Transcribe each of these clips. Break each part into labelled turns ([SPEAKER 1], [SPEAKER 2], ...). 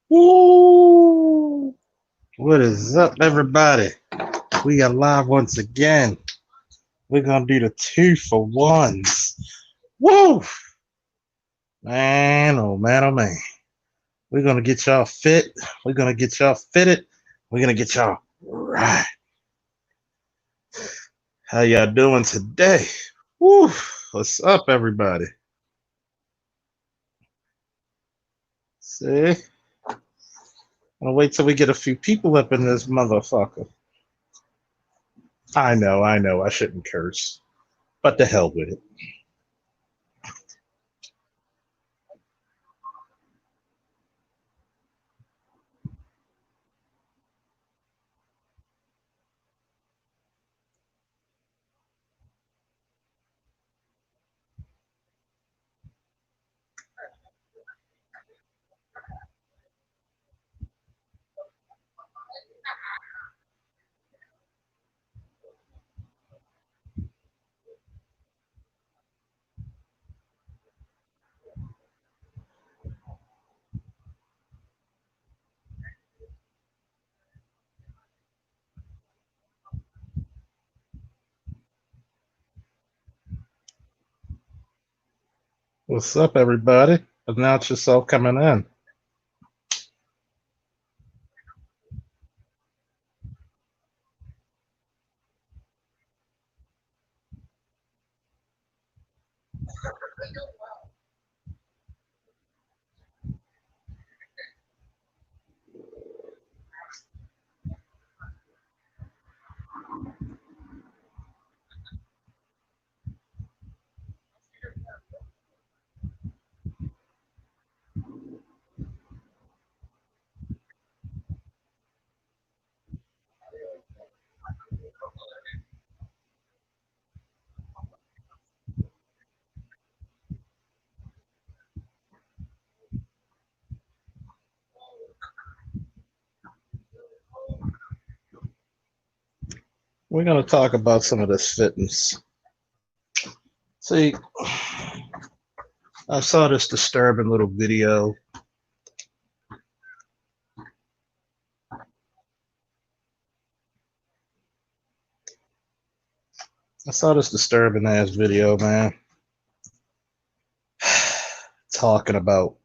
[SPEAKER 1] Woo! What is up, everybody? We are live once again. We're gonna do the 2-for-1s. Woo! Man, oh man, oh man. We're gonna get y'all fit. We're gonna get y'all fitted. We're gonna get y'all right. How y'all doing today? Woo! What's up, everybody? See? I'll wait till we get a few people up in this motherfucker. I know, I shouldn't curse. But the hell with it. What's up, everybody? Announce yourself coming in. We're going to talk about some of this fitness. See, I saw this disturbing little video. I saw this disturbing ass video, man. Talking about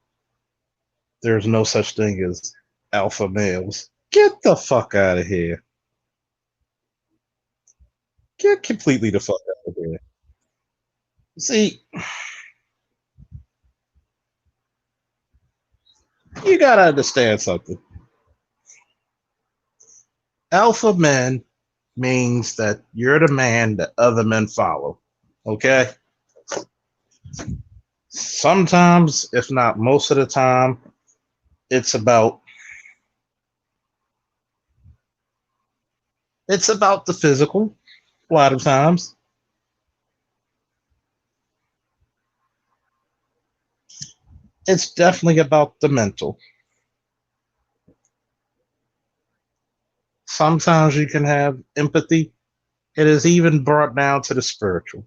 [SPEAKER 1] there's no such thing as alpha males. Get the fuck out of here. Get completely the fuck out of here. See, you gotta understand something. Alpha men means that you're the man that other men follow. Okay? Sometimes, if not most of the time, it's about the physical. A lot of times, it's definitely about the mental. Sometimes you can have empathy. It is even brought down to the spiritual.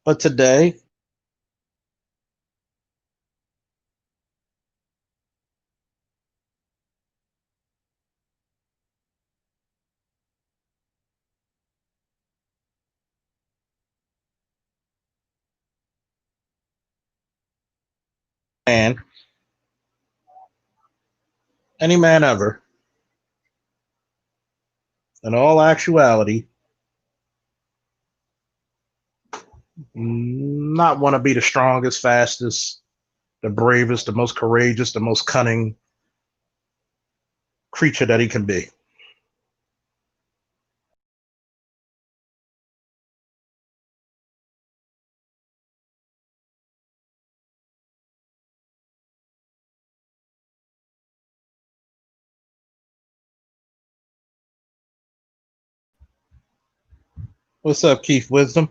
[SPEAKER 1] But today, man, any man ever, in all actuality, not want to be the strongest, fastest, the bravest, the most courageous, the most cunning creature that he can be. What's up, Keith Wisdom?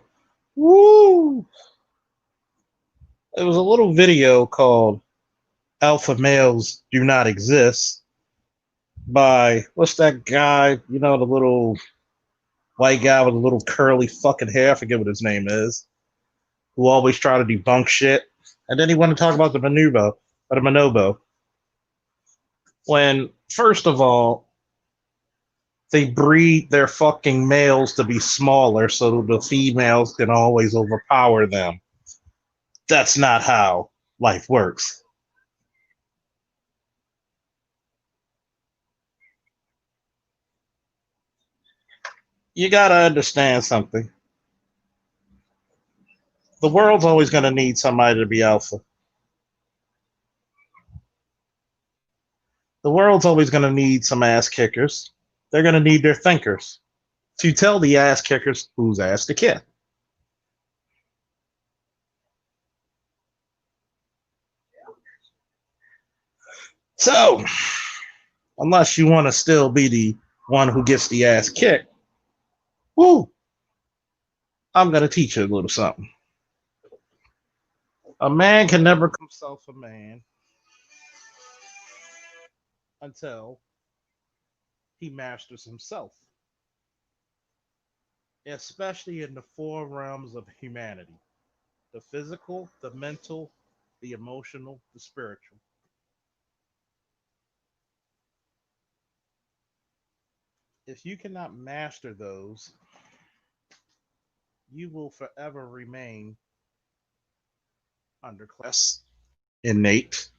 [SPEAKER 1] Woo! It was a little video called Alpha Males Do Not Exist by, what's that guy? You know, the little white guy with a little curly fucking hair. I forget what his name is. Who always try to debunk shit. And then he wanted to talk about the Manubo, or the Manobo. When, first of all, they breed their fucking males to be smaller so the females can always overpower them. That's not how life works. You gotta understand something. The world's always gonna need somebody to be alpha. The world's always gonna need some ass kickers. They're gonna need their thinkers to tell the ass kickers whose ass to kick. So, unless you want to still be the one who gets the ass kicked, woo, I'm going to teach you a little something. A man can never become himself a man until he masters himself, especially in the four realms of humanity: the physical, the mental, the emotional, the spiritual. If you cannot master those, you will forever remain underclass, innate,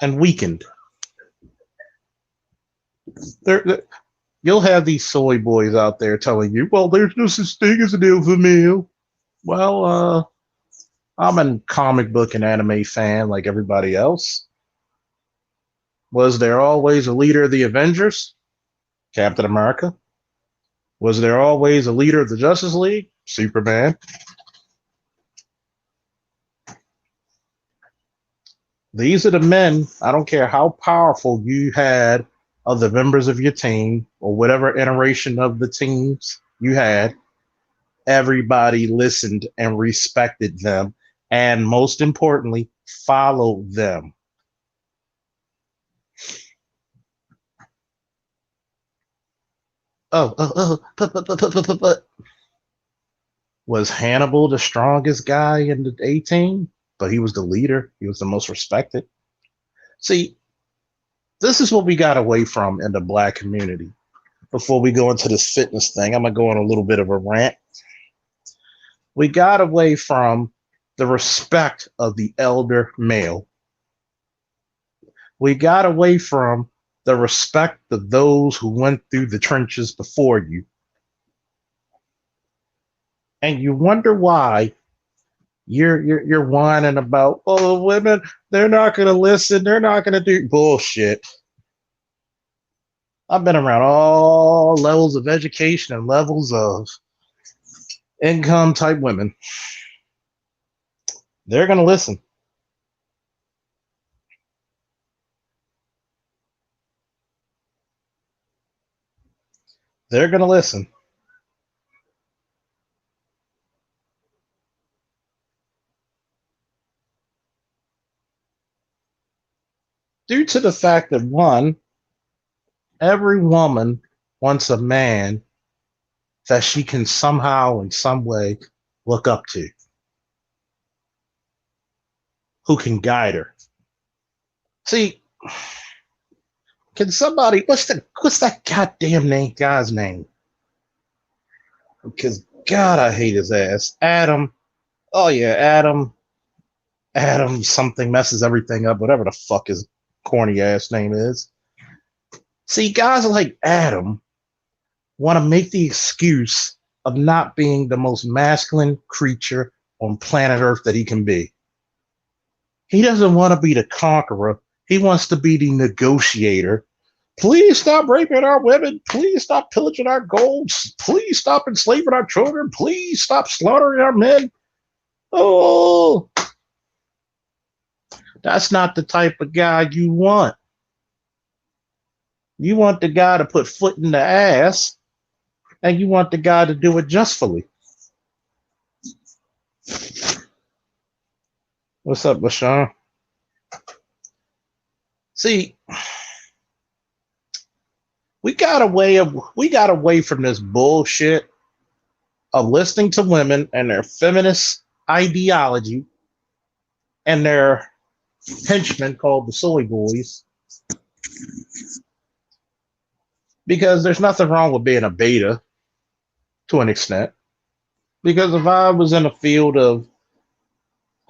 [SPEAKER 1] and weakened. There, you'll have these soy boys out there telling you, well, there's no such thing as an alpha male. Well, I'm a comic book and anime fan like everybody else. Was there always a leader of the Avengers? Captain America. Was there always a leader of the Justice League? Superman. These are the men, I don't care how powerful you had of the members of your team or whatever iteration of the teams you had, everybody listened and respected them, and most importantly, followed them. But was Hannibal the strongest guy in the A team? But he was the leader. He was the most respected. See, this is what we got away from in the black community. Before we go into this fitness thing, I'm gonna go on a little bit of a rant. We got away from the respect of the elder male. We got away from the respect of those who went through the trenches before you. And you wonder why you're whining about, oh, the women, they're not gonna listen, they're not gonna do bullshit. I've been around all levels of education and levels of income type women. They're gonna listen. They're gonna listen. Due to the fact that one, every woman wants a man that she can somehow, in some way, look up to, who can guide her. See, can somebody, what's that goddamn name, guy's name? Because God, I hate his ass. Adam. Oh yeah, Adam. Adam something messes everything up, whatever the fuck his corny ass name is. See, guys like Adam want to make the excuse of not being the most masculine creature on planet Earth that he can be. He doesn't want to be the conqueror. He wants to be the negotiator. Please stop raping our women. Please stop pillaging our gold. Please stop enslaving our children. Please stop slaughtering our men. Oh, that's not the type of guy you want. You want the guy to put foot in the ass, and you want the guy to do it justfully. What's up, LaShawn? See, we got away from this bullshit of listening to women and their feminist ideology and their henchmen called the soy boys, because there's nothing wrong with being a beta to an extent. Because if I was in a field of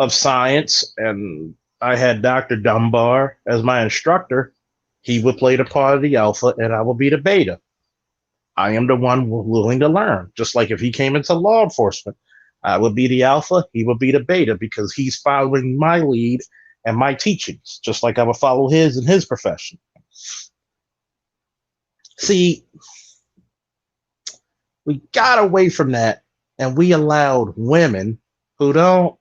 [SPEAKER 1] science and I had Dr. Dunbar as my instructor, he would play the part of the alpha and I would be the beta. I am the one willing to learn. Just like if he came into law enforcement, I would be the alpha, he would be the beta because he's following my lead and my teachings, just like I would follow his in his profession. See, we got away from that and we allowed women who don't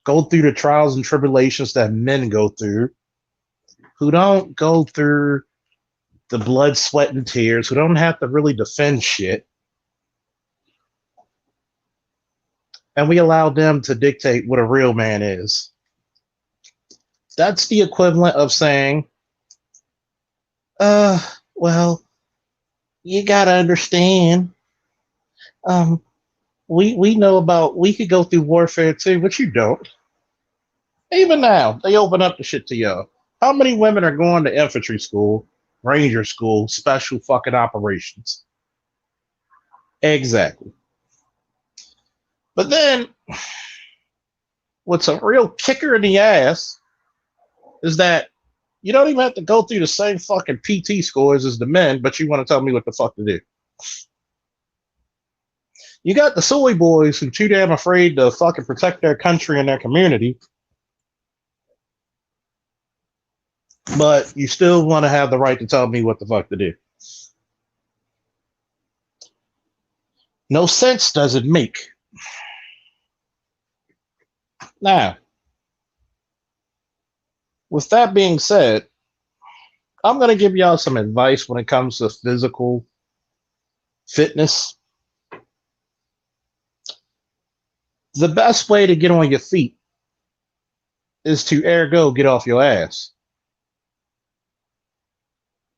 [SPEAKER 1] go through the trials and tribulations that men go through, who don't go through the blood, sweat, and tears, who don't have to really defend shit. And we allow them to dictate what a real man is. That's the equivalent of saying, well, you gotta understand. We know about, we could go through warfare too, but you don't. Even now, they open up the shit to y'all. How many women are going to infantry school, ranger school, special fucking operations? Exactly. But then, what's a real kicker in the ass is that you don't even have to go through the same fucking PT scores as the men, but you want to tell me what the fuck to do. You got the soy boys who too damn afraid to fucking protect their country and their community, but you still want to have the right to tell me what the fuck to do. No sense does it make. Now, with that being said, I'm going to give y'all some advice when it comes to physical fitness. The best way to get on your feet is to ergo get off your ass.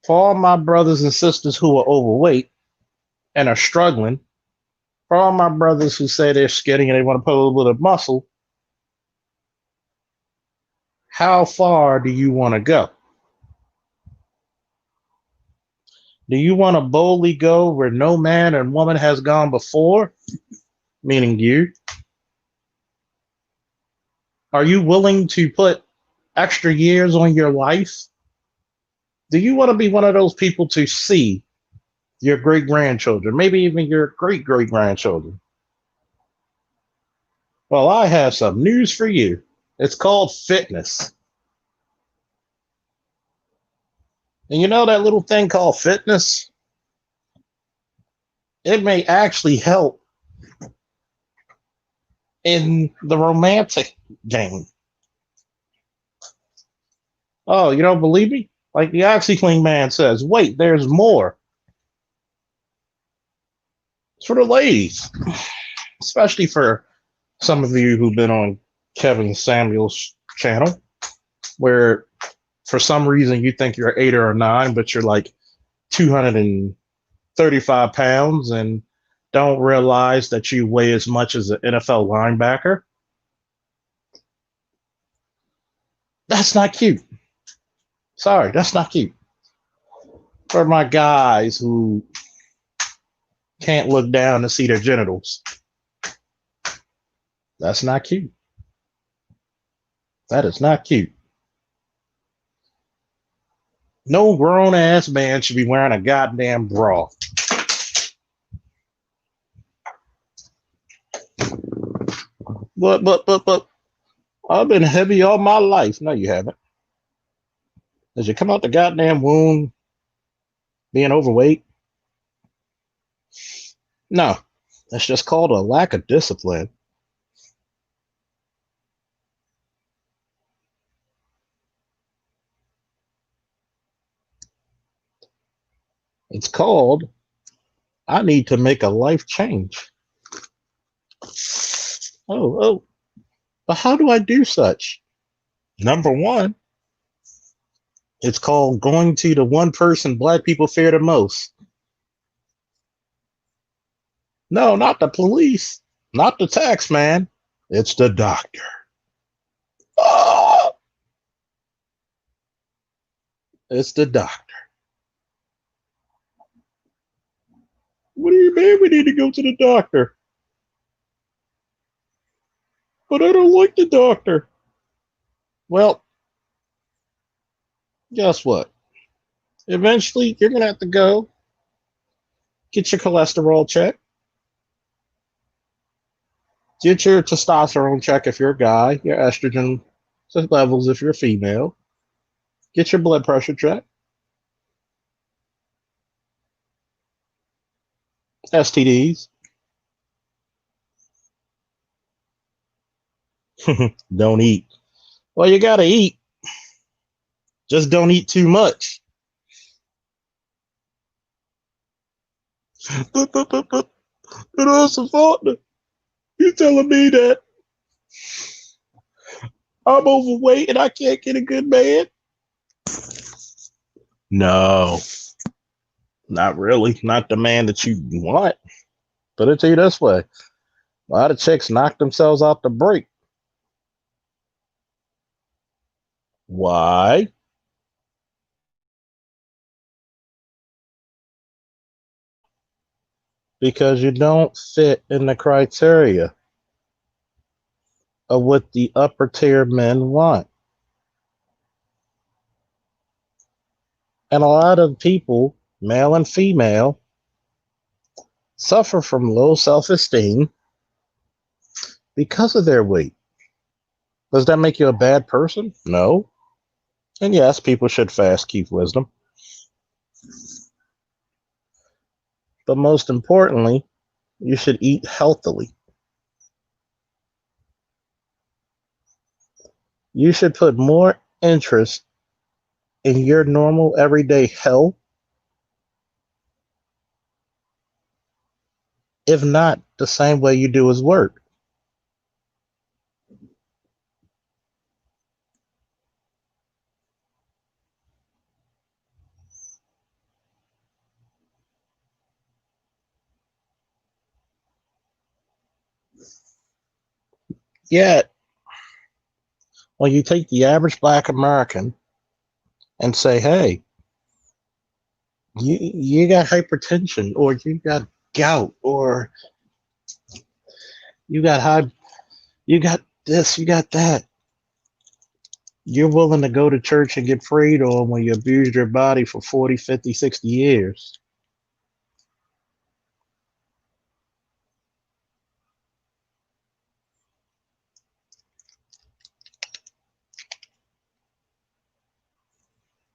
[SPEAKER 1] For all my brothers and sisters who are overweight and are struggling, for all my brothers who say they're skinny and they want to put a little bit of muscle, how far do you want to go? Do you want to boldly go where no man and woman has gone before, meaning you? Are you willing to put extra years on your life? Do you want to be one of those people to see your great-grandchildren, maybe even your great-great-grandchildren? Well, I have some news for you. It's called fitness. And you know that little thing called fitness? It may actually help in the romantic game. Oh, you don't believe me? Like the OxyClean man says, wait, there's more. It's for the ladies, especially for some of you who've been on Kevin Samuel's channel, where for some reason you think you're 8 or a 9, but you're like 235 pounds and don't realize that you weigh as much as an NFL linebacker. That's not cute. Sorry, that's not cute. For my guys who can't look down to see their genitals, that's not cute. That is not cute. No grown ass man should be wearing a goddamn bra. But I've been heavy all my life. No, you haven't. Did you come out the goddamn womb being overweight? No, that's just called a lack of discipline. It's called, I need to make a life change. Oh, but how do I do such? Number one, it's called going to the one person black people fear the most. No, not the police, not the tax man. It's the doctor. Oh! It's the doctor. What do you mean we need to go to the doctor? But I don't like the doctor. Well, guess what? Eventually, you're going to have to go get your cholesterol checked, get your testosterone check if you're a guy, your estrogen levels if you're a female, get your blood pressure checked, STDs. Don't eat. Well, you got to eat. Just don't eat too much. But also, partner, you telling me that I'm overweight and I can't get a good man? No, not really. Not the man that you want. Put it to you this way. A lot of chicks knock themselves out the break. Why? Because you don't fit in the criteria of what the upper tier men want. And a lot of people, male and female, suffer from low self esteem because of their weight. Does that make you a bad person? No. And yes, people should fast, keep wisdom. But most importantly, you should eat healthily. You should put more interest in your normal everyday health, if not the same way you do his work. Yet, when you take the average black American and say, hey, you got hypertension, or you got gout, or you got high, you got this, you got that. You're willing to go to church and get prayed on when you abused your body for 40, 50, 60 years.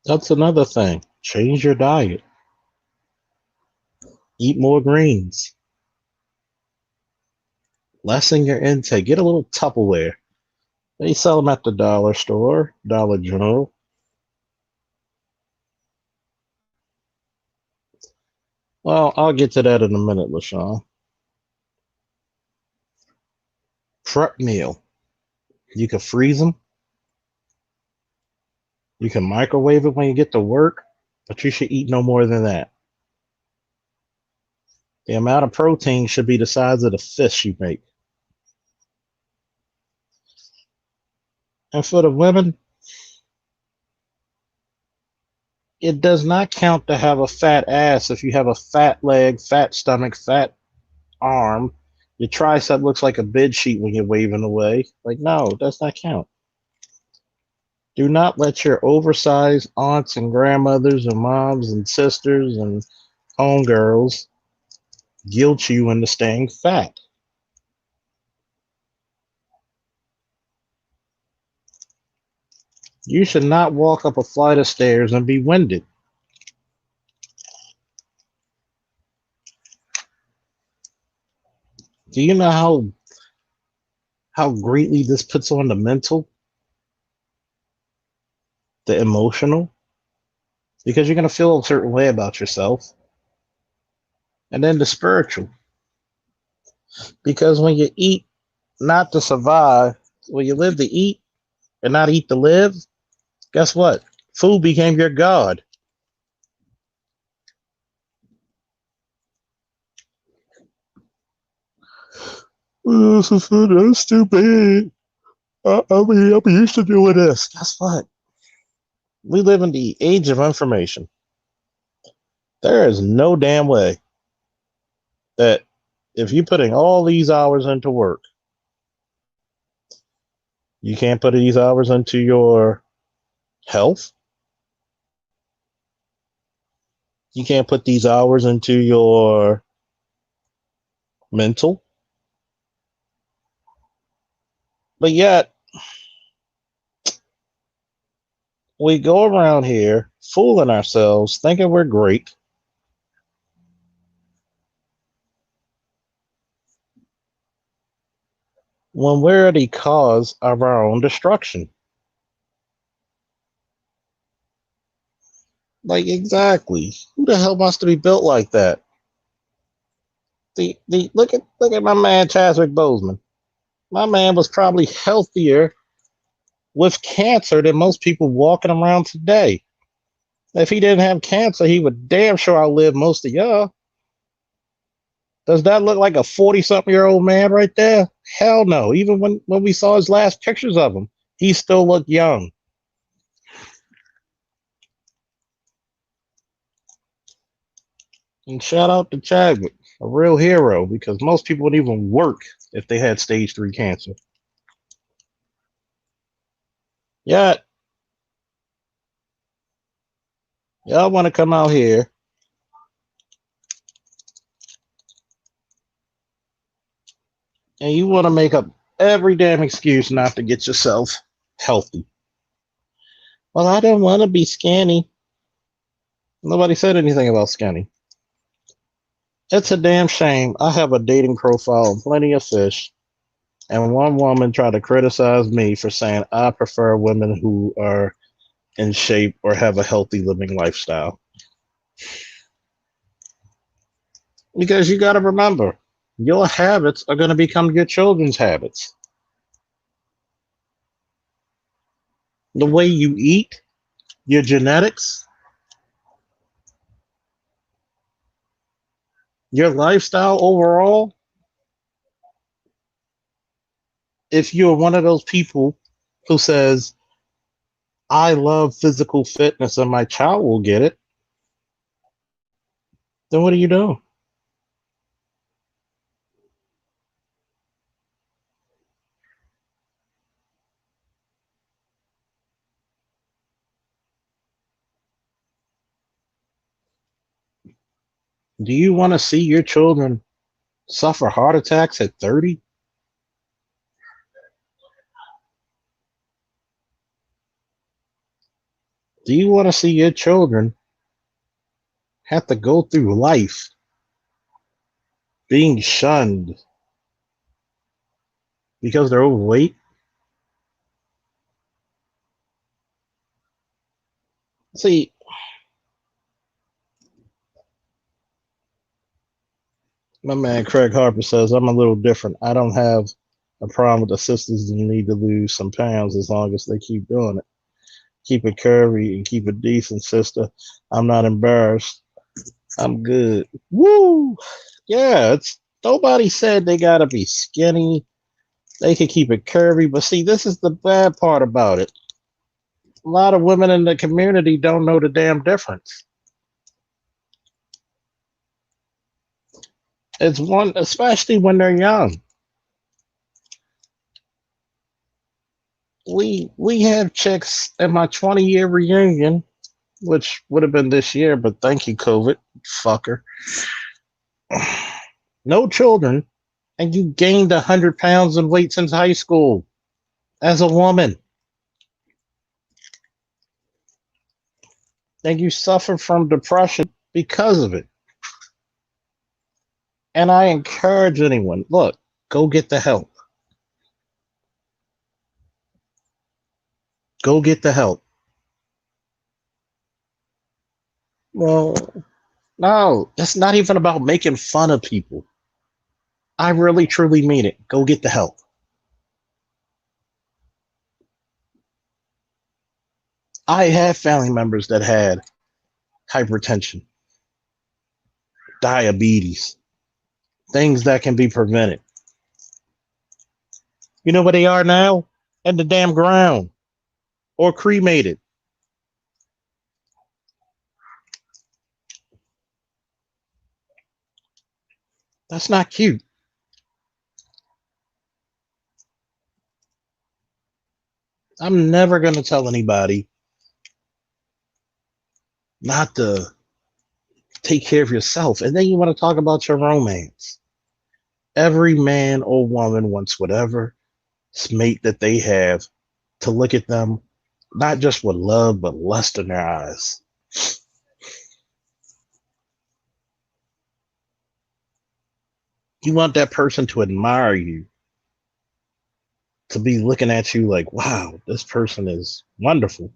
[SPEAKER 1] That's another thing. Change your diet. Eat more greens. Lessen your intake. Get a little Tupperware. They sell them at the dollar store, Dollar General. Well, I'll get to that in a minute, LaShawn. Prep meal. You can freeze them. You can microwave it when you get to work, but you should eat no more than that. The amount of protein should be the size of the fish you make. And for the women, it does not count to have a fat ass if you have a fat leg, fat stomach, fat arm. Your tricep looks like a bed sheet when you're waving away. Like, no, it does not count. Do not let your oversized aunts and grandmothers and moms and sisters and homegirls guilt you into staying fat. You should not walk up a flight of stairs and be winded. Do you know how greatly this puts on the mental, the emotional? Because you're going to feel a certain way about yourself. And then the spiritual. Because when you eat not to survive, when you live to eat and not eat to live, guess what? Food became your god. Oh, that's stupid. I'm used to doing this. Guess what? We live in the age of information. There is no damn way that if you're putting all these hours into work, you can't put these hours into your health. You can't put these hours into your mental. But yet, we go around here fooling ourselves, thinking we're great, when we're the cause of our own destruction. Like, exactly. Who the hell wants to be built like that? The look at my man Chadwick Boseman. My man was probably healthier with cancer than most people walking around today. If he didn't have cancer, he would damn sure outlive most of y'all. Does that look like a 40-something-year-old man right there? Hell no. Even when we saw his last pictures of him, he still looked young. And shout out to Chadwick, a real hero, because most people wouldn't even work if they had stage 3 cancer. Yet, y'all want to come out here and you want to make up every damn excuse not to get yourself healthy. Well, I don't want to be skinny. Nobody said anything about skinny. It's a damn shame. I have a dating profile and plenty of fish, and one woman tried to criticize me for saying I prefer women who are in shape or have a healthy living lifestyle. Because you got to remember, your habits are going to become your children's habits. The way you eat, your genetics, your lifestyle overall. If you're one of those people who says, I love physical fitness and my child will get it, then what are you doing? Do you want to see your children suffer heart attacks at 30? Do you want to see your children have to go through life being shunned because they're overweight? See, my man Craig Harper says, I'm a little different. I don't have a problem with the sisters that need to lose some pounds as long as they keep doing it. Keep it curvy and keep it decent, sister. I'm not embarrassed. I'm good. Woo! Yeah, it's nobody said they gotta be skinny. They can keep it curvy, but see, this is the bad part about it. A lot of women in the community don't know the damn difference. It's one, especially when they're young. We have chicks in my 20-year reunion, which would have been this year, but thank you, COVID, fucker. No children, and you gained 100 pounds in weight since high school as a woman. And you suffer from depression because of it. And I encourage anyone, look, go get the help. Go get the help. Well, no, it's not even about making fun of people. I really truly mean it. Go get the help. I have family members that had hypertension, diabetes, things that can be prevented. You know where they are now? In the damn ground or cremated. That's not cute. I'm never going to tell anybody not to take care of yourself. And then you want to talk about your romance. Every man or woman wants whatever mate that they have to look at them, not just with love, but lust in their eyes. You want that person to admire you, to be looking at you like, wow, this person is wonderful.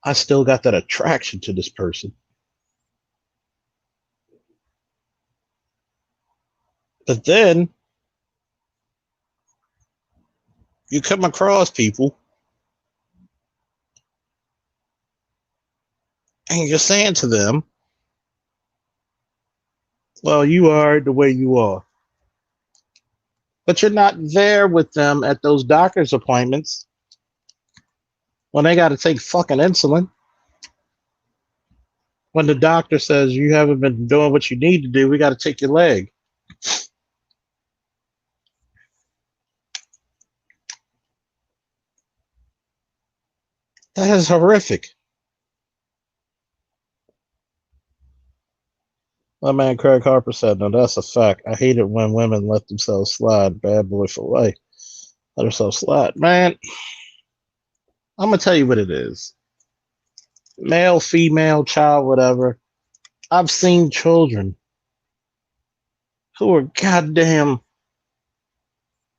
[SPEAKER 1] I still got that attraction to this person. But then you come across people and you're saying to them, well, you are the way you are. But you're not there with them at those doctor's appointments when they got to take fucking insulin. When the doctor says you haven't been doing what you need to do, we got to take your leg. That is horrific. My man Craig Harper said, no, that's a fact. I hate it when women let themselves slide. Bad boy for life. Let herself slide. Man, I'm going to tell you what it is. Male, female, child, whatever. I've seen children who are goddamn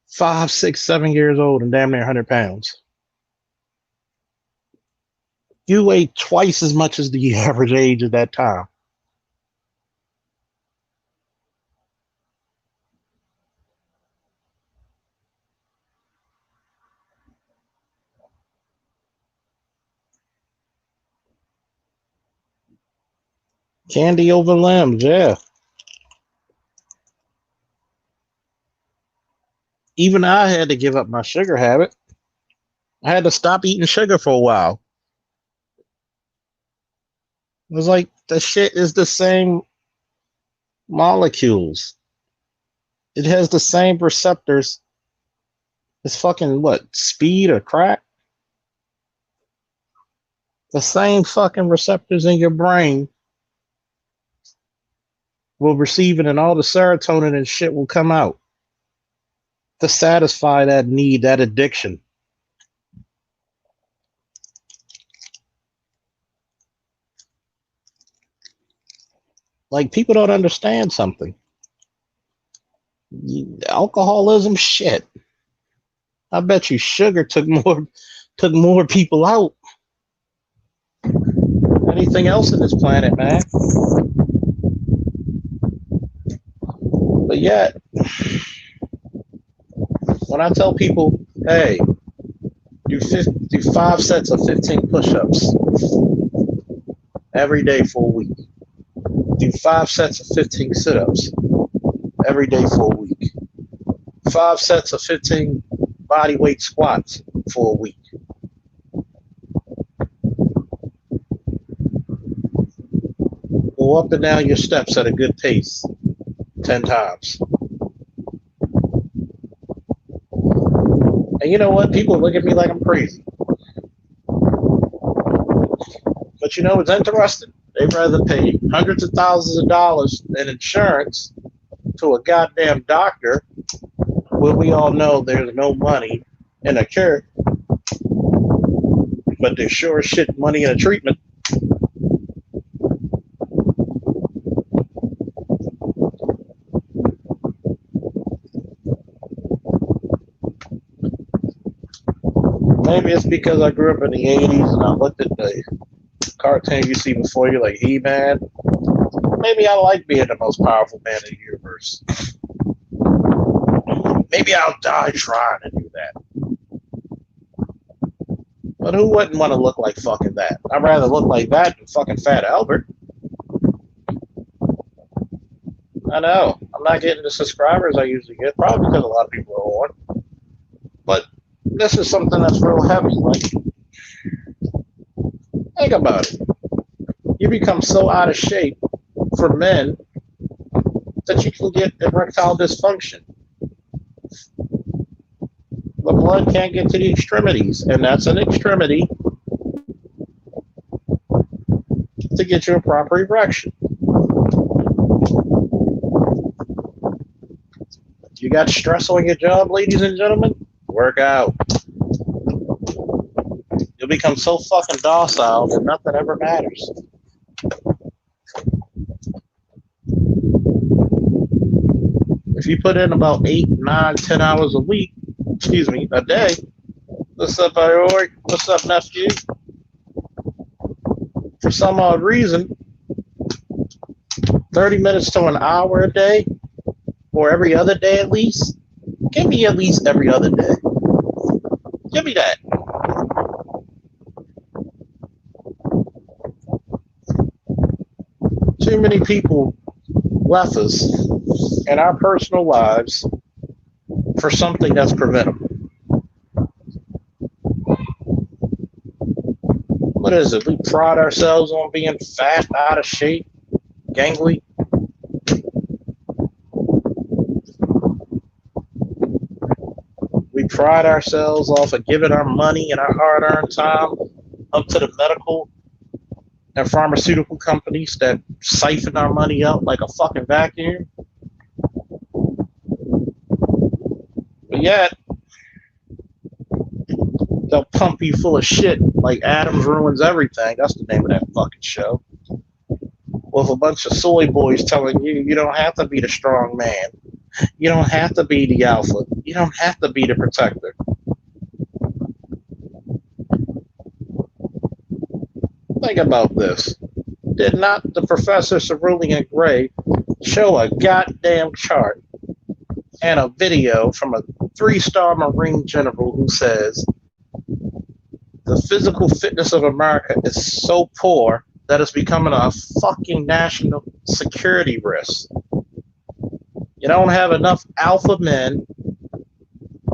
[SPEAKER 1] 5, 6, 7 years old and damn near 100 pounds. You weigh twice as much as the average age at that time. Candy over limbs, yeah. Even I had to give up my sugar habit. I had to stop eating sugar for a while. It was like the shit is the same molecules. It has the same receptors as fucking what? Speed or crack? The same fucking receptors in your brain will receive it and all the serotonin and shit will come out to satisfy that need, that addiction. Like people don't understand something. Alcoholism, shit. I bet you sugar took more people out than anything else in this planet, man. But yet, when I tell people, hey, do 5 sets of 15 push-ups every day for a week. Do 5 sets of 15 sit-ups every day for a week. 5 sets of 15 body weight squats for a week. Go up and down your steps at a good pace 10 times. And you know what? People look at me like I'm crazy. But you know what's interesting? They'd rather pay hundreds of thousands of dollars in insurance to a goddamn doctor when we all know there's no money in a cure, but there's sure as shit money in a treatment. Maybe it's because I grew up in the 80s and I looked at the cartoon you see before you, like He-Man. Maybe I like being the most powerful man in the universe. Maybe I'll die trying to do that. But who wouldn't want to look like fucking that? I'd rather look like that than fucking Fat Albert. I know. I'm not getting the subscribers I usually get, probably because a lot of people are on. But this is something that's real heavy. Like, think about it. You become so out of shape for men that you can get erectile dysfunction. The blood can't get to the extremities, and that's an extremity to get you a proper erection. You got stress on your job, ladies and gentlemen? Work out. You'll become so fucking docile that nothing ever matters. If you put in about 8, 9, 10 hours a day. What's up, Iori? What's up, nephew? For some odd reason, 30 minutes to an hour a day, or every other day at least. Give me at least every other day. Give me that. Too many people left us in our personal lives for something that's preventable. What is it? We pride ourselves on being fat, out of shape, gangly. We pride ourselves off of giving our money and our hard-earned time up to the medical and pharmaceutical companies that siphon our money out like a fucking vacuum. But yet, they'll pump you full of shit like Adams Ruins Everything. That's the name of that fucking show. With a bunch of soy boys telling you you don't have to be the strong man. You don't have to be the alpha. You don't have to be the protector. Think about this. Did not the Professor Cerulean Gray show a goddamn chart and a video from a 3-star Marine general who says the physical fitness of America is so poor that it's becoming a fucking national security risk? You don't have enough alpha men.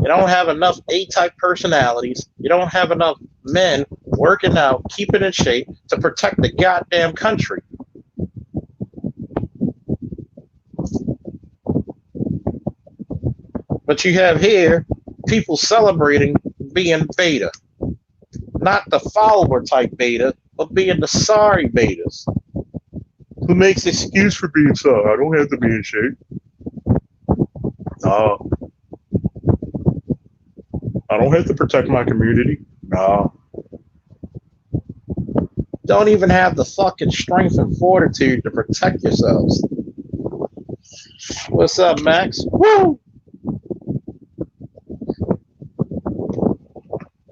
[SPEAKER 1] You don't have enough A-type personalities. You don't have enough men working out, keeping in shape to protect the goddamn country. But you have here people celebrating being beta. Not the follower type beta, but being the sorry betas. Who makes excuse for being sorry? I don't have to be in shape. No. I don't have to protect my community. No. Don't even have the fucking strength and fortitude to protect yourselves. What's up, Max? Woo!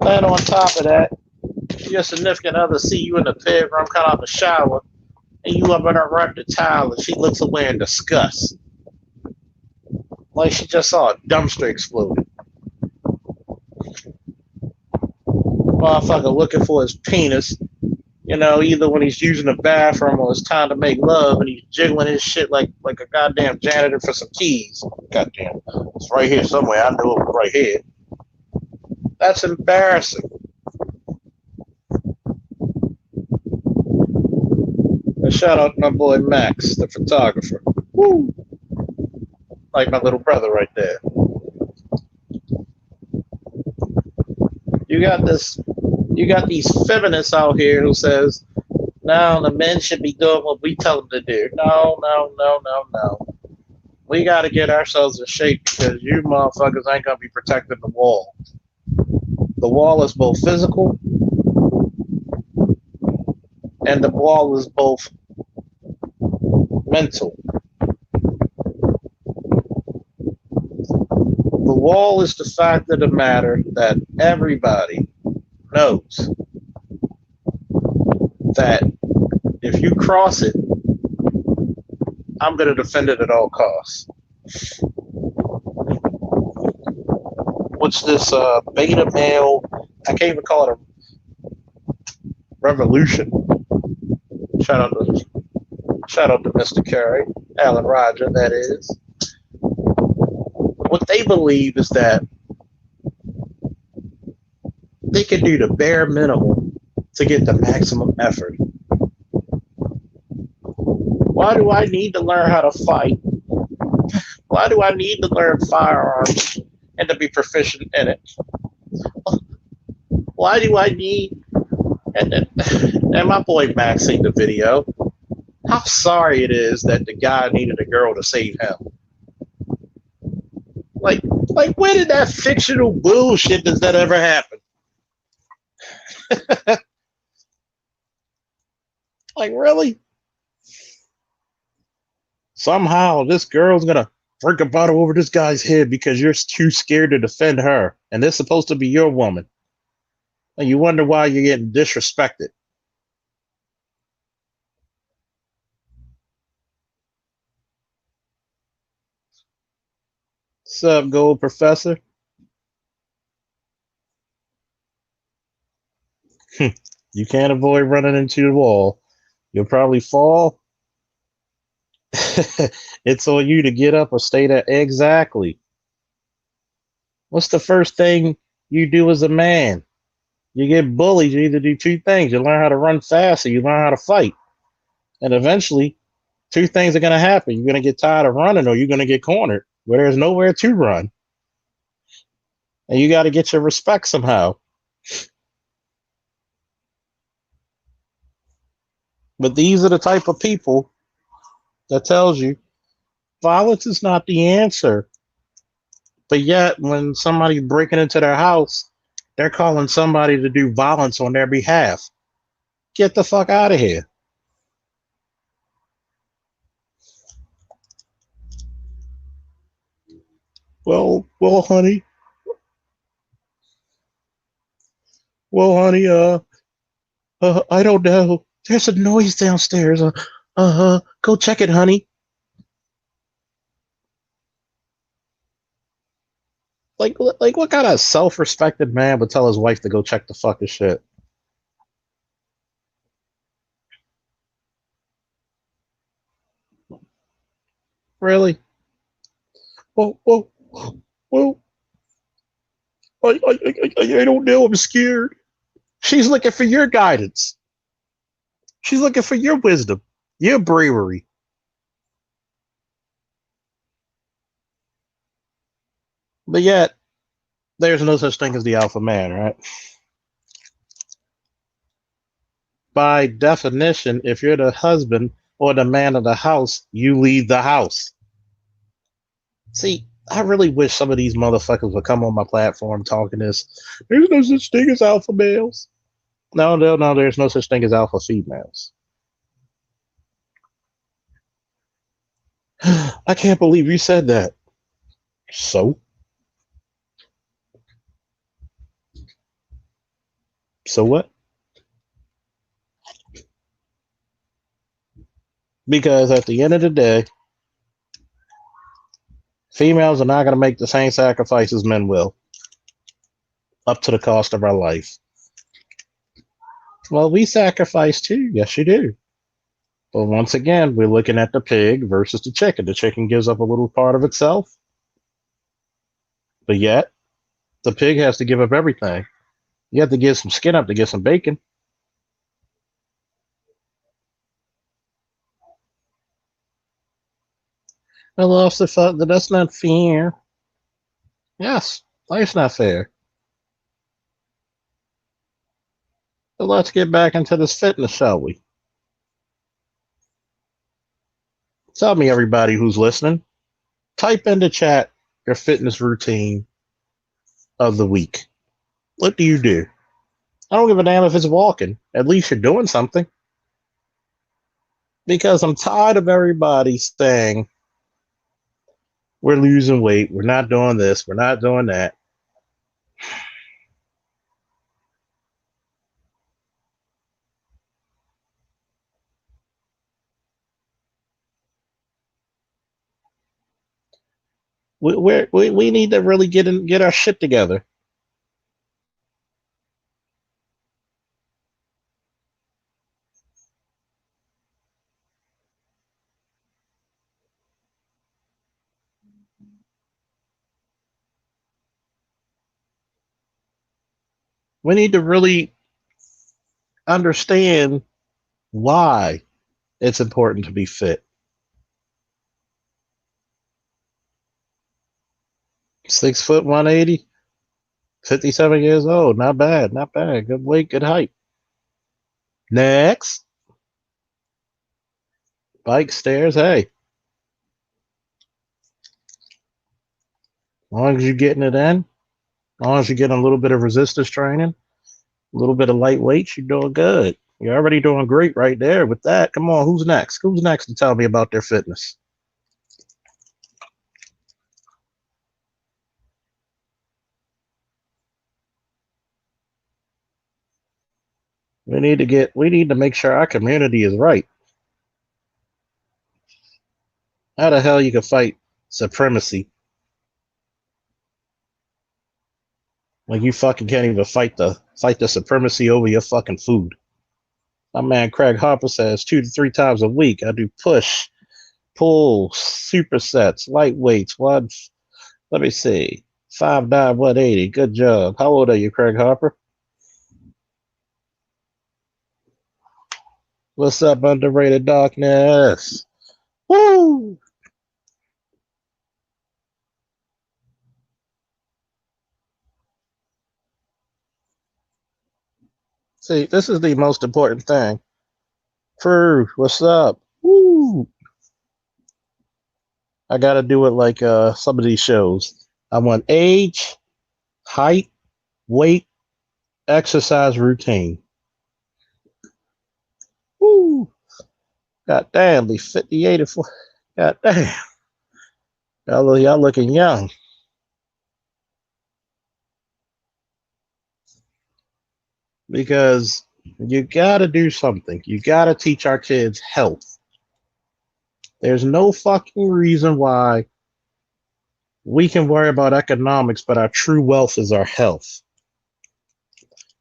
[SPEAKER 1] And on top of that, your significant other see you in the bedroom, come out the shower, and you up in her wrap the towel, and she looks away in disgust. Like she just saw a dumpster explode. Motherfucker looking for his penis, you know, either when he's using the bathroom or it's time to make love and he's jiggling his shit like a goddamn janitor for some keys. Goddamn. It's right here somewhere. I know it was right here. That's embarrassing. And shout out to my boy Max, the photographer. Woo! Like my little brother right there. You got these feminists out here who says, no, the men should be doing what we tell them to do. No. We got to get ourselves in shape because you motherfuckers ain't going to be protecting the wall. The wall is both physical and the wall is both mental. The wall is the fact of the matter that everybody knows that if you cross it, I'm going to defend it at all costs. What's this beta male? I can't even call it a revolution. Shout out to Mr. Curry, Alan Roger, that is. What they believe is that they can do the bare minimum to get the maximum effort. Why do I need to learn how to fight Why do I need to learn firearms and to be proficient in it? Why do I need? And my boy Max seen the video. How sorry it is that the guy needed a girl to save him. Like, when did that fictional bullshit does that ever happen? Like, really? Somehow this girl's gonna break a bottle over this guy's head because you're too scared to defend her, and they're supposed to be your woman. And you wonder why you're getting disrespected. Sup, gold professor? You can't avoid running into the wall. You'll probably fall. It's on you to get up or stay there. Exactly. What's the first thing you do as a man? You get bullied. You either do two things. You learn how to run fast or you learn how to fight. And eventually, two things are going to happen. You're going to get tired of running or you're going to get cornered where there's nowhere to run. And you got to get your respect somehow. But these are the type of people that tells you violence is not the answer. But yet, when somebody's breaking into their house, they're calling somebody to do violence on their behalf. Get the fuck out of here. Well, honey. Well, honey, I don't know. There's a noise downstairs. Go check it, honey. Like, what kind of self-respected man would tell his wife to go check the fucking shit? Really? Well, well, well. I don't know. I'm scared. She's looking for your guidance. She's looking for your wisdom, your bravery. But yet, there's no such thing as the alpha man, right? By definition, if you're the husband or the man of the house, you lead the house. See, I really wish some of these motherfuckers would come on my platform talking this. There's no such thing as alpha males. No, there's no such thing as alpha females. I can't believe you said that. So? So what? Because at the end of the day, females are not going to make the same sacrifices men will, up to the cost of our life. Well, we sacrifice too. Yes, you do. But once again, we're looking at the pig versus the chicken. The chicken gives up a little part of itself, but yet the pig has to give up everything. You have to give some skin up to get some bacon. Well, also, that's not fair. Yes, life's not fair. So let's get back into this fitness, shall we? Tell me, everybody who's listening, type in the chat your fitness routine of the week. What do you do? I don't give a damn if it's walking. At least you're doing something. Because I'm tired of everybody saying, we're losing weight, we're not doing this, we're not doing that. We need to really get our shit together. We need to really understand why it's important to be fit. 6 foot 180, 57 years old. Not bad, not bad. Good weight, good height. Next, bike, stairs. Hey, as long as you're getting it in, as long as you're getting a little bit of resistance training, a little bit of light weights, you're doing good. You're already doing great right there with that. Come on, who's next? Who's next to tell me about their fitness? We need to make sure our community is right. How the hell you can fight supremacy? Like you fucking can't even fight the supremacy over your fucking food. My man Craig Harper says 2 to 3 times a week I do push, pull, supersets, light weights. One, let me see, 5'9", 180. Good job. How old are you, Craig Harper? What's up, underrated darkness? Woo! See, this is the most important thing. Proof, what's up? Woo! I gotta do it like some of these shows. I want age, height, weight, exercise routine. Woo! God damn, the 58 and 4. God damn. Y'all looking young. Because you gotta do something. You gotta teach our kids health. There's no fucking reason why we can worry about economics, but our true wealth is our health.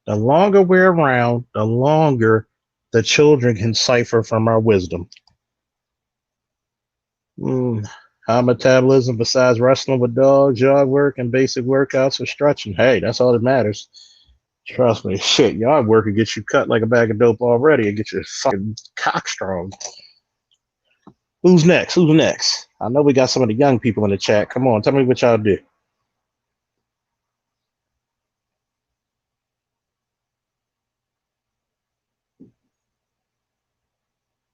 [SPEAKER 1] The longer we're around, the longer the children can cipher from our wisdom. High metabolism besides wrestling with dogs, yard work, and basic workouts or stretching. Hey, that's all that matters. Trust me, shit, yard work will get you cut like a bag of dope already and get your fucking cock strong. Who's next? Who's next? I know we got some of the young people in the chat. Come on, tell me what y'all do.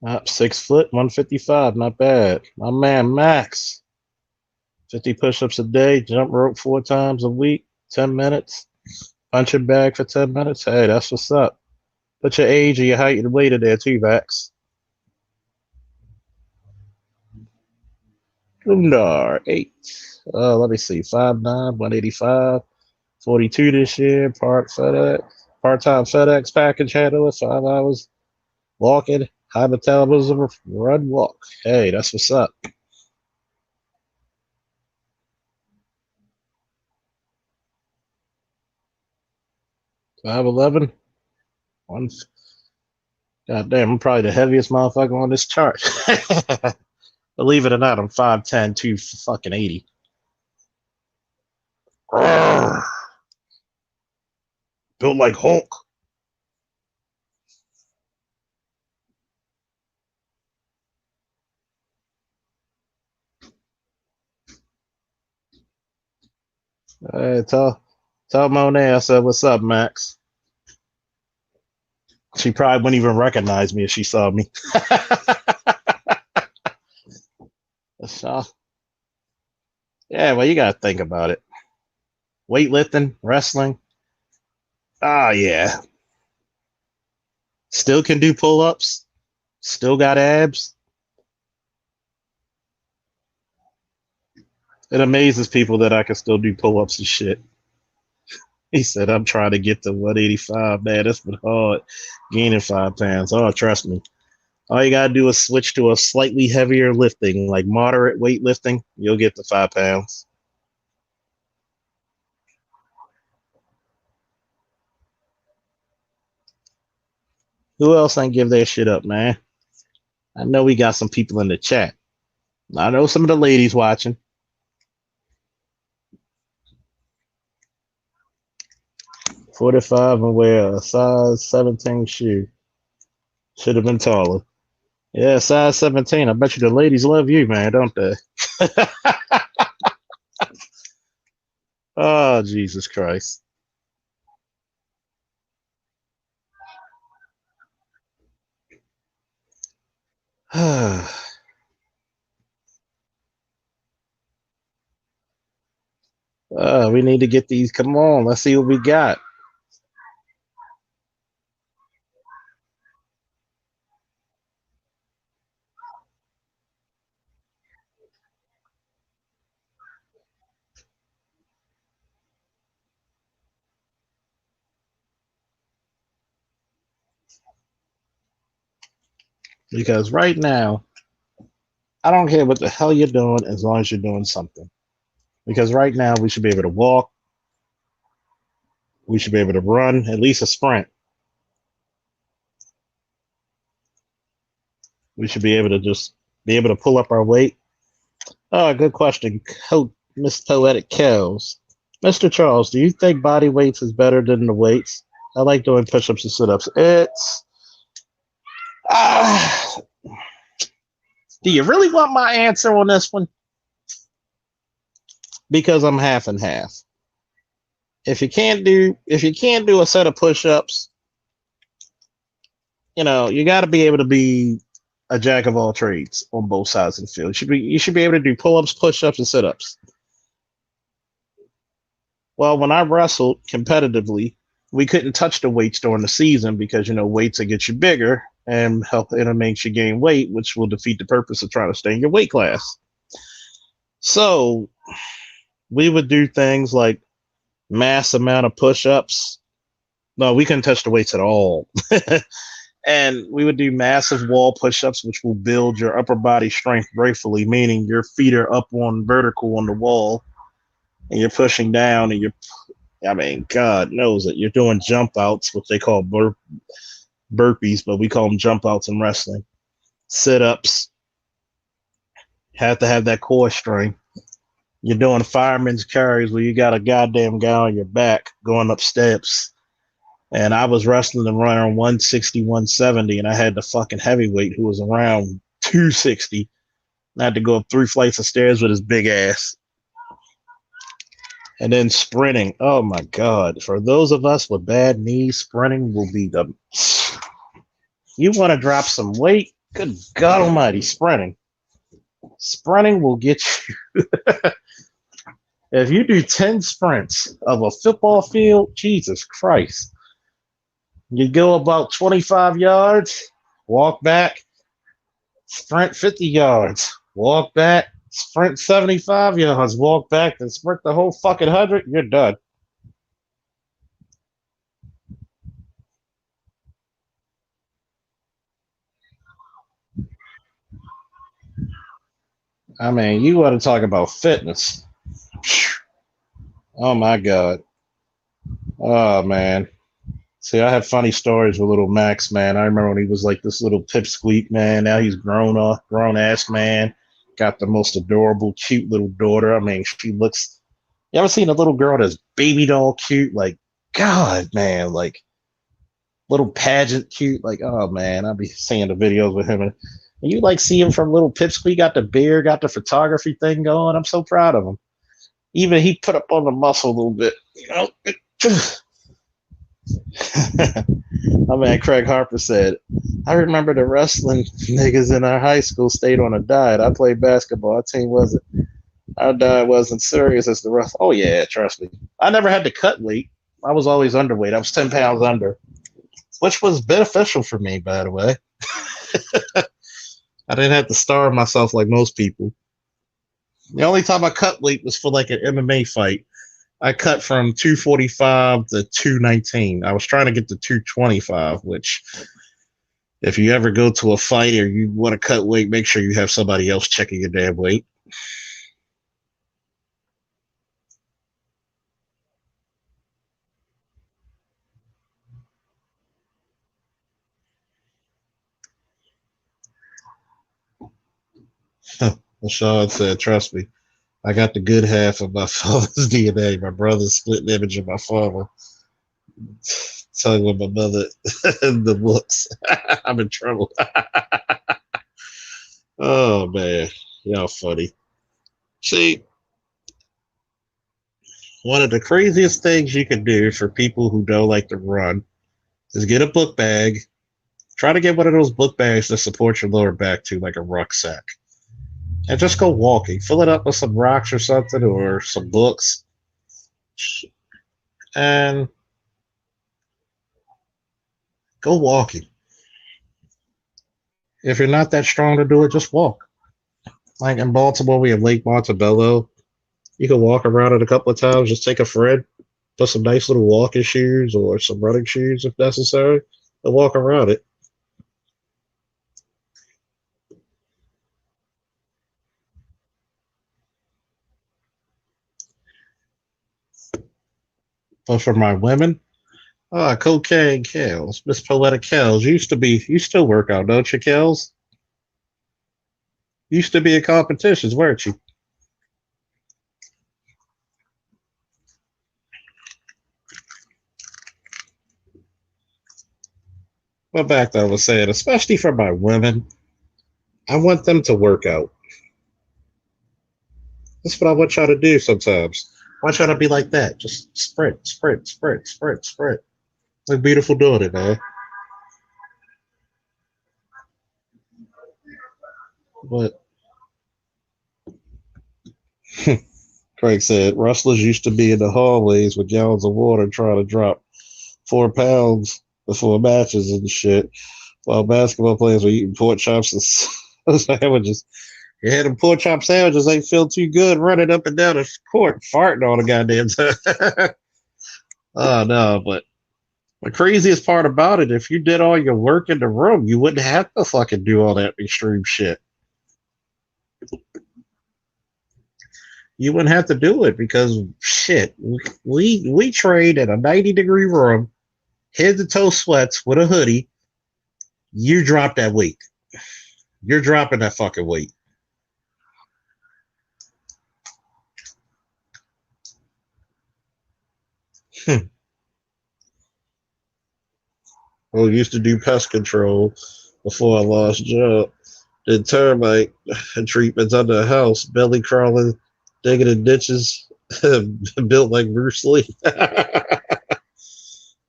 [SPEAKER 1] Up 6 foot, 155, not bad. My man Max, 50 push-ups a day, jump rope 4 times a week, 10 minutes, punching bag for 10 minutes. Hey, that's what's up. Put your age and your height and weight in there too, Max. Gundar, 8. Let me see, 5'9", 185, 42 this year, part-time FedEx package handler, 5 hours, walking, high metabolism, run, walk. Hey, that's what's up. 5'11", one. God damn, I'm probably the heaviest motherfucker on this chart. Believe it or not, I'm 5'10", 280. Built like Hulk. Hey, tell Monet I said, what's up, Max? She probably wouldn't even recognize me if she saw me. So, yeah, well, you got to think about it. Weightlifting, wrestling. Ah, yeah. Still can do pull ups. Still got abs. It amazes people that I can still do pull ups and shit. He said, I'm trying to get to 185. Man, that's been hard. Gaining 5 pounds. Oh, trust me. All you got to do is switch to a slightly heavier lifting, like moderate weightlifting. You'll get to 5 pounds. Who else ain't give their shit up, man? I know we got some people in the chat. I know some of the ladies watching. 45 and wear a size 17 shoe. Should have been taller. Yeah, size 17. I bet you the ladies love you, man, don't they? Oh, Jesus Christ. We need to get these. Come on, let's see what we got. Because right now, I don't care what the hell you're doing as long as you're doing something. Because right now, we should be able to walk, we should be able to run, at least a sprint. We should be able to just be able to pull up our weight. Oh, good question. Miss Poetic Kells. Mr. Charles, do you think body weights is better than the weights? I like doing push ups and sit ups. Ah, do you really want my answer on this one? Because I'm half and half. If you can't do a set of push ups, you got to be able to be a jack of all trades on both sides of the field. You should be able to do pull ups, push ups, and sit ups. Well, when I wrestled competitively, we couldn't touch the weights during the season because weights will get you bigger and help it'll make you gain weight, which will defeat the purpose of trying to stay in your weight class. So we would do things like mass amount of push-ups. No, we couldn't touch the weights at all. And we would do massive wall push-ups, which will build your upper body strength gratefully, meaning your feet are up on vertical on the wall and you're pushing down and God knows it. You're doing jump outs, which they call burpees, but we call them jump outs in wrestling. Sit ups, have to have that core strength. You're doing fireman's carries where you got a goddamn guy on your back going up steps. And I was wrestling and running on 160, 170, and I had the fucking heavyweight who was around 260. I had to go up 3 flights of stairs with his big ass. And then sprinting. Oh my God. For those of us with bad knees, sprinting will be the. You want to drop some weight? Good God Almighty, sprinting. Sprinting will get you. If you do 10 sprints of a football field, Jesus Christ. You go about 25 yards, walk back, sprint 50 yards, walk back, sprint 75 yards, walk back, and sprint the whole fucking 100, you're done. I mean, you want to talk about fitness. Oh my God. Oh man. See, I have funny stories with little Max, man. I remember when he was like this little pipsqueak, man. Now he's grown ass man. Got the most adorable, cute little daughter. I mean, she looks. You ever seen a little girl that's baby doll cute? Like, God, man, like little pageant cute. Like, oh man, I'll be seeing the videos with him, and you like see him from little pipsqueak. Got the beard, got the photography thing going. I'm so proud of him. Even he put up on the muscle a little bit. My man Craig Harper said, I remember the wrestling niggas in our high school stayed on a diet. I played basketball. Our diet wasn't serious as the rest. Oh yeah, trust me. I never had to cut weight. I was always underweight. I was 10 pounds under, which was beneficial for me, by the way. I didn't have to starve myself like most people. The only time I cut weight was for like an MMA fight. I cut from 245 to 219. I was trying to get to 225, which if you ever go to a fight or you want to cut weight, make sure you have somebody else checking your damn weight. Sean said, trust me, I got the good half of my father's DNA. My brother's split image of my father. Telling with my mother the looks. I'm in trouble. Oh man, y'all funny. See, One of the craziest things you can do for people who don't like to run is get a book bag. Try to get one of those book bags that support your lower back too, like a rucksack. And just go walking. Fill it up with some rocks or something or some books. And go walking. If you're not that strong to do it, just walk. Like in Baltimore, we have Lake Montebello. You can walk around it a couple of times. Just take a friend, put some nice little walking shoes or some running shoes if necessary, and walk around it. But for my women, cocaine Kels. Miss Poetic Kels. You still work out, don't you, Kels? Used to be in competitions, weren't you? But back then I was saying, especially for my women, I want them to work out. That's what I want y'all to do sometimes. I want y'all to be like that. Just sprint, sprint, sprint, sprint, sprint. Look beautiful doing it, man. But Craig said, wrestlers used to be in the hallways with gallons of water trying to drop 4 pounds before matches and shit, while basketball players were eating pork chops and sandwiches. You had them pork chop sandwiches, they feel too good running up and down the court, farting all the goddamn time. Oh, no, but the craziest part about it, if you did all your work in the room, you wouldn't have to fucking do all that extreme shit. You wouldn't have to do it because shit, we trained in a 90-degree room, head to toe sweats with a hoodie. You drop that weight. You're dropping that fucking weight. I used to do pest control before I lost job. Did termite treatments under the house, belly crawling, digging in ditches, built like Bruce Lee.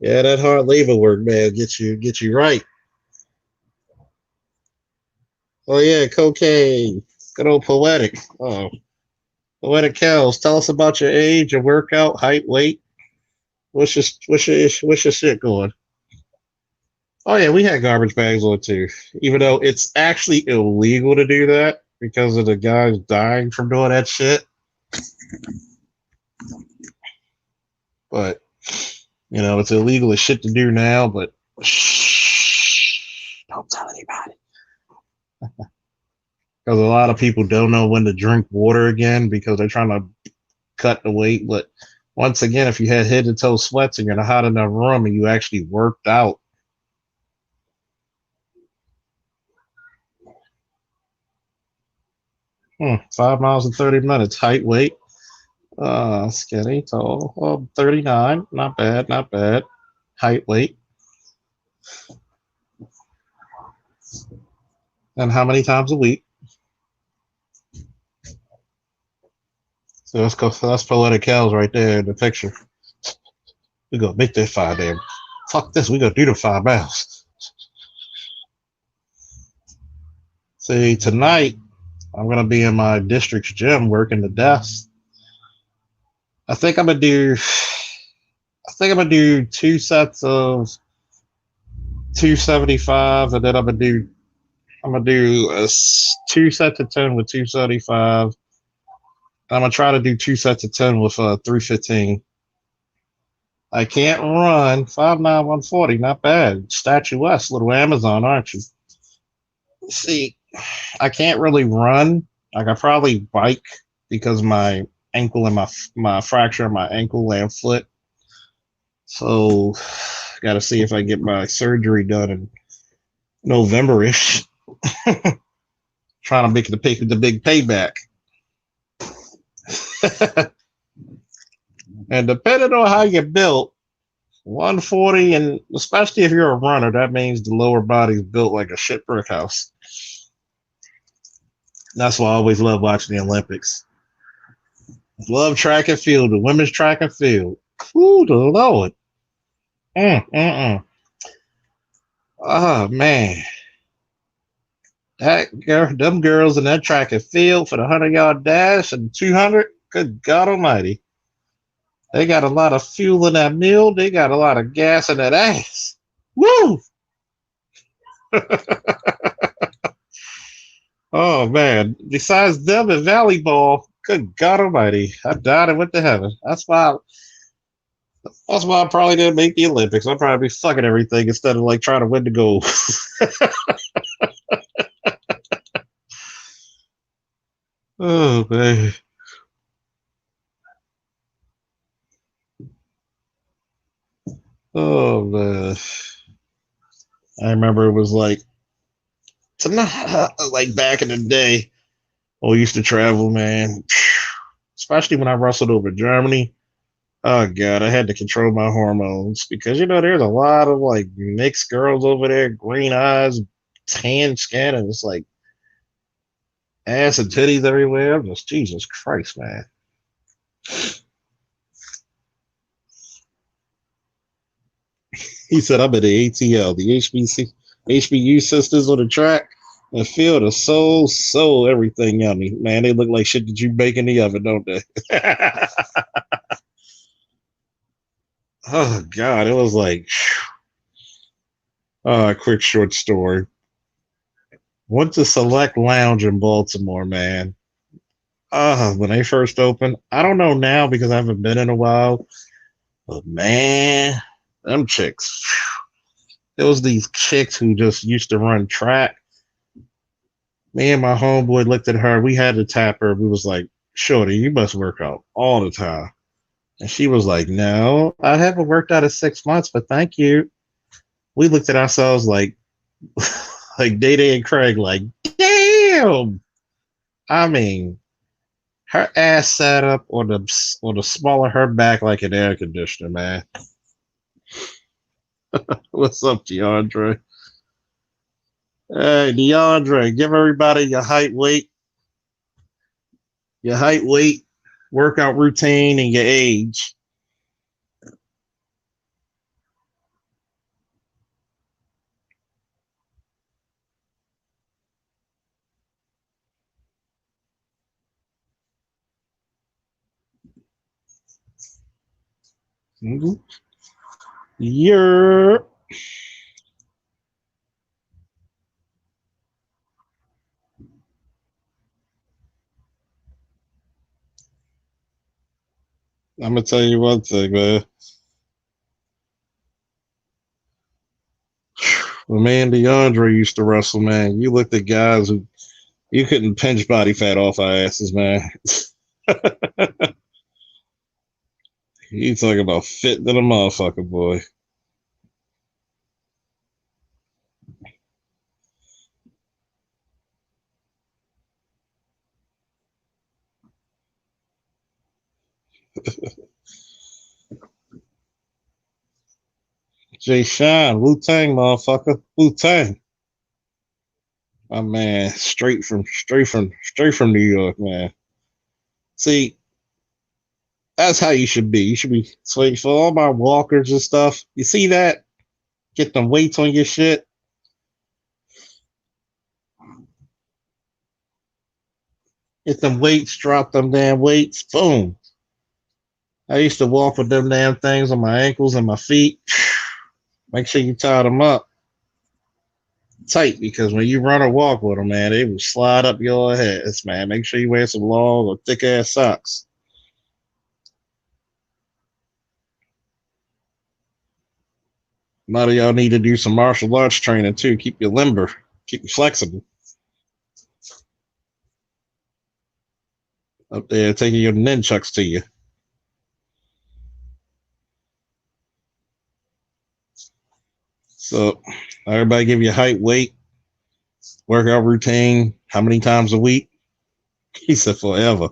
[SPEAKER 1] Yeah, that hard labor work, man, get you right. Oh yeah, cocaine. Good old poetic. Oh, poetic cows. Tell us about your age, your workout, height, weight. What's your shit going? Oh yeah, we had garbage bags on too. Even though it's actually illegal to do that because of the guys dying from doing that shit. But it's illegal as shit to do now. But shh, don't tell anybody. Because a lot of people don't know when to drink water again because they're trying to cut the weight. But once again, if you had head to toe sweats and you're in a hot enough room and you actually worked out, 5 miles in 30 minutes, height, weight, skinny, tall, 39, not bad, not bad. Height, weight, and how many times a week? So let's go. That's poetic cows right there in the picture. We gonna make that 5 damn. Fuck this. We gonna do the 5 miles. See, tonight I'm gonna be in my district's gym working the desk. I think I'm gonna do. I think I'm gonna do 2 sets of 275, and then I'm gonna do 2 sets of 10 with 275. I'm gonna try to do 2 sets of 10 with 315. I can't run 5'9", 140. Not bad. Statuesque, little Amazon, aren't you? See, I can't really run. I could probably bike because my ankle and my fracture of my ankle and foot. So, got to see if I get my surgery done in November-ish. Trying to make the big payback. And depending on how you're built, 140, and especially if you're a runner, that means the lower body's built like a shit brick house. That's why I always love watching the Olympics. Love track and field, the women's track and field. Ooh, the Lord. Mm, mm, mm. Oh man, that girl, them girls in that track and field for the 100-yard dash and 200. Good God Almighty, they got a lot of fuel in that mule. They got a lot of gas in that ass. Woo! Oh man, besides them and volleyball, good God Almighty, I died and went to heaven. That's why I probably didn't make the Olympics. I'd probably be fucking everything instead of like trying to win the gold. Oh man. Oh man. I remember it was like tonight, like back in the day. We used to travel, man. Especially when I wrestled over Germany. Oh god, I had to control my hormones because there's a lot of like mixed girls over there, green eyes, tan skin, and it's like ass and titties everywhere. I'm just Jesus Christ, man. He said I'm in the ATL, the HBU sisters on the track. And field is so everything yummy. Man, they look like shit that you bake in the oven, don't they? Oh God, it was like a quick short story. Went to Select Lounge in Baltimore, man. When they first opened. I don't know now because I haven't been in a while. But man, them chicks. It was these chicks who just used to run track. Me and my homeboy looked at her. We had to tap her. We was like, Shorty, you must work out all the time. And she was like, no, I haven't worked out in 6 months, but thank you. We looked at ourselves like like Day Day and Craig, like, damn. I mean, her ass sat up on the small of her back like an air conditioner, man. What's up, DeAndre? Hey, DeAndre, give everybody your height, weight, workout routine, and your age. Mm-hmm. You're. I'm gonna tell you one thing, man. When me and DeAndre used to wrestle, man, you looked at guys who you couldn't pinch body fat off our asses, man. You talking about fit than a motherfucker, boy. Jay Sean, Wu Tang, motherfucker, Wu Tang. My man, straight from New York, man. See, that's how you should be. You should be so for all my walkers and stuff. You see that? Get them weights on your shit. Get them weights, drop them damn weights. Boom. I used to walk with them damn things on my ankles and my feet. Make sure you tie them up tight because when you run or walk with them, man, they will slide up your heads, man. Make sure you wear some long or thick ass socks. A lot of y'all need to do some martial arts training too. Keep you limber, keep you flexible. Up there taking your nunchucks to you. So everybody give you height, weight, workout routine, how many times a week? He said forever.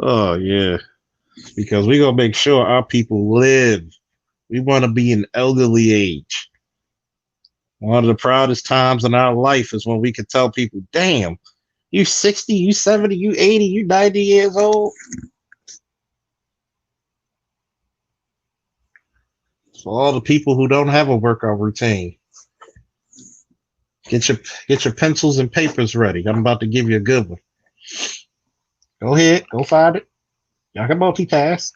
[SPEAKER 1] Oh yeah. Because we're gonna make sure our people live. We want to be an elderly age. One of the proudest times in our life is when we can tell people, damn, You 60, you 70, you 80, you 90 years old. For all the people who don't have a workout routine, get your pencils and papers ready. I'm about to give you a good one. Go ahead, go find it. Y'all can multitask.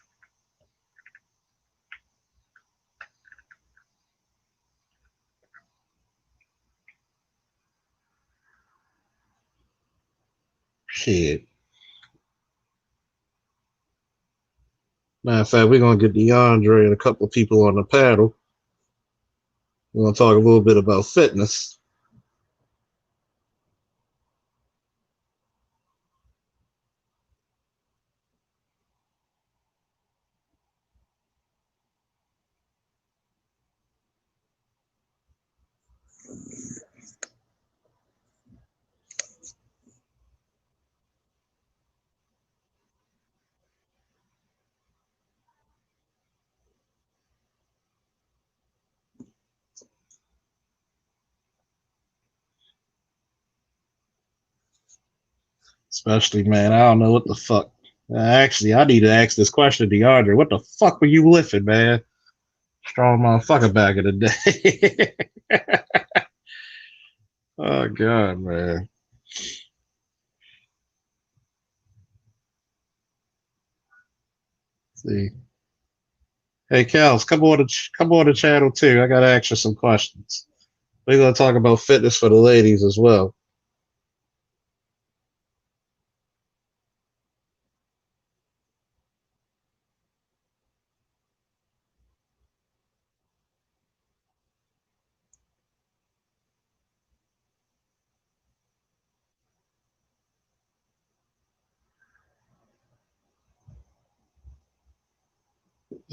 [SPEAKER 1] Shit. Matter of fact, we're gonna get DeAndre and a couple of people on the paddle. We're gonna talk a little bit about fitness. Especially, man, I don't know what the fuck. Actually, I need to ask this question to DeAndre. What the fuck were you lifting, man? Strong motherfucker back in the day. Oh god, man. See. Hey, Kels, come on the channel too. I gotta ask you some questions. We're gonna talk about fitness for the ladies as well.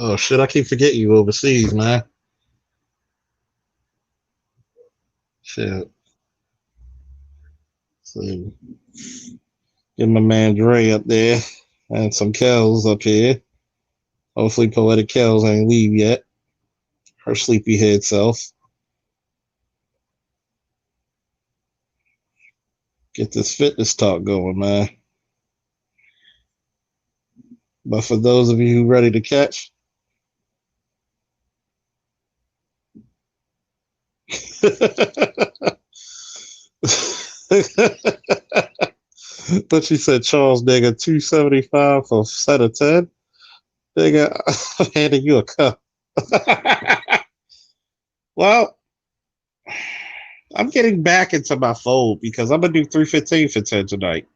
[SPEAKER 1] Oh shit, I keep forgetting you overseas, man. Shit. So get my man Dre up there and some Kels up here. Hopefully Poetic Kels ain't leave yet. Her sleepy head self. Get this fitness talk going, man. But for those of you who ready to catch, but she said Charles nigga 275 for set of 10. Nigga, I'm handing you a cup. Well, I'm getting back into my fold because I'm gonna do 315 for 10 tonight.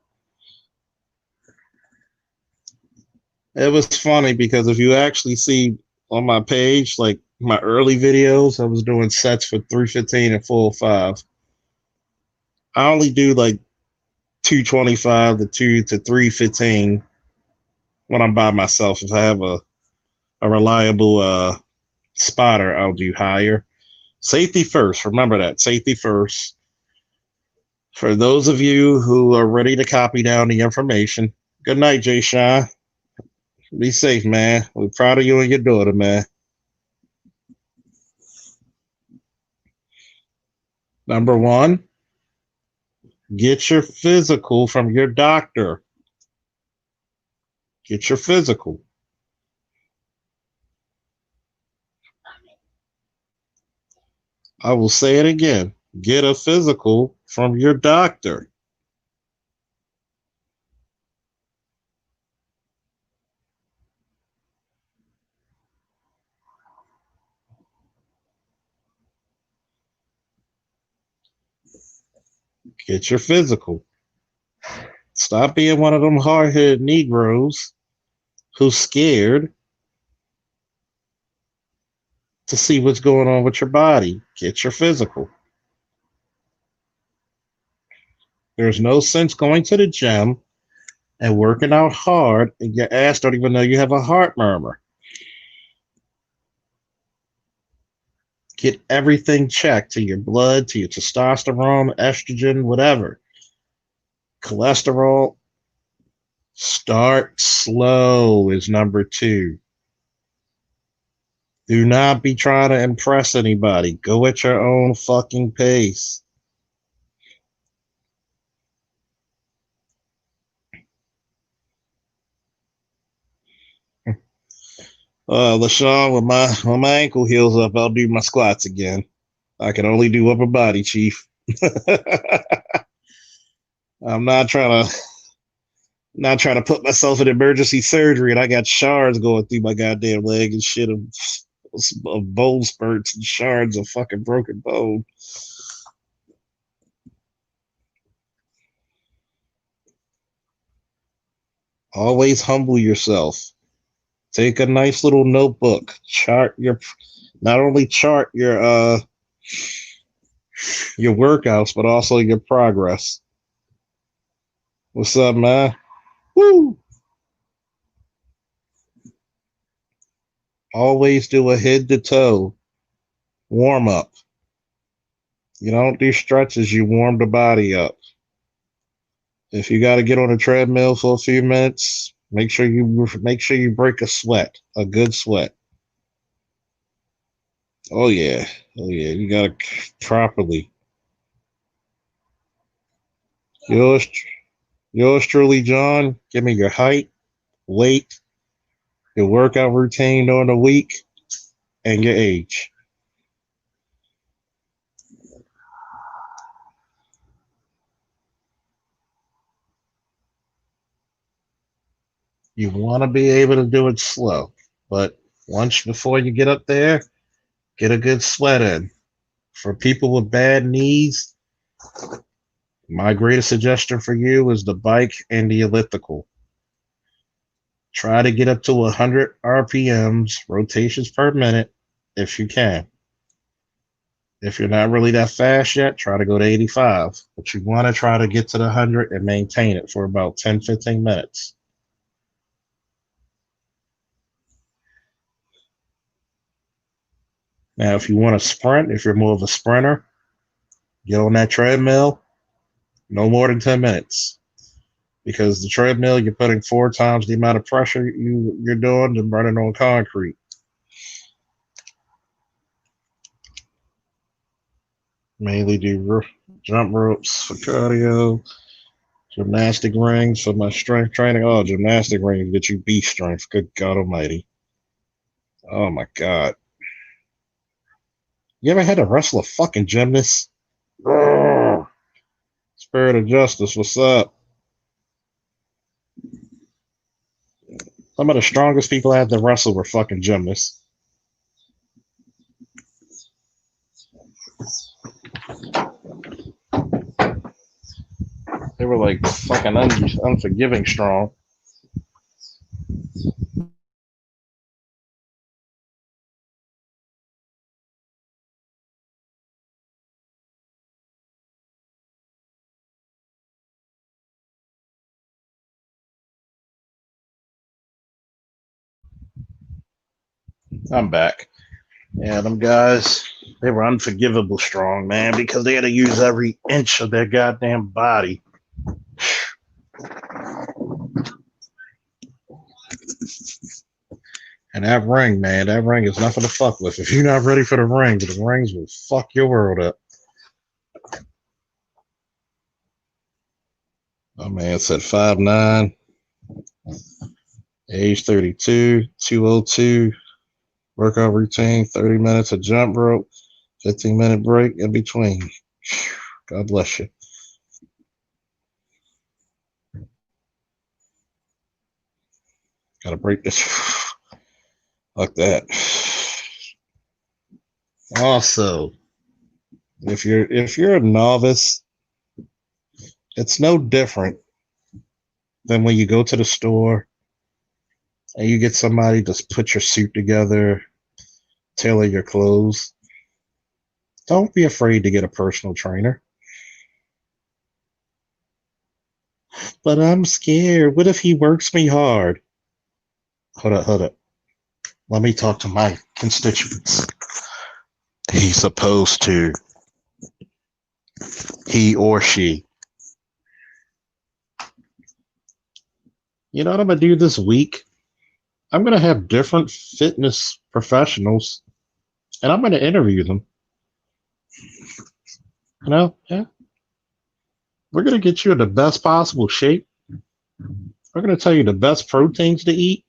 [SPEAKER 1] It was funny because if you actually see on my page, like my early videos, I was doing sets for 315 and 405. I only do like 225 to 2 to 315 when I'm by myself. If I have a reliable spotter, I'll do higher. Safety first. Remember that. Safety first. For those of you who are ready to copy down the information, good night, Jay Sean. Be safe, man. We're proud of you and your daughter, man. Number one, get your physical from your doctor. Get your physical. I will say it again. Get a physical from your doctor. Get your physical. Stop being one of them hard-headed Negroes who's scared to see what's going on with your body. Get your physical. There's no sense going to the gym and working out hard and your ass don't even know you have a heart murmur. Get everything checked, to your blood, to your testosterone, estrogen, whatever. Cholesterol. Start slow is number two. Do not be trying to impress anybody. Go at your own fucking pace. LaShawn, when my ankle heals up, I'll do my squats again. I can only do upper body, Chief. I'm not trying to put myself in emergency surgery, and I got shards going through my goddamn leg and shit of bone spurts and shards of fucking broken bone. Always humble yourself. Take a nice little notebook. Not only chart your workouts, but also your progress. What's up, man? Woo! Always do a head to toe warm up. You don't do stretches, you warm the body up. If you got to get on a treadmill for a few minutes, make sure you break a sweat, a good sweat. Oh yeah, you got to properly. Yours truly, John. Give me your height, weight, your workout routine during the week, and your age. You want to be able to do it slow, but once before you get up there, get a good sweat in. For people with bad knees, my greatest suggestion for you is the bike and the elliptical. Try to get up to 100 RPMs, rotations per minute, if you can. If you're not really that fast yet, try to go to 85. But you want to try to get to the 100 and maintain it for about 10, 15 minutes. Now, if you want to sprint, if you're more of a sprinter, get on that treadmill, no more than 10 minutes. Because the treadmill, you're putting 4 times the amount of pressure you're doing than running on concrete. Mainly do jump ropes for cardio, gymnastic rings for my strength training. Oh, gymnastic rings get you beast strength. Good God Almighty. Oh my God. You ever had to wrestle a fucking gymnast? Urgh. Spirit of Justice, what's up? Some of the strongest people I had to wrestle were fucking gymnasts. They were like fucking unforgiving strong. I'm back. Yeah, them guys, they were unforgivable strong, man, because they had to use every inch of their goddamn body. And that ring, man, that ring is nothing to fuck with. If you're not ready for the rings will fuck your world up. Oh man, it said 5'9", age 32, 202, workout routine, 30 minutes of jump rope, 15-minute break in between. God bless you. Gotta break this. Like that. Also, if you're a novice, it's no different than when you go to the store and you get somebody to put your suit together, tailor your clothes. Don't be afraid to get a personal trainer. But I'm scared. What if he works me hard? Hold up. Let me talk to my constituents. He's supposed to. He or she. You know what I'm going to do this week? I'm going to have different fitness professionals and I'm going to interview them. You know, yeah. We're going to get you in the best possible shape. We're going to tell you the best proteins to eat.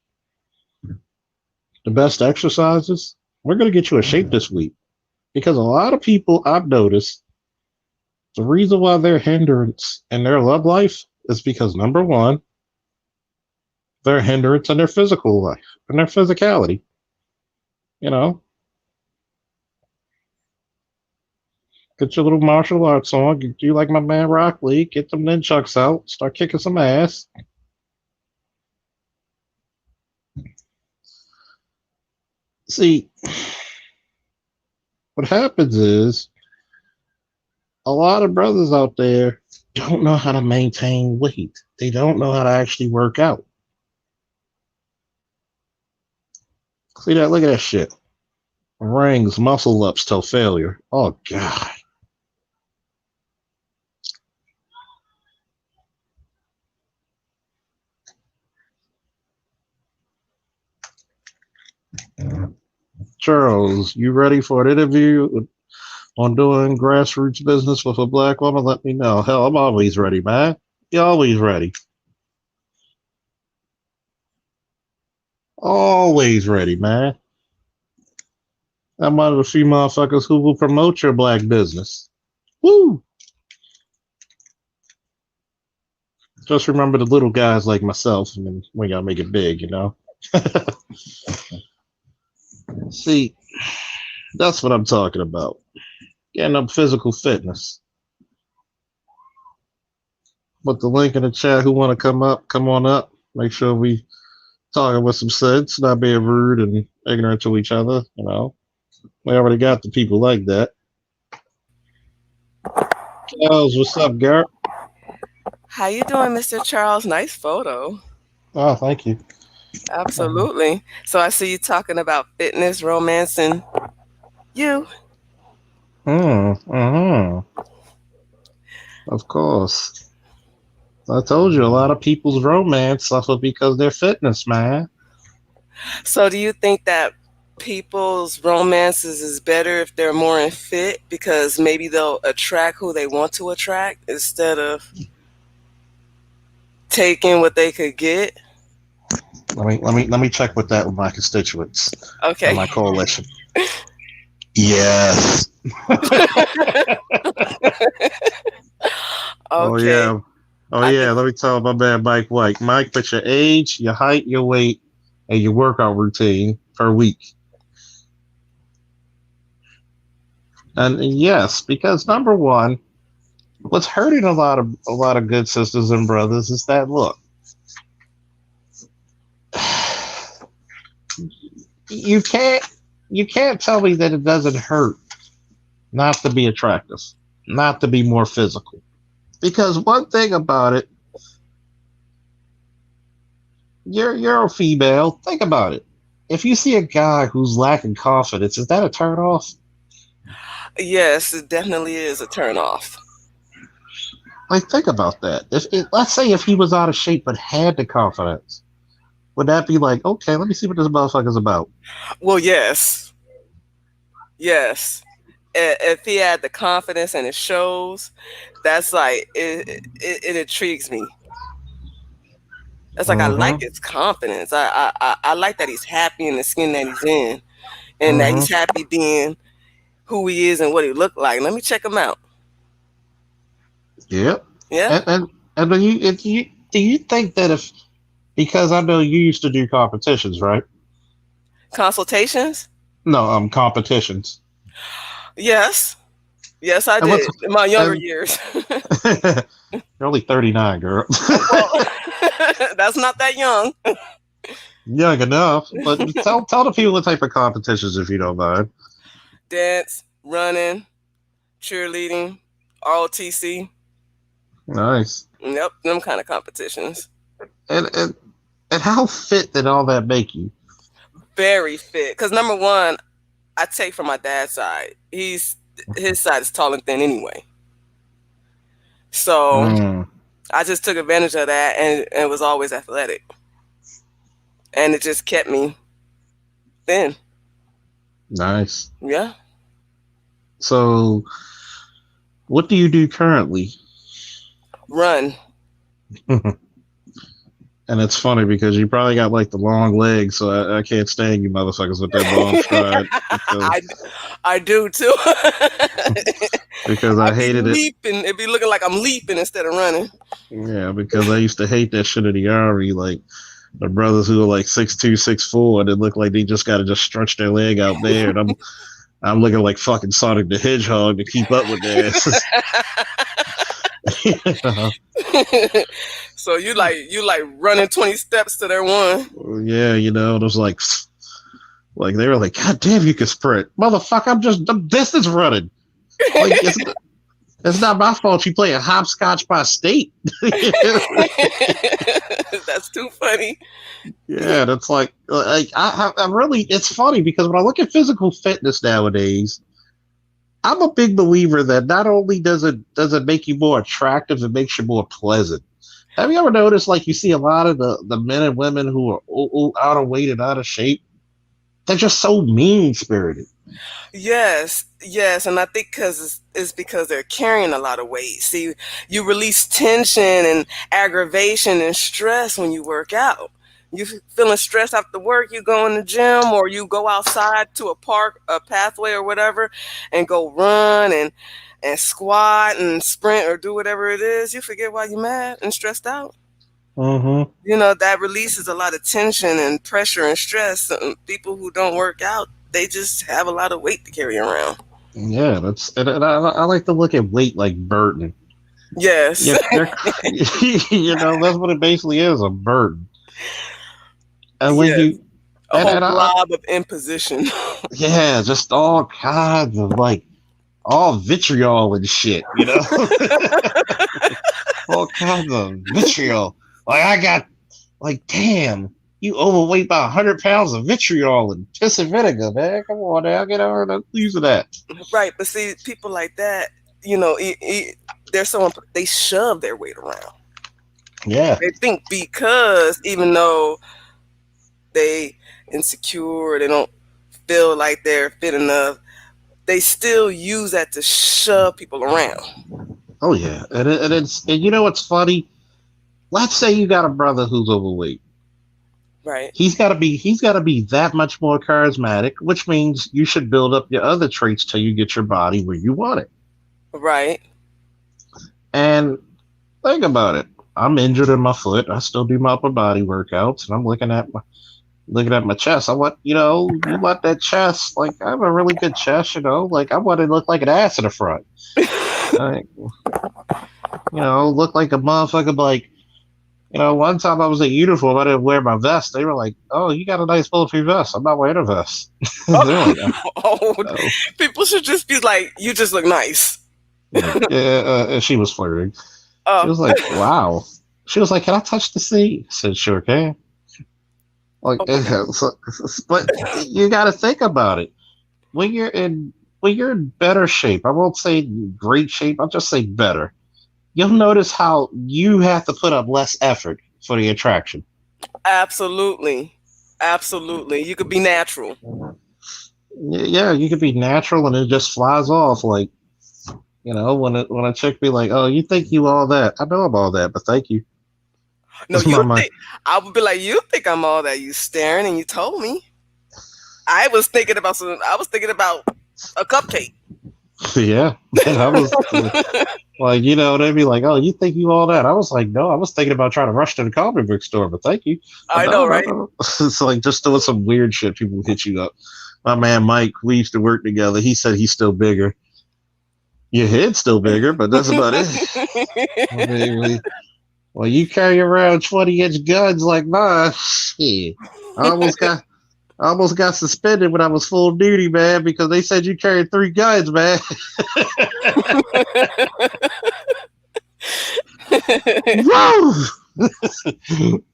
[SPEAKER 1] The best exercises, we're going to get you in shape this week. Because a lot of people I've noticed, the reason why they're hindrance in their love life is because number one, they're hindrance in their physical life and their physicality. You know, get your little martial arts on. Do like my man Rock Lee, get them nunchucks out, start kicking some ass. See, what happens is a lot of brothers out there don't know how to maintain weight. They don't know how to actually work out. See that? Look at that shit. Rings, muscle ups till failure. Oh god. Charles, you ready for an interview on doing grassroots business with a black woman? Let me know. Hell, I'm always ready, man. You always ready. Always ready, man. I'm one of the few motherfuckers who will promote your black business. Woo! Just remember the little guys like myself, and then we gotta make it big, you know? See, that's what I'm talking about. Getting up physical fitness. Put the link in the chat. Who want to come up? Come on up. Make sure we talking with some sense, not being rude and ignorant to each other. You know, we already got the people like that. Charles, what's up, Garrett?
[SPEAKER 2] How you doing, Mr. Charles? Nice photo.
[SPEAKER 1] Oh, thank you.
[SPEAKER 2] Absolutely. So I see you talking about fitness, romance, and you.
[SPEAKER 1] Hmm. Of course. I told you a lot of people's romance suffer because they're fitness, man.
[SPEAKER 2] So do you think that people's romances is better if they're more in fit because maybe they'll attract who they want to attract instead of taking what they could get?
[SPEAKER 1] Let me check with that with my constituents and
[SPEAKER 2] Okay.
[SPEAKER 1] my coalition. Yes. Oh
[SPEAKER 2] Okay.
[SPEAKER 1] yeah. Oh
[SPEAKER 2] I
[SPEAKER 1] yeah.
[SPEAKER 2] could
[SPEAKER 1] Let me tell my man Mike White. Mike, put your age, your height, your weight, and your workout routine per week. And yes, because number one, what's hurting a lot of good sisters and brothers is that look, you can't you can't tell me that it doesn't hurt not to be attractive, not to be more physical. Because one thing about it, you're a female. Think about it. If you see a guy who's lacking confidence, is that a turn off?
[SPEAKER 2] yes, it definitely is a turn off.
[SPEAKER 1] Like think about that. Let's say if he was out of shape but had the confidence, would that be like, okay, let me see what this motherfucker's about?
[SPEAKER 2] Well, yes. Yes. If he had the confidence and it shows, that's like it intrigues me. It's like I like
[SPEAKER 1] Mm-hmm.
[SPEAKER 2] his confidence. I like that he's happy in the skin that he's in, and that
[SPEAKER 1] Mm-hmm.
[SPEAKER 2] he's happy being who he is and what he looked like. Let me check him out.
[SPEAKER 1] Yep.
[SPEAKER 2] Yeah,
[SPEAKER 1] And do you think that if because I know you used to do competitions, right?
[SPEAKER 2] consultations.
[SPEAKER 1] No, competitions.
[SPEAKER 2] Yes, yes, I
[SPEAKER 1] And what's
[SPEAKER 2] did in my younger
[SPEAKER 1] and
[SPEAKER 2] years.
[SPEAKER 1] you're only 39, girl.
[SPEAKER 2] Well, that's not that young.
[SPEAKER 1] Young enough, but tell the people what type of competitions if you don't mind.
[SPEAKER 2] Dance, running, cheerleading, ROTC.
[SPEAKER 1] Nice.
[SPEAKER 2] Yep, them kind of competitions.
[SPEAKER 1] And and how fit did all that make you?
[SPEAKER 2] Very fit. Because number one, I take from my dad's side. His side is tall and thin anyway. So
[SPEAKER 1] Mm,
[SPEAKER 2] I just took advantage of that and was always athletic. And it just kept me thin.
[SPEAKER 1] nice.
[SPEAKER 2] Yeah.
[SPEAKER 1] So, what do you do currently?
[SPEAKER 2] Run.
[SPEAKER 1] And it's funny because you probably got like the long legs, so I can't stand you motherfuckers with that long stride
[SPEAKER 2] I I do too.
[SPEAKER 1] because
[SPEAKER 2] I
[SPEAKER 1] I
[SPEAKER 2] be
[SPEAKER 1] hated it.
[SPEAKER 2] leaping. It be looking like I'm leaping instead of running.
[SPEAKER 1] Yeah, because I used to hate that shit in the army. Like the brothers who are like 6'2", 6'4", and it look like they just got to just stretch their leg out there, and I'm looking like fucking Sonic the Hedgehog to keep up with their asses. You know?
[SPEAKER 2] So you like running 20 steps to their one.
[SPEAKER 1] Yeah, it was like they were like, God damn, you can sprint, motherfucker! I'm distance running. Like it's not my fault you play a hopscotch by state.
[SPEAKER 2] That's too funny.
[SPEAKER 1] Yeah, that's like I'm really. It's funny because when I look at physical fitness nowadays, I'm a big believer that not only does it make you more attractive, it makes you more pleasant. Have you ever noticed like you see a lot of the men and women who are out of weight and out of shape? They're just so mean spirited.
[SPEAKER 2] Yes, yes, and I think because it's because they're carrying a lot of weight. See, you release tension and aggravation and stress when you work out. You feeling stressed after work, you go in the gym or you go outside to a park, a pathway or whatever, and go run and squat and sprint or do whatever it is. You forget why you're mad and stressed out.
[SPEAKER 1] Mm-hmm.
[SPEAKER 2] That releases a lot of tension and pressure and stress. People who don't work out, they just have a lot of weight to carry around.
[SPEAKER 1] Yeah, and I like to look at weight like burden.
[SPEAKER 2] Yes.
[SPEAKER 1] Yeah, that's what it basically is, a burden. And when
[SPEAKER 2] Yes.
[SPEAKER 1] you
[SPEAKER 2] A whole
[SPEAKER 1] and I
[SPEAKER 2] blob of imposition.
[SPEAKER 1] yeah, just all kinds of like all vitriol and shit, all kinds of vitriol. Like I got like, damn, you overweight by 100 pounds of vitriol and piss and vinegar, man. Come on now, get over the use of that.
[SPEAKER 2] Right. But see, people like that, they're they shove their weight around.
[SPEAKER 1] Yeah.
[SPEAKER 2] They think because even though they insecure, they don't feel like they're fit enough, they still use that to shove people around.
[SPEAKER 1] Oh yeah, and you know what's funny? Let's say you got a brother who's overweight.
[SPEAKER 2] Right.
[SPEAKER 1] He's got to be that much more charismatic, which means you should build up your other traits till you get your body where you want it.
[SPEAKER 2] Right.
[SPEAKER 1] And think about it. I'm injured in my foot. I still do my upper body workouts, and I'm looking at my chest. I want you want that chest. Like I have a really good chest. Like I want to look like an ass in the front. Like, look like a motherfucker. Like one time I was in uniform. I didn't wear my vest. They were like, "Oh, you got a nice bulletproof vest." I'm not wearing a vest. They're like,
[SPEAKER 2] Oh,
[SPEAKER 1] "Oh."
[SPEAKER 2] people should just be like, you just look nice.
[SPEAKER 1] Yeah, and she was flirting. She
[SPEAKER 2] Oh,
[SPEAKER 1] was like, "Wow." She was like, "Can I touch the seat?" I said, "Sure can." Like,
[SPEAKER 2] okay.
[SPEAKER 1] but you got to think about it. When you're in better shape, I won't say great shape. I'll just say better. You'll notice how you have to put up less effort for the attraction.
[SPEAKER 2] Absolutely. Absolutely. You could be natural.
[SPEAKER 1] Yeah, you could be natural and it just flies off. Like when a chick be like, "Oh, you think you all that?" I know I'm all that, but thank you.
[SPEAKER 2] No,
[SPEAKER 1] That's my
[SPEAKER 2] you
[SPEAKER 1] mind.
[SPEAKER 2] think I would be like, you think I'm all that? You staring and you told me. I was thinking about a cupcake.
[SPEAKER 1] Yeah, and I was like, they'd be like, "Oh, you think you all that?" I was like, "No, I was thinking about trying to rush to the comic book store, but thank you."
[SPEAKER 2] I
[SPEAKER 1] No,
[SPEAKER 2] know,
[SPEAKER 1] no,
[SPEAKER 2] right?
[SPEAKER 1] no. It's like just doing some weird shit. People hit you up. My man Mike, we used to work together. He said he's still bigger. Your head's still bigger, but that's about it. I mean, well, you carry around 20-inch guns like mine. Shit. I almost got I almost got suspended when I was full duty, man, because they said you carried 3 guns, man. Whoa!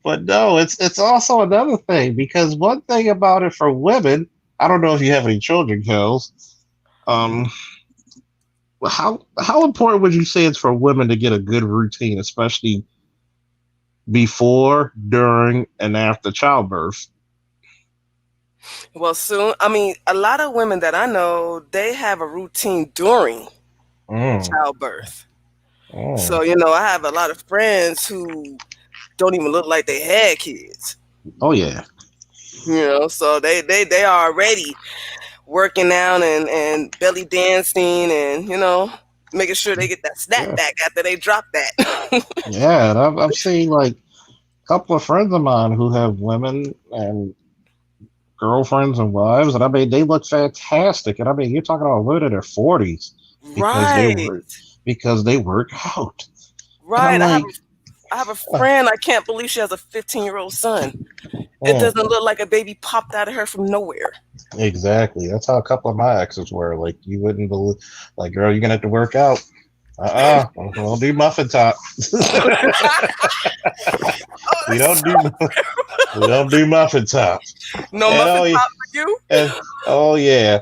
[SPEAKER 1] But no, it's also another thing because one thing about it for women, I don't know if you have any children, Kels. Um, how important would you say it's for women to get a good routine, especially before, during, and after childbirth?
[SPEAKER 2] Well, soon, I mean, a lot of women that I know, they have a routine during
[SPEAKER 1] Mm,
[SPEAKER 2] childbirth.
[SPEAKER 1] mm.
[SPEAKER 2] So, I have a lot of friends who don't even look like they had kids.
[SPEAKER 1] Oh yeah.
[SPEAKER 2] So they are already working out and belly dancing and making sure they get that snap
[SPEAKER 1] Yeah.
[SPEAKER 2] back after they drop that.
[SPEAKER 1] Yeah. And I've seen like a couple of friends of mine who have women and girlfriends and wives, and I mean they look fantastic. And I mean you're talking about women in their 40s because they
[SPEAKER 2] Right,
[SPEAKER 1] work out. And I'm
[SPEAKER 2] right.
[SPEAKER 1] like,
[SPEAKER 2] I have a friend. I can't believe she has a 15-year-old son. It
[SPEAKER 1] mm,
[SPEAKER 2] doesn't look like a baby popped out of her from nowhere.
[SPEAKER 1] exactly. That's how a couple of my exes were. Like you wouldn't believe. Like, girl, you're gonna have to work out. We'll do muffin top.
[SPEAKER 2] Oh,
[SPEAKER 1] we
[SPEAKER 2] that's
[SPEAKER 1] don't
[SPEAKER 2] so
[SPEAKER 1] do we don't do muffin top.
[SPEAKER 2] no
[SPEAKER 1] And
[SPEAKER 2] muffin
[SPEAKER 1] oh yeah,
[SPEAKER 2] top for you.
[SPEAKER 1] and, oh yeah,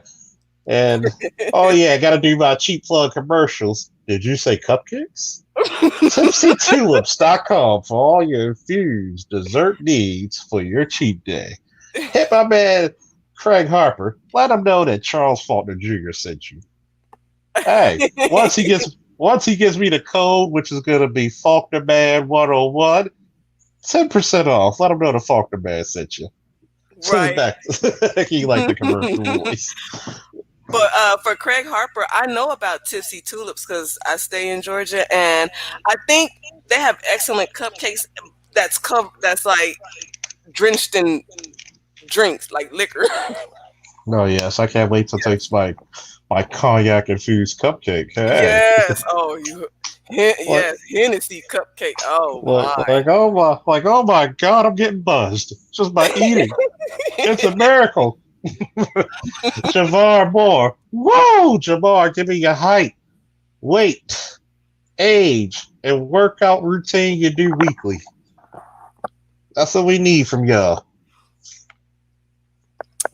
[SPEAKER 1] and oh yeah, I gotta do my cheap plug commercials. Did you say cupcakes? TipsyTulips.com for all your infused dessert needs for your cheat day. Hit my man Craig Harper. Let him know that Charles Faulkner Jr. sent you. Hey, once he gives me the code, which is gonna be Faulkner Man 101, 10% off. Let him know the Faulkner Man sent you. So
[SPEAKER 2] Right.
[SPEAKER 1] back, he like the commercial voice.
[SPEAKER 2] But for Craig Harper, I know about Tipsy Tulips because I stay in Georgia, and I think they have excellent cupcakes that's like drenched in drinks, like liquor.
[SPEAKER 1] Oh yes, I can't wait to taste my cognac infused cupcake. Hey,
[SPEAKER 2] Yes. Oh,
[SPEAKER 1] like
[SPEAKER 2] yes, Hennessy cupcake. Oh
[SPEAKER 1] oh my God, I'm getting buzzed just by eating. It's a miracle. Javar Moore. Whoa, Javar, give me your height, weight, age, and workout routine you do weekly. That's what we need from y'all.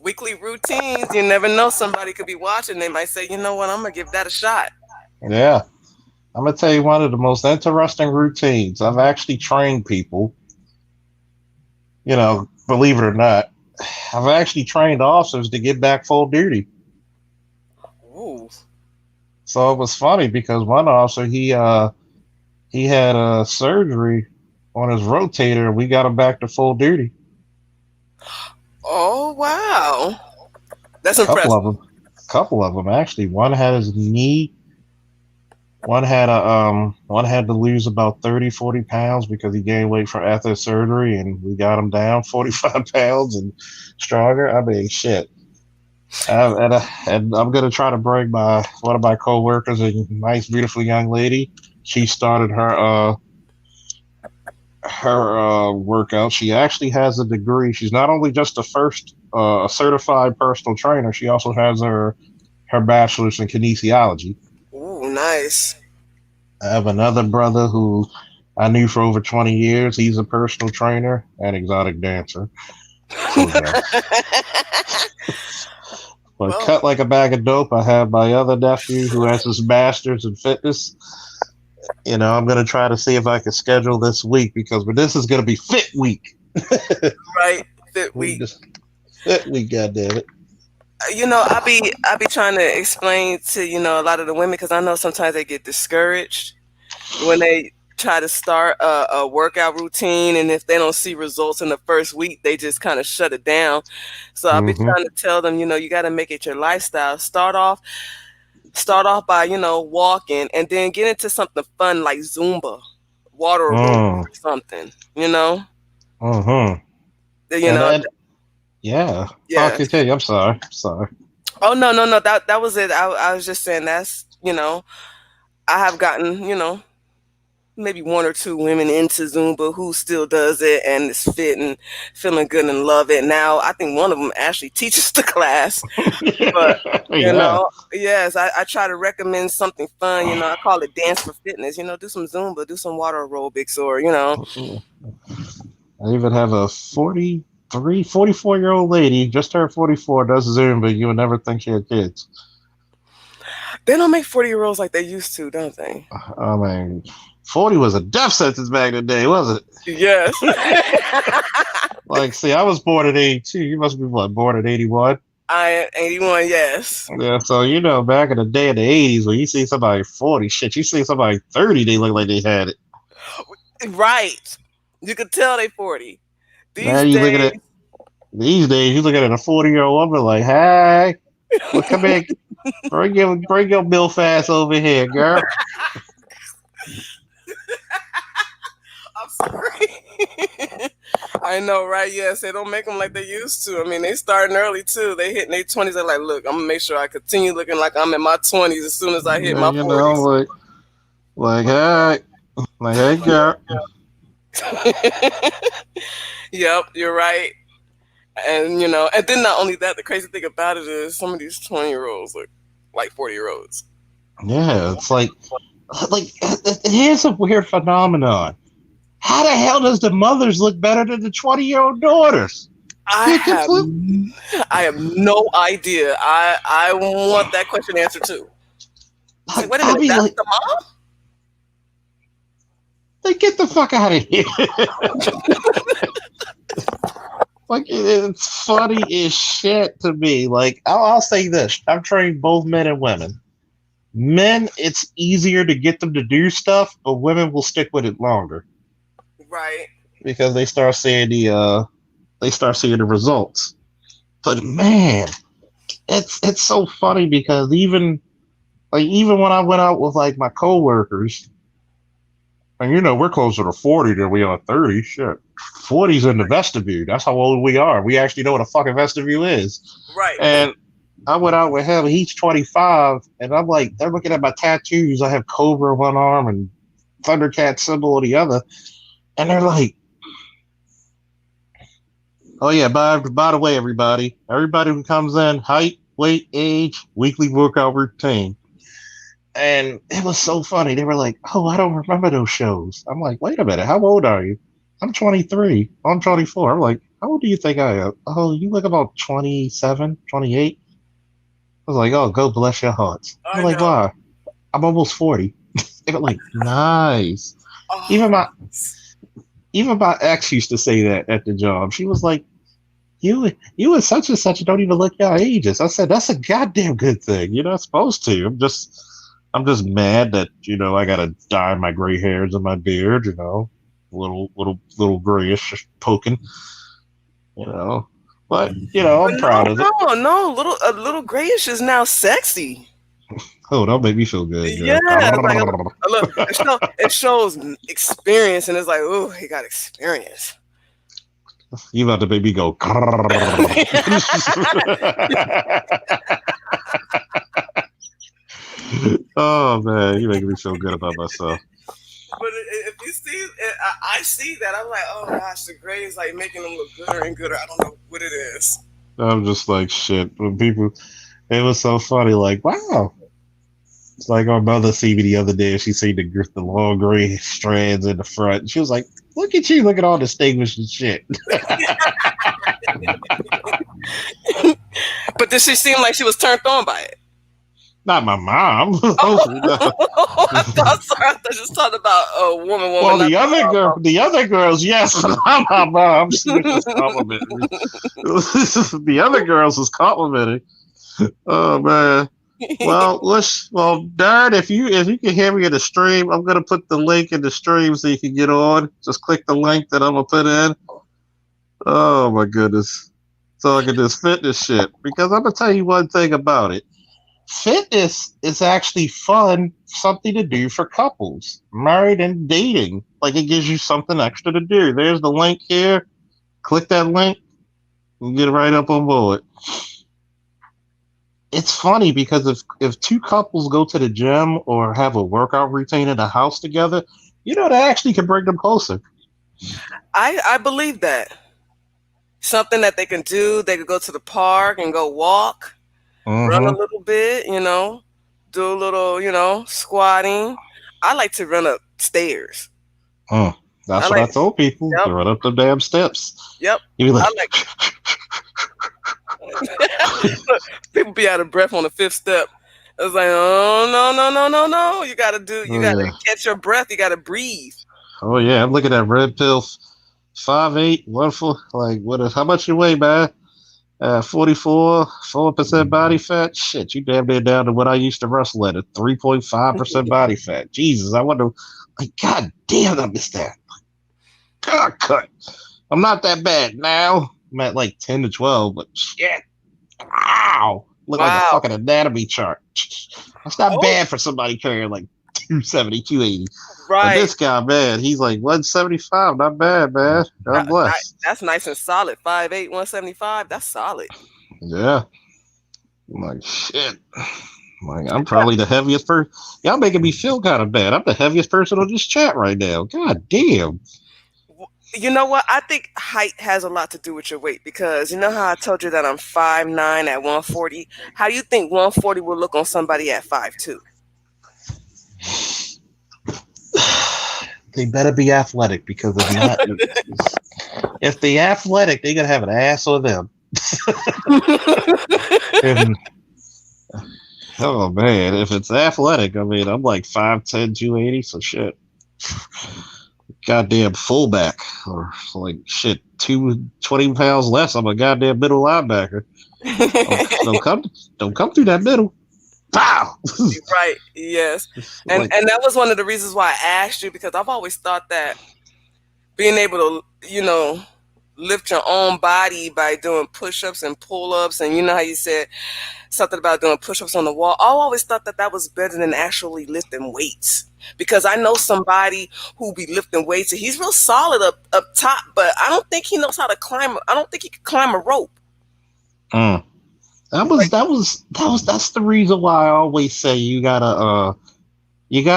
[SPEAKER 2] Weekly routines. You never know. Somebody could be watching. They might say, you know what, I'm gonna give that a shot.
[SPEAKER 1] Yeah. I'm gonna tell you one of the most interesting routines. I've actually trained people, believe it or not. I've actually trained officers to get back full duty.
[SPEAKER 2] Ooh.
[SPEAKER 1] So it was funny because one officer he had a surgery on his rotator. We got him back to full duty.
[SPEAKER 2] Oh wow. That's
[SPEAKER 1] Couple of
[SPEAKER 2] impressive.
[SPEAKER 1] them, couple of them actually. One had his knee. One had to lose about 30, 40 pounds because he gained weight from after surgery, and we got him down 45 pounds and stronger. I mean, shit. And I'm gonna try to bring one of my coworkers, a nice, beautiful young lady. She started her workout. She actually has a degree. She's not only just a certified personal trainer. She also has her bachelor's in kinesiology.
[SPEAKER 2] Ooh, nice.
[SPEAKER 1] I have another brother who I knew for over 20 years. He's a personal trainer and exotic dancer. So yeah. But
[SPEAKER 2] Well,
[SPEAKER 1] cut like a bag of dope, I have my other nephew who has his master's in fitness. I'm going to try to see if I can schedule this week because this is going to be fit week.
[SPEAKER 2] right. Fit
[SPEAKER 1] We
[SPEAKER 2] week.
[SPEAKER 1] just fit week, goddammit.
[SPEAKER 2] I be trying to explain to a lot of the women because I know sometimes they get discouraged when they try to start a workout routine, and if they don't see results in the first week, they just kind of shut it down. So I've been
[SPEAKER 1] Mm-hmm.
[SPEAKER 2] trying to tell them, you got to make it your lifestyle. Start off by walking, and then get into something fun like Zumba, water aerobics
[SPEAKER 1] Mm.
[SPEAKER 2] or something. You know,
[SPEAKER 1] Mm-hmm.
[SPEAKER 2] you
[SPEAKER 1] And
[SPEAKER 2] know.
[SPEAKER 1] then, yeah. I'll
[SPEAKER 2] Yeah.
[SPEAKER 1] continue. I'm sorry. Sorry.
[SPEAKER 2] Oh no, no, no. That was it. I was just saying I have gotten maybe one or two women into Zumba who still does it and is fit and feeling good and love it. Now I think one of them actually teaches the class, but
[SPEAKER 1] Yeah.
[SPEAKER 2] yes, I try to recommend something fun. I call it dance for fitness. Do some Zumba, do some water aerobics, or
[SPEAKER 1] I even have a 44-year-old lady, just turned 44, does Zumba. You would never think she had kids.
[SPEAKER 2] they don't make 40-year-olds like they used to, don't they?
[SPEAKER 1] I mean, 40 was a death sentence back in the day, wasn't
[SPEAKER 2] Yes.
[SPEAKER 1] it? Like, see, I was born in 82. You must be, what, born in 81?
[SPEAKER 2] I am 81. Yes.
[SPEAKER 1] Yeah, so, back in the day in the 80s, when you see somebody 40, shit, you see somebody 30, they look like they had it.
[SPEAKER 2] Right. You could tell they 40.
[SPEAKER 1] Now
[SPEAKER 2] These
[SPEAKER 1] you look at
[SPEAKER 2] days,
[SPEAKER 1] it these days. You look at a 40-year-old woman like, hey, well, come here, bring your milf ass over here, girl.
[SPEAKER 2] I'm sorry. I know, right? Yes, they don't make them like they used to. I mean, they starting early too. They hitting their 20s. They're like, look, I'm gonna make sure I continue looking like I'm in my 20s as soon as I hit
[SPEAKER 1] Yeah,
[SPEAKER 2] my
[SPEAKER 1] you know,
[SPEAKER 2] 40s.
[SPEAKER 1] hey, girl.
[SPEAKER 2] Yep, you're right. And and then not only that, the crazy thing about it is some of these 20-year-olds look like 40-year-olds.
[SPEAKER 1] Yeah, it's like here's a weird phenomenon. How the hell does the mothers look better than the 20-year-old daughters?
[SPEAKER 2] I
[SPEAKER 1] They're
[SPEAKER 2] have
[SPEAKER 1] complete.
[SPEAKER 2] I have no idea. I want that question answered too. It's like,
[SPEAKER 1] Like,
[SPEAKER 2] wait a
[SPEAKER 1] I
[SPEAKER 2] minute,
[SPEAKER 1] mean,
[SPEAKER 2] that's
[SPEAKER 1] like,
[SPEAKER 2] the mom?
[SPEAKER 1] get the fuck out of here. Like, it's funny as shit to me. Like, I'll say this: I've trained both men and women. Men, it's easier to get them to do stuff, but women will stick with it longer
[SPEAKER 2] Right.
[SPEAKER 1] because they start seeing the results. But man, it's so funny because even when I went out with like my coworkers, and we're closer to 40 than we are 30. Shit, 40's in the vestibule. That's how old we are. We actually know what a fucking vestibule is.
[SPEAKER 2] Right.
[SPEAKER 1] And I went out with him. He's 25, and I'm like, they're looking at my tattoos. I have Cobra on one arm and Thundercat symbol on the other, and they're like, "Oh yeah, by the way, everybody who comes in, height, weight, age, weekly workout routine." And it was so funny. They were like, "Oh, I don't remember those shows." I'm like, "Wait a minute, how old are you?" I'm 23. I'm 24. I'm like, "How old do you think I am?" "Oh, you look about 27, 28." I was like, "Oh, go bless your hearts." They're
[SPEAKER 2] I
[SPEAKER 1] like,
[SPEAKER 2] know.
[SPEAKER 1] "Why?" "I'm almost 40." They were like, "Nice."
[SPEAKER 2] Oh,
[SPEAKER 1] Even my even my ex used to say that at the job. She was like, "You and such and such don't even look your ages." I said, "That's a goddamn good thing. You're not supposed to." I'm just mad that I gotta dye my gray hairs and my beard. Little grayish poking. You know, but
[SPEAKER 2] but
[SPEAKER 1] I'm proud of it.
[SPEAKER 2] no. A little grayish is now sexy.
[SPEAKER 1] Oh, that'll make me feel good,
[SPEAKER 2] Yeah,
[SPEAKER 1] girl.
[SPEAKER 2] it's like a look. It shows experience, and it's like, oh, he got experience.
[SPEAKER 1] You about to make me go. Oh man, you making me feel good about myself.
[SPEAKER 2] But if you see, I see that. I'm like, oh gosh, the gray is like making them look gooder and gooder. I don't know what it is.
[SPEAKER 1] I'm just like shit. When people, it was so funny. Like, wow. It's like our mother see me the other day. And she seen the long gray strands in the front. And she was like, "Look at you, look at all distinguished and shit."
[SPEAKER 2] But did she seem like she was turned on by it?
[SPEAKER 1] Not my mom. Hopefully not.
[SPEAKER 2] Oh, sorry, I thought you was talking about a woman,
[SPEAKER 1] Well,
[SPEAKER 2] not
[SPEAKER 1] the other girls, yes, but not my mom. She was just complimenting me. The other girls was complimenting. Oh man. Well, Darren, if you can hear me in the stream, I'm gonna put the link in the stream so you can get on. Just click the link that I'm gonna put in. Oh my goodness. So I can just fitness shit. Because I'm gonna tell you one thing about it. Fitness is actually fun, something to do for couples, married and dating. Like it gives you something extra to do. There's the link here. Click that link and get right up on board. It's funny because if two couples go to the gym or have a workout routine in the house together, that actually can bring them closer.
[SPEAKER 2] I believe that. Something that they can do. They could go to the park and go walk, run a
[SPEAKER 1] Mm-hmm.
[SPEAKER 2] little bit, do a little, squatting. I like to run up stairs. I
[SPEAKER 1] That's what I
[SPEAKER 2] like,
[SPEAKER 1] told people.
[SPEAKER 2] yep,
[SPEAKER 1] To run up the damn steps.
[SPEAKER 2] yep.
[SPEAKER 1] You'd be like,
[SPEAKER 2] I like Look, people be out of breath on the fifth step. It's like, oh no, no, no, no, no. You
[SPEAKER 1] oh
[SPEAKER 2] gotta
[SPEAKER 1] yeah,
[SPEAKER 2] catch your breath, you gotta breathe.
[SPEAKER 1] oh yeah. I'm looking at red pill, 5'8", 1 4. Like, what is? How much you weigh, man? 44, 4% body fat. Shit, you damn near down to what I used to wrestle at 3.5% body fat. Jesus, I wonder. Like, god damn, I missed that. God, cut. I'm not that bad now. I'm at like 10 to 12, but shit. Wow. Look like a
[SPEAKER 2] Wow.
[SPEAKER 1] fucking anatomy chart. That's not
[SPEAKER 2] Oh,
[SPEAKER 1] bad for somebody carrying like 270, 280. But
[SPEAKER 2] right.
[SPEAKER 1] this guy, man, he's like 175. Not bad, man. God bless.
[SPEAKER 2] That's nice and solid. 5'8", 175. That's solid.
[SPEAKER 1] Yeah. I'm like, shit. Like, I'm probably the heaviest person. Y'all making me feel kind of bad. I'm the heaviest person on this chat right now. God damn.
[SPEAKER 2] You know what? I think height has a lot to do with your weight because you know how I told you that I'm 5'9" at 140. How do you think 140 will look on somebody at 5'2"?
[SPEAKER 1] They better be athletic because if not, if they athletic, they gotta have an ass on them. And oh man, if it's athletic, I mean, I'm like 5'10", 280, so shit. Goddamn fullback, or like shit, 220 pounds less. I'm a goddamn middle linebacker. Don't don't come through that middle. Pow!
[SPEAKER 2] Right. Yes. And
[SPEAKER 1] Like,
[SPEAKER 2] that was one of the reasons why I asked you because I've always thought that being able to, lift your own body by doing push-ups and pull-ups, and you know how you said something about doing push-ups on the wall. I always thought that was better than actually lifting weights because I know somebody who be lifting weights and he's real solid up top, but I don't think he knows how to climb. I don't think he can climb a rope.
[SPEAKER 1] mm. That's the reason why I always say you gotta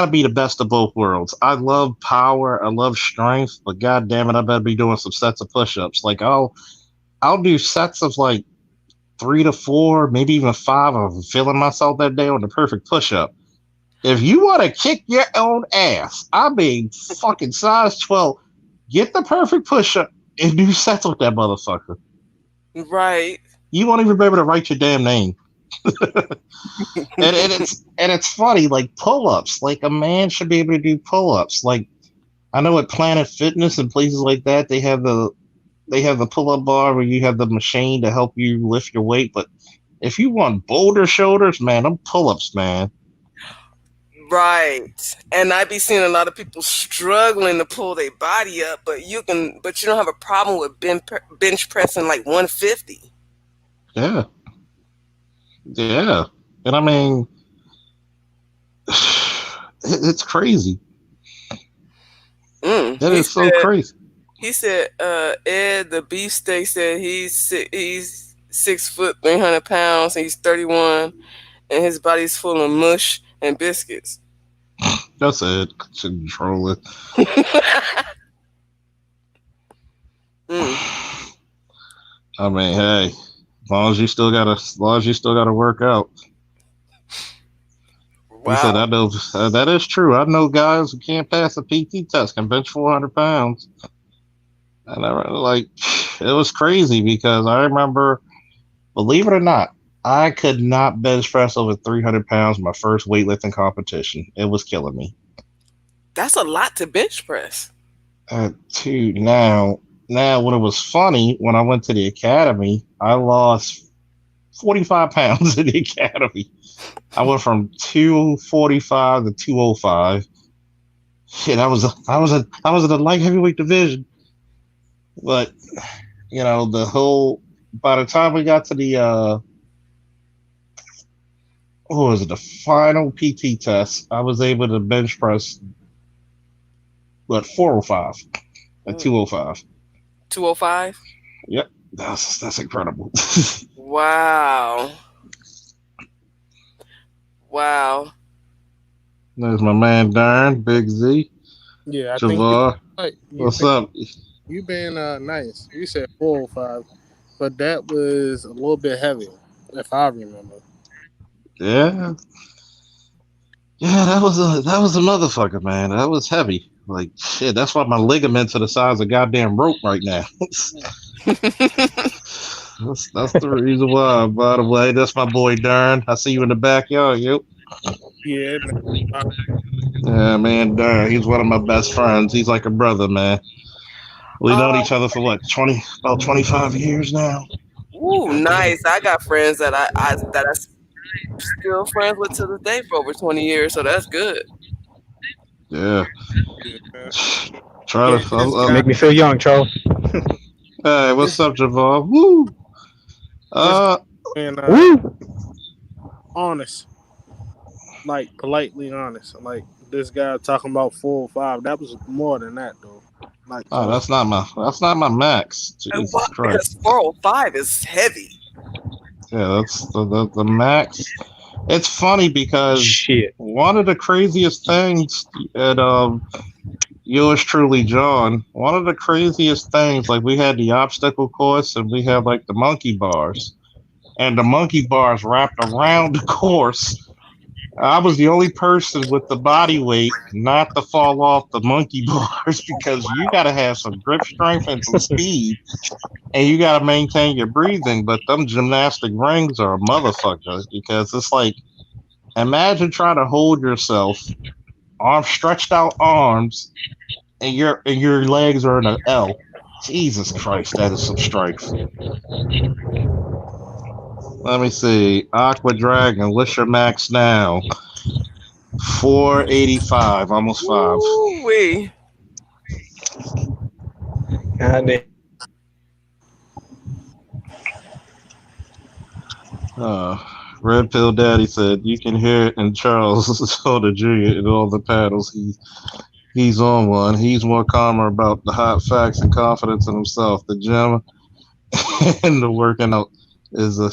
[SPEAKER 1] be the best of both worlds. I love power, I love strength, but god damn it, I better be doing some sets of push-ups. Like I'll do sets of like 3 to 4, maybe even 5 of feeling myself that day on the perfect push-up. If you want to kick your own ass, I mean fucking size 12, get the perfect push-up and do sets with that motherfucker.
[SPEAKER 2] Right.
[SPEAKER 1] You won't even be able to write your damn name. And it's funny, like pull-ups. Like a man should be able to do pull-ups. Like I know at Planet Fitness and places like that, they have the pull-up bar where you have the machine to help you lift your weight. But if you want boulder shoulders, man, them pull-ups, man.
[SPEAKER 2] Right. And I be seeing a lot of people struggling to pull their body up, but you don't have a problem with bench pressing like 150.
[SPEAKER 1] Yeah, yeah. And I mean, it's crazy.
[SPEAKER 2] Mm.
[SPEAKER 1] That is so crazy.
[SPEAKER 2] He said, Ed the beefsteak said he's 6 foot 300 pounds and he's 31 and his body's full of mush and biscuits.
[SPEAKER 1] That's it. Control it.
[SPEAKER 2] Mm.
[SPEAKER 1] I mean, hey, as long as you still gotta work out. He said,
[SPEAKER 2] Wow.
[SPEAKER 1] "I know that is true. I know guys who can't pass a PT test can bench 400 pounds." And it was crazy because I remember, believe it or not, I could not bench press over 300 pounds my first weightlifting competition. It was killing me.
[SPEAKER 2] That's a lot to bench press.
[SPEAKER 1] Now, when it was funny, when I went to the academy, I lost 45 pounds in the academy. I went from 245 to 205. Shit, I was in the light heavyweight division. But by the time we got to the what was it, the final PT test, I was able to bench press 405 and 205.
[SPEAKER 2] 205?
[SPEAKER 1] Yep, that's incredible.
[SPEAKER 2] Wow. Wow.
[SPEAKER 1] There's my man Darren, Big Z,
[SPEAKER 3] Yeah, I think
[SPEAKER 1] Javar.
[SPEAKER 3] you've
[SPEAKER 1] What's up?
[SPEAKER 3] nice. You said 405, but that was a little bit heavier, if I remember.
[SPEAKER 1] Yeah, yeah, that was a motherfucker, man. That was heavy. Like shit. That's why my ligaments are the size of goddamn rope right now. That's the reason why. By the way, that's my boy Darren. I see you in the backyard. Yep.
[SPEAKER 3] Yeah, man.
[SPEAKER 1] Yeah, man, Darren. He's one of my best friends. He's like a brother, man. We known
[SPEAKER 2] Oh,
[SPEAKER 1] each other for what, about 25 years now.
[SPEAKER 2] ooh, nice. I got friends that I still friends with to this day for over 20 years, so that's good.
[SPEAKER 1] Yeah.
[SPEAKER 3] Yeah.
[SPEAKER 1] Try
[SPEAKER 3] Yeah,
[SPEAKER 1] to.
[SPEAKER 3] this
[SPEAKER 4] You
[SPEAKER 3] guy,
[SPEAKER 4] make me feel young, Charles.
[SPEAKER 1] Hey, what's
[SPEAKER 3] this
[SPEAKER 1] up, Javon? Woo.
[SPEAKER 3] this guy
[SPEAKER 1] Uh,
[SPEAKER 3] being
[SPEAKER 4] Woo!
[SPEAKER 3] honest, like politely honest. Like this guy talking about 405. That was more than that though. Like
[SPEAKER 1] oh,
[SPEAKER 3] for
[SPEAKER 1] that's not my max.
[SPEAKER 2] And why?
[SPEAKER 1] Jesus
[SPEAKER 2] Because
[SPEAKER 1] Christ.
[SPEAKER 2] 405 is heavy.
[SPEAKER 1] Yeah, that's the max. It's funny because
[SPEAKER 4] Shit.
[SPEAKER 1] one of the craziest things at yours truly, John. One of the craziest things, like we had the obstacle course and we had like the monkey bars, and the monkey bars wrapped around the course. I was the only person with the body weight not to fall off the monkey bars because you got to have some grip strength and some speed, and you got to maintain your breathing. But them gymnastic rings are a motherfucker because it's like imagine trying to hold yourself, arms stretched out arms, and your legs are in an L. Jesus Christ, that is some strength. Let me see. Aqua Dragon, what's your max now? 485, almost 5.
[SPEAKER 2] Woo wee.
[SPEAKER 4] God damn.
[SPEAKER 1] Uh, Red Pill Daddy said you can hear it in Charles Soda Jr. in all the panels. He's on one. He's more calmer about the hot facts and confidence in himself. The gym and the working out is a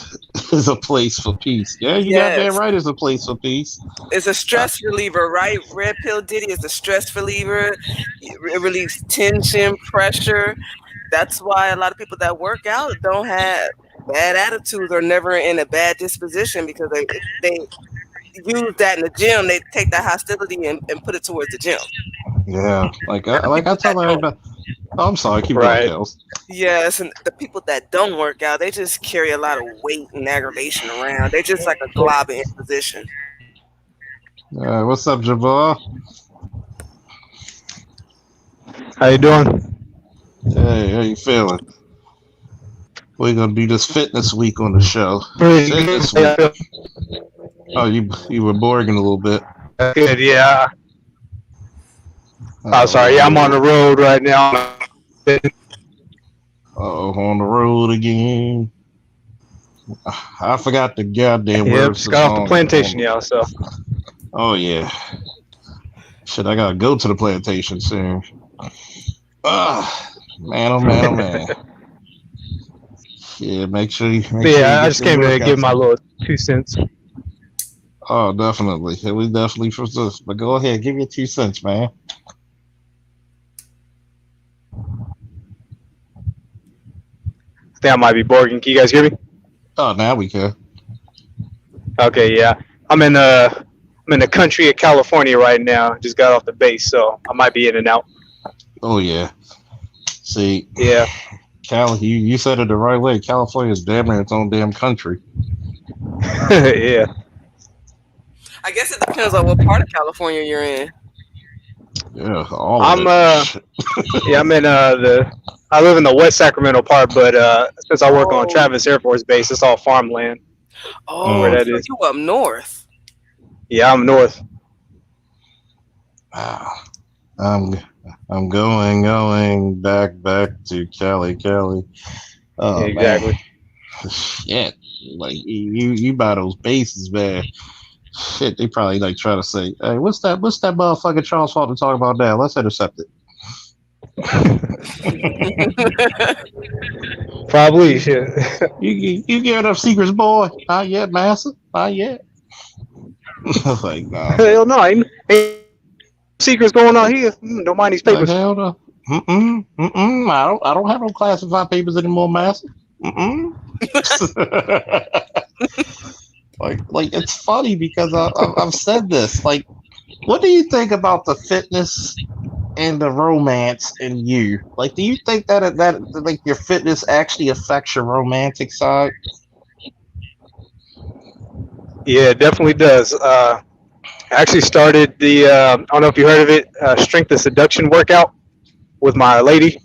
[SPEAKER 1] is a place for peace. Yeah, you goddamn
[SPEAKER 2] Yes.
[SPEAKER 1] right. It's a place for peace.
[SPEAKER 2] It's a
[SPEAKER 1] Uh,
[SPEAKER 2] stress reliever, right? Red Pill Diddy is a stress reliever. It relieves tension, pressure. That's why a lot of people that work out don't have bad attitudes or never in a bad disposition because they use that in the gym. They take that hostility and put it towards the gym.
[SPEAKER 1] yeah, like
[SPEAKER 2] And the
[SPEAKER 1] I
[SPEAKER 2] people that
[SPEAKER 1] tell
[SPEAKER 2] don't,
[SPEAKER 1] everybody. Oh, I'm sorry. Keep going,
[SPEAKER 4] Right.
[SPEAKER 1] Kels.
[SPEAKER 2] yes, and the people that don't work out, they just carry a lot of weight and aggravation around. They just like a glob in position.
[SPEAKER 1] What's up, Javar?
[SPEAKER 4] How you doing?
[SPEAKER 1] Hey, how you feeling? We're gonna do this fitness week on the show.
[SPEAKER 4] Pretty
[SPEAKER 1] Fitness
[SPEAKER 4] good.
[SPEAKER 1] week. Oh, you were boring a little bit.
[SPEAKER 4] Good, yeah. Oh, sorry. Yeah, I'm on the
[SPEAKER 1] Oh,
[SPEAKER 4] road right now.
[SPEAKER 1] on the road again. I forgot the goddamn
[SPEAKER 4] Yep,
[SPEAKER 1] words to
[SPEAKER 4] just
[SPEAKER 1] the
[SPEAKER 4] got off the
[SPEAKER 1] song.
[SPEAKER 4] plantation, y'all. So
[SPEAKER 1] Oh yeah. Shit, I gotta go to the plantation soon. Man, oh man, oh man. Yeah, make sure you
[SPEAKER 4] yeah, I
[SPEAKER 1] get
[SPEAKER 4] just
[SPEAKER 1] your
[SPEAKER 4] came to give
[SPEAKER 1] workouts
[SPEAKER 4] my
[SPEAKER 1] in.
[SPEAKER 4] little 2 cents.
[SPEAKER 1] Oh, definitely. Yeah, we definitely for this. But go ahead, give your 2 cents, man.
[SPEAKER 4] Think I might be boring. Can you guys hear me?
[SPEAKER 1] Oh, now we can.
[SPEAKER 4] Okay, yeah. I'm in the country of California right now. Just got off the base, so I might be in and out.
[SPEAKER 1] Oh yeah. See,
[SPEAKER 4] Yeah.
[SPEAKER 1] Cal, you said it the right way. California is damn near its own damn country.
[SPEAKER 4] Yeah.
[SPEAKER 2] I guess it depends on what part of California you're in.
[SPEAKER 1] Yeah, all of
[SPEAKER 4] I'm
[SPEAKER 1] it.
[SPEAKER 4] yeah, I live in the West Sacramento part, but since I work on
[SPEAKER 2] Oh,
[SPEAKER 4] Travis Air Force Base, it's all farmland where
[SPEAKER 2] oh,
[SPEAKER 1] Mm.
[SPEAKER 4] that
[SPEAKER 2] so
[SPEAKER 4] is.
[SPEAKER 2] you up north.
[SPEAKER 4] Yeah, I'm north.
[SPEAKER 1] Wow. I'm I'm going back to Cali. Oh man,
[SPEAKER 4] Exactly.
[SPEAKER 1] shit! Like you buy those bases, man. Shit, they probably like try to say, "Hey, what's that? What's that motherfucking Charles Fulton talking about now? Let's intercept it."
[SPEAKER 4] Probably. Shit.
[SPEAKER 1] You giving up secrets, boy? Not yet, massa. Not yet. I was like, nah, man.
[SPEAKER 4] Hell no, ain't secrets going on here. Don't mind these
[SPEAKER 1] Like
[SPEAKER 4] papers.
[SPEAKER 1] hell no. I don't have no classified papers anymore, master. like it's funny because I've said this. Like, what do you think about the fitness and the romance in you? Like, do you think that like your fitness actually affects your romantic side?
[SPEAKER 4] Yeah, it definitely does. I actually started I don't know if you heard of it, strength and seduction workout with my lady,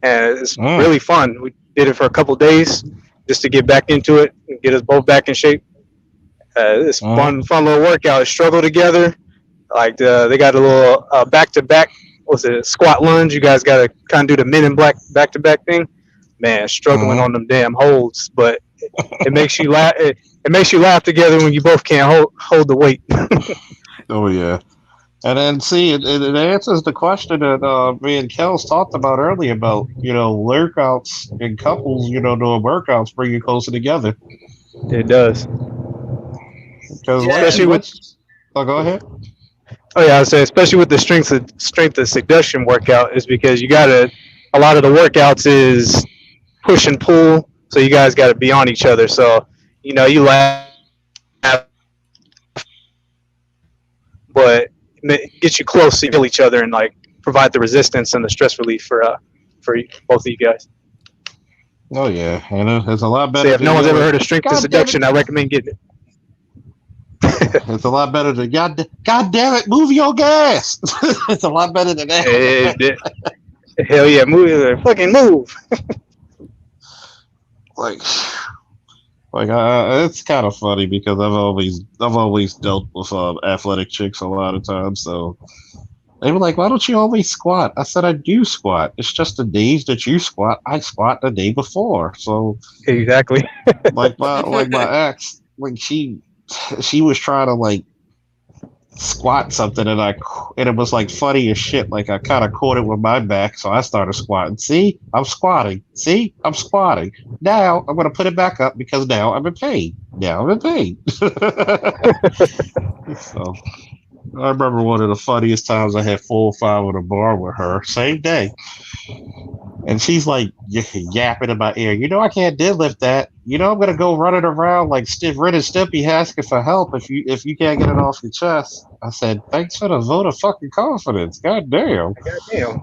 [SPEAKER 4] and it's
[SPEAKER 1] Mm,
[SPEAKER 4] really fun. We did it for a couple days just to get back into it and get us both back in shape. It's
[SPEAKER 1] mm,
[SPEAKER 4] fun little workout. Struggle together. Like they got a little back to back. What's it? Squat lunge. You guys got to kind of do the Men in Black back to back thing. Man, struggling
[SPEAKER 1] Uh-huh.
[SPEAKER 4] on them damn holds, but it makes you laugh. It makes you laugh together when you both can't hold the weight.
[SPEAKER 1] Oh yeah. And then see, it answers the question that me and Kels talked about earlier about workouts in couples. Doing workouts bring you closer together
[SPEAKER 4] It does,
[SPEAKER 1] because once
[SPEAKER 2] Yeah.
[SPEAKER 4] especially
[SPEAKER 1] you
[SPEAKER 4] with.
[SPEAKER 1] once. Oh, go ahead.
[SPEAKER 4] Oh yeah, I would say especially with the strength of seduction workout is because you gotta. A lot of the workouts is push and pull, so you guys got to be on each other. So you laugh, but get you close so you feel each other and like provide the resistance and the stress relief for both of you guys.
[SPEAKER 1] Oh yeah, and it's a lot
[SPEAKER 4] So
[SPEAKER 1] better
[SPEAKER 4] if
[SPEAKER 1] than
[SPEAKER 4] no one's ever
[SPEAKER 1] yelling.
[SPEAKER 4] heard of strength of
[SPEAKER 1] God damn it!
[SPEAKER 4] seduction, I recommend getting
[SPEAKER 1] It's a lot better than God damn it! Move your gas. It's a lot better than that.
[SPEAKER 4] it. Hell yeah, move, fucking move.
[SPEAKER 1] like, it's kind of funny because I've always dealt with athletic chicks a lot of times. So they were like, "Why don't you always squat?" I said, "I do squat. It's just the days that you squat, I squat the day before." So
[SPEAKER 4] Exactly.
[SPEAKER 1] my ex, when she was trying to like squat something and it was like funny as shit. Like I kind of caught it with my back, so I started squatting. See, I'm squatting. See, I'm squatting. Now I'm gonna put it back up because now I'm in pain. Now I'm in pain. So I remember one of the funniest times I had 4 or 5 at a bar with her, same day. And she's like yapping in my ear. I can't deadlift that. I'm gonna go running around like Ren and Stimpy asking for help if you can't get it off your chest. I said, thanks for the vote of fucking confidence. God damn.
[SPEAKER 4] Goddamn.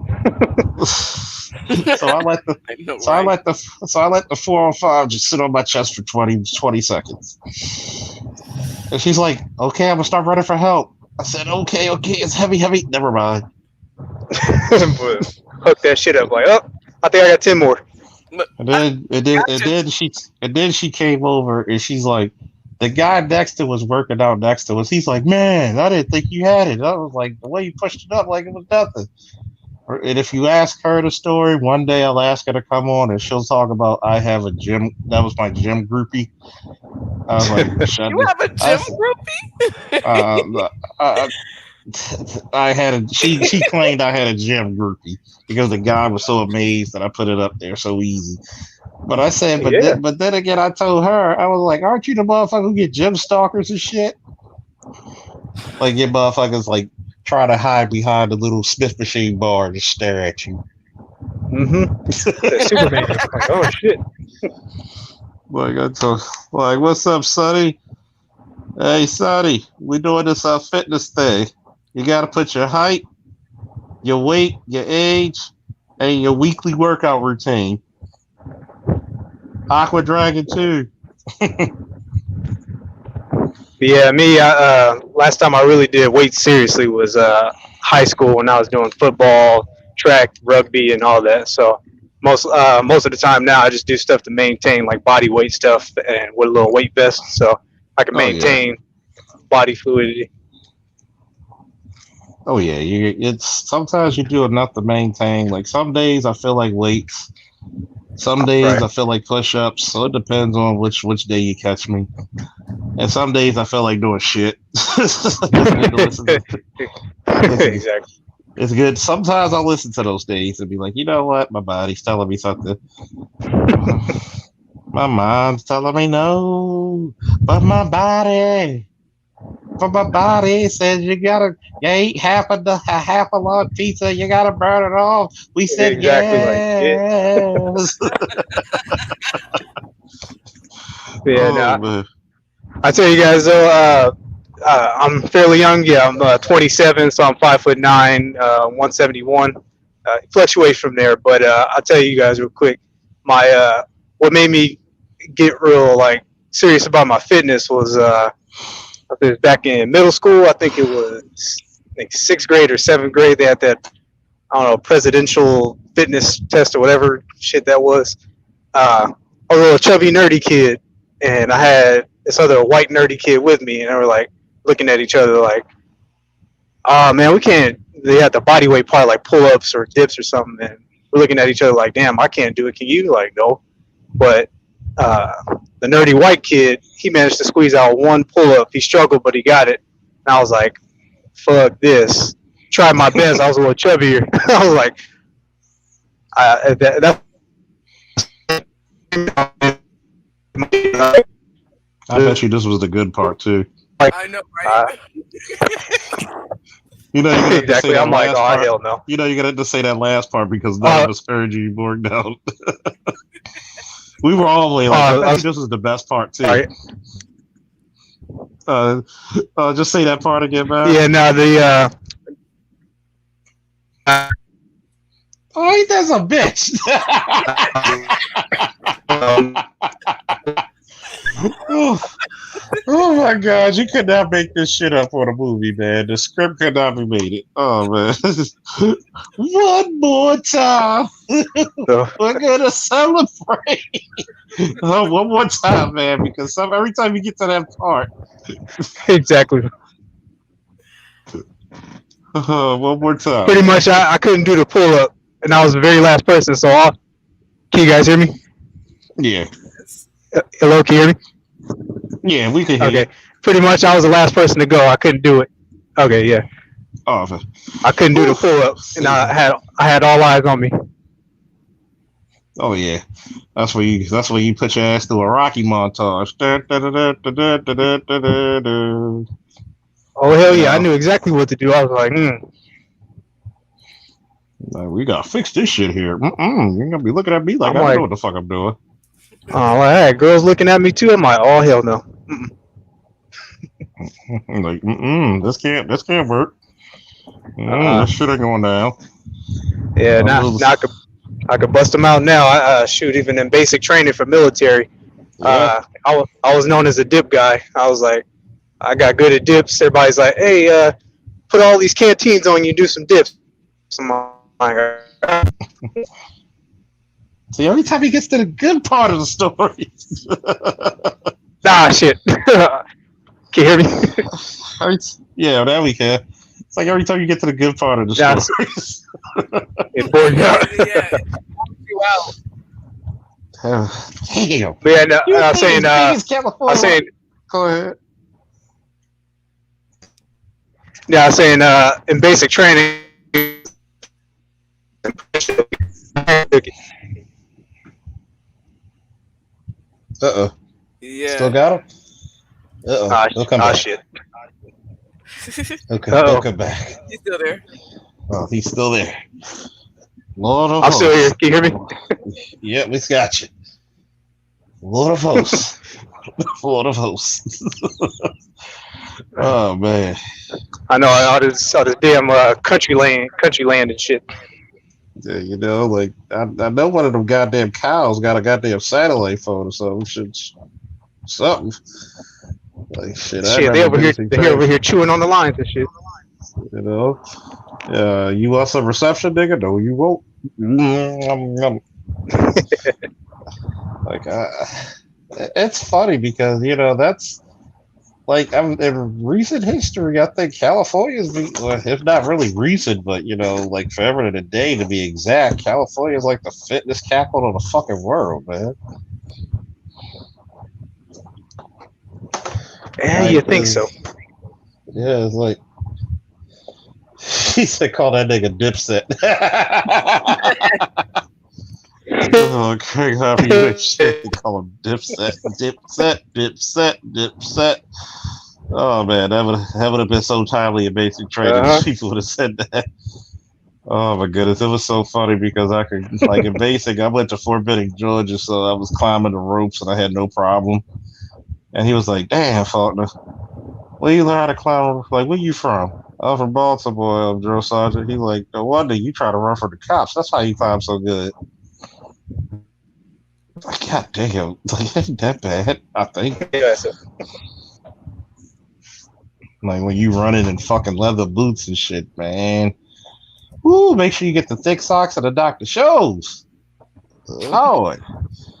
[SPEAKER 1] so I let the
[SPEAKER 2] I know,
[SPEAKER 1] so I
[SPEAKER 2] right?
[SPEAKER 1] let the so I let the 405 just sit on my chest for 20 seconds. And she's like, okay, I'm gonna start running for help. I said, okay, it's heavy. Never mind.
[SPEAKER 4] Hook that shit up like, oh, I think I got 10 more.
[SPEAKER 2] But
[SPEAKER 1] And then and then and
[SPEAKER 2] gotcha.
[SPEAKER 1] then she came over and she's like, the guy next to was working out next to us. He's like, man, I didn't think you had it. I was like, the way you pushed it up like it was nothing. And if you ask her the story, one day I'll ask her to come on and she'll talk about I have a gym. That was my gym groupie. I was like, shut
[SPEAKER 2] You
[SPEAKER 1] up.
[SPEAKER 2] have a gym groupie?
[SPEAKER 1] I, I had she claimed I had a gym groupie because the guy was so amazed that I put it up there so easy. But I said,
[SPEAKER 4] Yeah.
[SPEAKER 1] but then again, I told her, I was like, aren't you the motherfucker who get gym stalkers and shit? Like your motherfuckers like try to hide behind the little Smith machine bar and just stare at you.
[SPEAKER 4] Mm-hmm. Superman. Like, oh shit.
[SPEAKER 1] Like I told, like, what's up, Sonny? Hey, Sonny, we doing this fitness thing. You got to put your height, your weight, your age, and your weekly workout routine. Aqua Dragon 2.
[SPEAKER 4] Yeah, me. Last time I really did weight seriously was high school when I was doing football, track, rugby, and all that. So most of the time now I just do stuff to maintain like body weight stuff and with a little weight vest, so I can
[SPEAKER 1] Oh yeah.
[SPEAKER 4] maintain body fluidity.
[SPEAKER 1] Oh yeah. It's sometimes you do enough to maintain. Like some days I feel like weights. Some days
[SPEAKER 4] Right.
[SPEAKER 1] I feel like push-ups. So it depends on which day you catch me. And some days I feel like doing shit. It's good to listen to.
[SPEAKER 4] Exactly.
[SPEAKER 1] It's good. Sometimes I'll listen to those days and be like, you know what? My body's telling me something. My mind's telling me no. But my body says you eat half a large pizza, you gotta burn it off. We said
[SPEAKER 4] Exactly. Like yeah.
[SPEAKER 1] yes.
[SPEAKER 4] Yeah.
[SPEAKER 1] Oh
[SPEAKER 4] Nah.
[SPEAKER 1] man.
[SPEAKER 4] I tell you guys though, I'm fairly young. Yeah, I'm 27, so I'm 5'9", 171. It fluctuates from there, but I'll tell you guys real quick. My what made me get real like serious about my fitness was I think it was back in middle school. I think it was like 6th grade or 7th grade. They had that I don't know presidential fitness test or whatever shit that was. I was a little chubby nerdy kid, and I had this other white nerdy kid with me, and they were like looking at each other like, Man, we can't. They had the body weight part like pull ups or dips or something. And we're looking at each other like, damn, I can't do it. Can you? Like, no. But the nerdy white kid, he managed to squeeze out one pull up. He struggled, but he got it. And I was like, fuck this. Tried my best. I was a little chubbier. I was like,
[SPEAKER 1] I bet you this was the good part too.
[SPEAKER 2] I know, right?
[SPEAKER 1] You know, you got to say
[SPEAKER 4] exactly.
[SPEAKER 1] that
[SPEAKER 4] I'm like,
[SPEAKER 1] last
[SPEAKER 4] oh
[SPEAKER 1] part.
[SPEAKER 4] hell no.
[SPEAKER 1] You know, you got to say that last part because none of us heard you worked out. We were all the way like, I bet you this was the best part too.
[SPEAKER 4] Right.
[SPEAKER 1] Just say that part again, man.
[SPEAKER 4] Yeah, no, the
[SPEAKER 1] oh, ain't that a bitch? Oh my God, you could not make this shit up for the movie, man. The script could not be made it. Oh man. One more time. We're gonna celebrate. Oh, one more time, man, because every time you get to that part.
[SPEAKER 4] exactly.
[SPEAKER 1] One more time.
[SPEAKER 4] Pretty much, I couldn't do the pull up, and I was the very last person. So, can you guys hear me?
[SPEAKER 1] Yeah.
[SPEAKER 4] Hello, can you hear me?
[SPEAKER 1] Yeah, we can hear you.
[SPEAKER 4] Okay. Pretty much, I was the last person to go. I couldn't do it. Okay, yeah.
[SPEAKER 1] Oh,
[SPEAKER 4] I couldn't do the pull up, and I had all eyes on me.
[SPEAKER 1] Oh yeah, that's where you put your ass through a Rocky montage.
[SPEAKER 4] Oh hell yeah, I knew exactly what to do. I was like,
[SPEAKER 1] Like, we gotta fix this shit here. You're gonna be looking at me like I don't know what the fuck I'm doing.
[SPEAKER 4] Oh, I had girls looking at me too. I'm like, oh hell no.
[SPEAKER 1] I'm like, this can't work. This shit ain't going down.
[SPEAKER 4] Yeah, now I could bust them out now. I shoot even in basic training for military.
[SPEAKER 1] Yeah.
[SPEAKER 4] I was known as a dip guy. I was like, I got good at dips. Everybody's like, hey, put all these canteens on you, do some dips. I'm like,
[SPEAKER 1] See, every time he gets to the good part of the story.
[SPEAKER 4] nah, shit. Can you hear me?
[SPEAKER 1] Yeah, now we can. It's like every time you get to the good part of the story.
[SPEAKER 4] It bored me out.
[SPEAKER 2] Yeah, you out.
[SPEAKER 1] Damn.
[SPEAKER 4] Yeah, no, I was saying,
[SPEAKER 1] Go ahead.
[SPEAKER 4] yeah, I was saying, in basic training.
[SPEAKER 2] Yeah.
[SPEAKER 1] Still got him? He'll come back.
[SPEAKER 4] Shit.
[SPEAKER 1] Okay, he'll come back.
[SPEAKER 2] He's still there.
[SPEAKER 1] Oh, he's still there. Lord of
[SPEAKER 4] I'm still here. Can you hear me?
[SPEAKER 1] Yeah, we got you. Lord of hosts. Lord of hosts. Oh man.
[SPEAKER 4] I know all this damn country land and shit.
[SPEAKER 1] Yeah, you know, like I know one of them goddamn cows got a goddamn satellite phone or something. Something. Like shit.
[SPEAKER 4] They over here chewing on the lines and shit.
[SPEAKER 1] You know. You want some reception, nigga? No, you won't. Like it's funny because that's like in recent history. I think California's if not really recent, but like forever and a day to be exact. California is like the fitness capital of the fucking world, man.
[SPEAKER 4] Yeah, you think so?
[SPEAKER 1] Yeah, it's like he said, "Call that nigga Dipset." Oh, Craig Harvey shit. They call him Dipset. Oh man, that would have been so timely in basic training. People would have said that. Oh my goodness, it was so funny because I could like in basic. I went to Fort Benning, Georgia, so I was climbing the ropes and I had no problem. And he was like, "Damn, Faulkner, where you learn how to climb? Like, where you from?" I'm from Baltimore, drill sergeant. He like, "No wonder you try to run from the cops. That's how you climb so good." Like, God damn, like ain't that bad? I think.
[SPEAKER 4] Yeah.
[SPEAKER 1] Like when you running in fucking leather boots and shit, man. Woo! Make sure you get the thick socks and the Dr. Shows. Lord.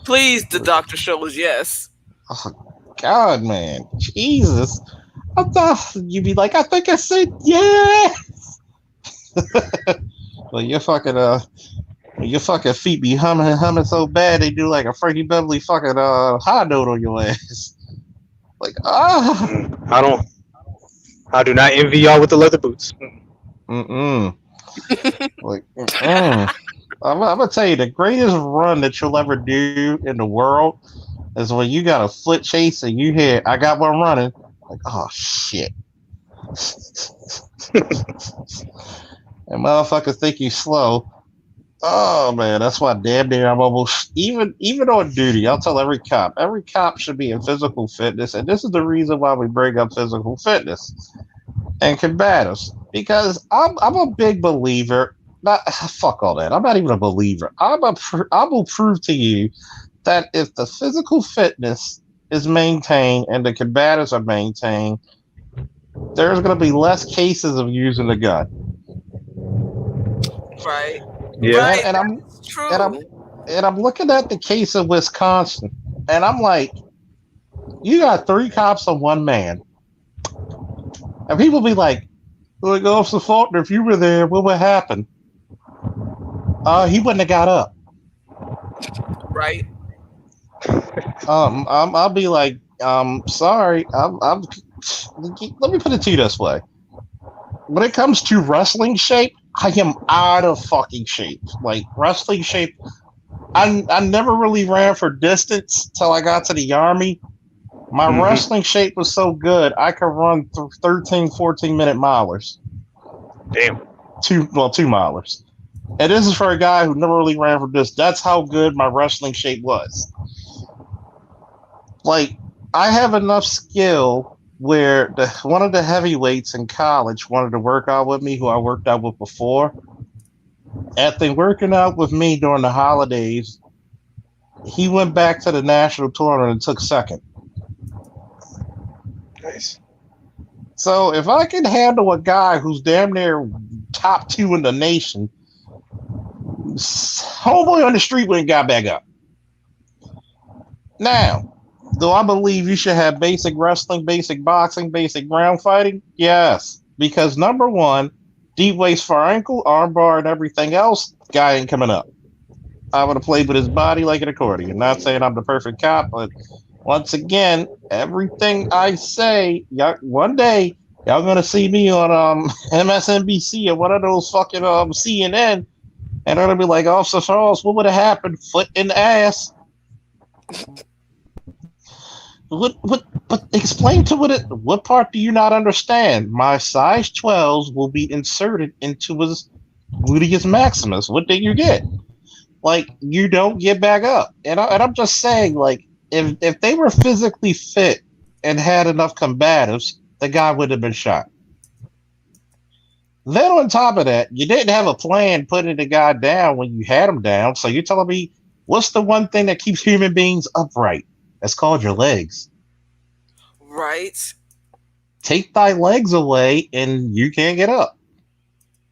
[SPEAKER 2] Please, the Dr. Shows, yes.
[SPEAKER 1] Oh, God, man, Jesus. I thought you'd be like, I think I said yeah. Well, your fucking feet be humming so bad they do like a Frankie Beverly fucking high note on your ass. Like
[SPEAKER 4] I do not envy y'all with the leather boots.
[SPEAKER 1] mm. Like I'm gonna tell you the greatest run that you'll ever do in the world is when you got a foot chase and you hear I got one running. Like, oh shit. And motherfuckers think you slow. Oh man, that's why damn near I'm almost even on duty. I'll tell every cop should be in physical fitness, and this is the reason why we bring up physical fitness and combatives because I'm a big believer. Not fuck all that. I'm not even a believer. I will prove to you that if the physical fitness is maintained and the combatives are maintained, there's going to be less cases of using the gun.
[SPEAKER 2] Right.
[SPEAKER 4] Yeah.
[SPEAKER 2] Right.
[SPEAKER 1] And I'm
[SPEAKER 2] That's true.
[SPEAKER 1] and I'm looking at the case of Wisconsin, and I'm like, you got 3 cops on 1 man, and people be like, "Like Officer Faulkner, if you were there, what would happen?" He wouldn't have got up.
[SPEAKER 2] Right.
[SPEAKER 1] I'll be like, sorry, I'm. Let me put it to you this way: when it comes to wrestling shape, I am out of fucking shape. Like wrestling shape, I never really ran for distance till I got to the army. My wrestling shape was so good, I could run 13, 14-minute milers.
[SPEAKER 4] Damn.
[SPEAKER 1] 2 milers. And this is for a guy who never really ran for distance. That's how good my wrestling shape was. Like, I have enough skill where one of the heavyweights in college wanted to work out with me, who I worked out with before. After working out with me during the holidays, he went back to the national tournament and took second.
[SPEAKER 4] Nice.
[SPEAKER 1] So if I can handle a guy who's damn near top 2 in the nation, homeboy on the street wouldn't got back up. Now, do I believe you should have basic wrestling, basic boxing, basic ground fighting? Yes. Because number 1, deep waist for ankle, armbar, and everything else, guy ain't coming up. I would have played with his body like an accordion. Not saying I'm the perfect cop, but once again, everything I say, one day, y'all gonna see me on MSNBC or one of those fucking CNN, and they're gonna be like, Officer Charles, what would have happened? Foot in the ass. But explain to what part do you not understand? My size 12s will be inserted into his gluteus maximus. What did you get? Like, you don't get back up. And I'm just saying, like, if they were physically fit and had enough combatives, the guy would have been shot. Then on top of that, you didn't have a plan putting the guy down when you had him down. So you're telling me, what's the one thing that keeps human beings upright? That's called your legs.
[SPEAKER 2] Right.
[SPEAKER 1] Take thy legs away and you can't get up.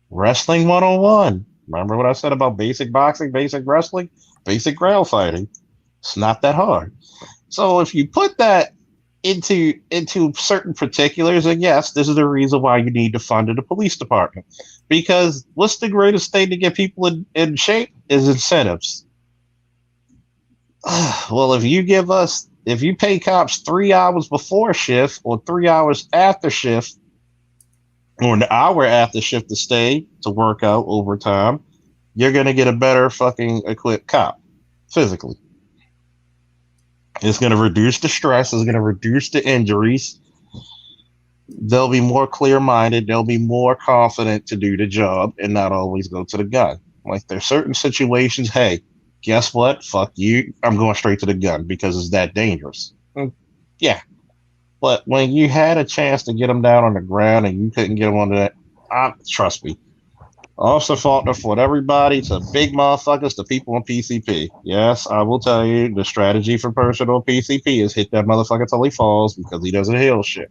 [SPEAKER 1] Wrestling 101. Remember what I said about basic boxing, basic wrestling, basic ground fighting? It's not that hard. So if you put that into certain particulars, and yes, this is the reason why you need to fund the police department. Because what's the greatest thing to get people in shape is incentives. Well, if you pay cops 3 hours before shift or 3 hours after shift or an hour after shift to stay to work out overtime, you're going to get a better fucking equipped cop physically. It's going to reduce the stress. It's going to reduce the injuries. They'll be more clear-minded. They'll be more confident to do the job and not always go to the gun. Like, there's certain situations, hey, guess what? Fuck you. I'm going straight to the gun because it's that dangerous. Yeah. But when you had a chance to get them down on the ground and you couldn't get them on that, trust me. Also Faulkner for everybody to big motherfuckers to people on PCP. Yes, I will tell you the strategy for person on PCP is hit that motherfucker till he falls because he doesn't heal shit.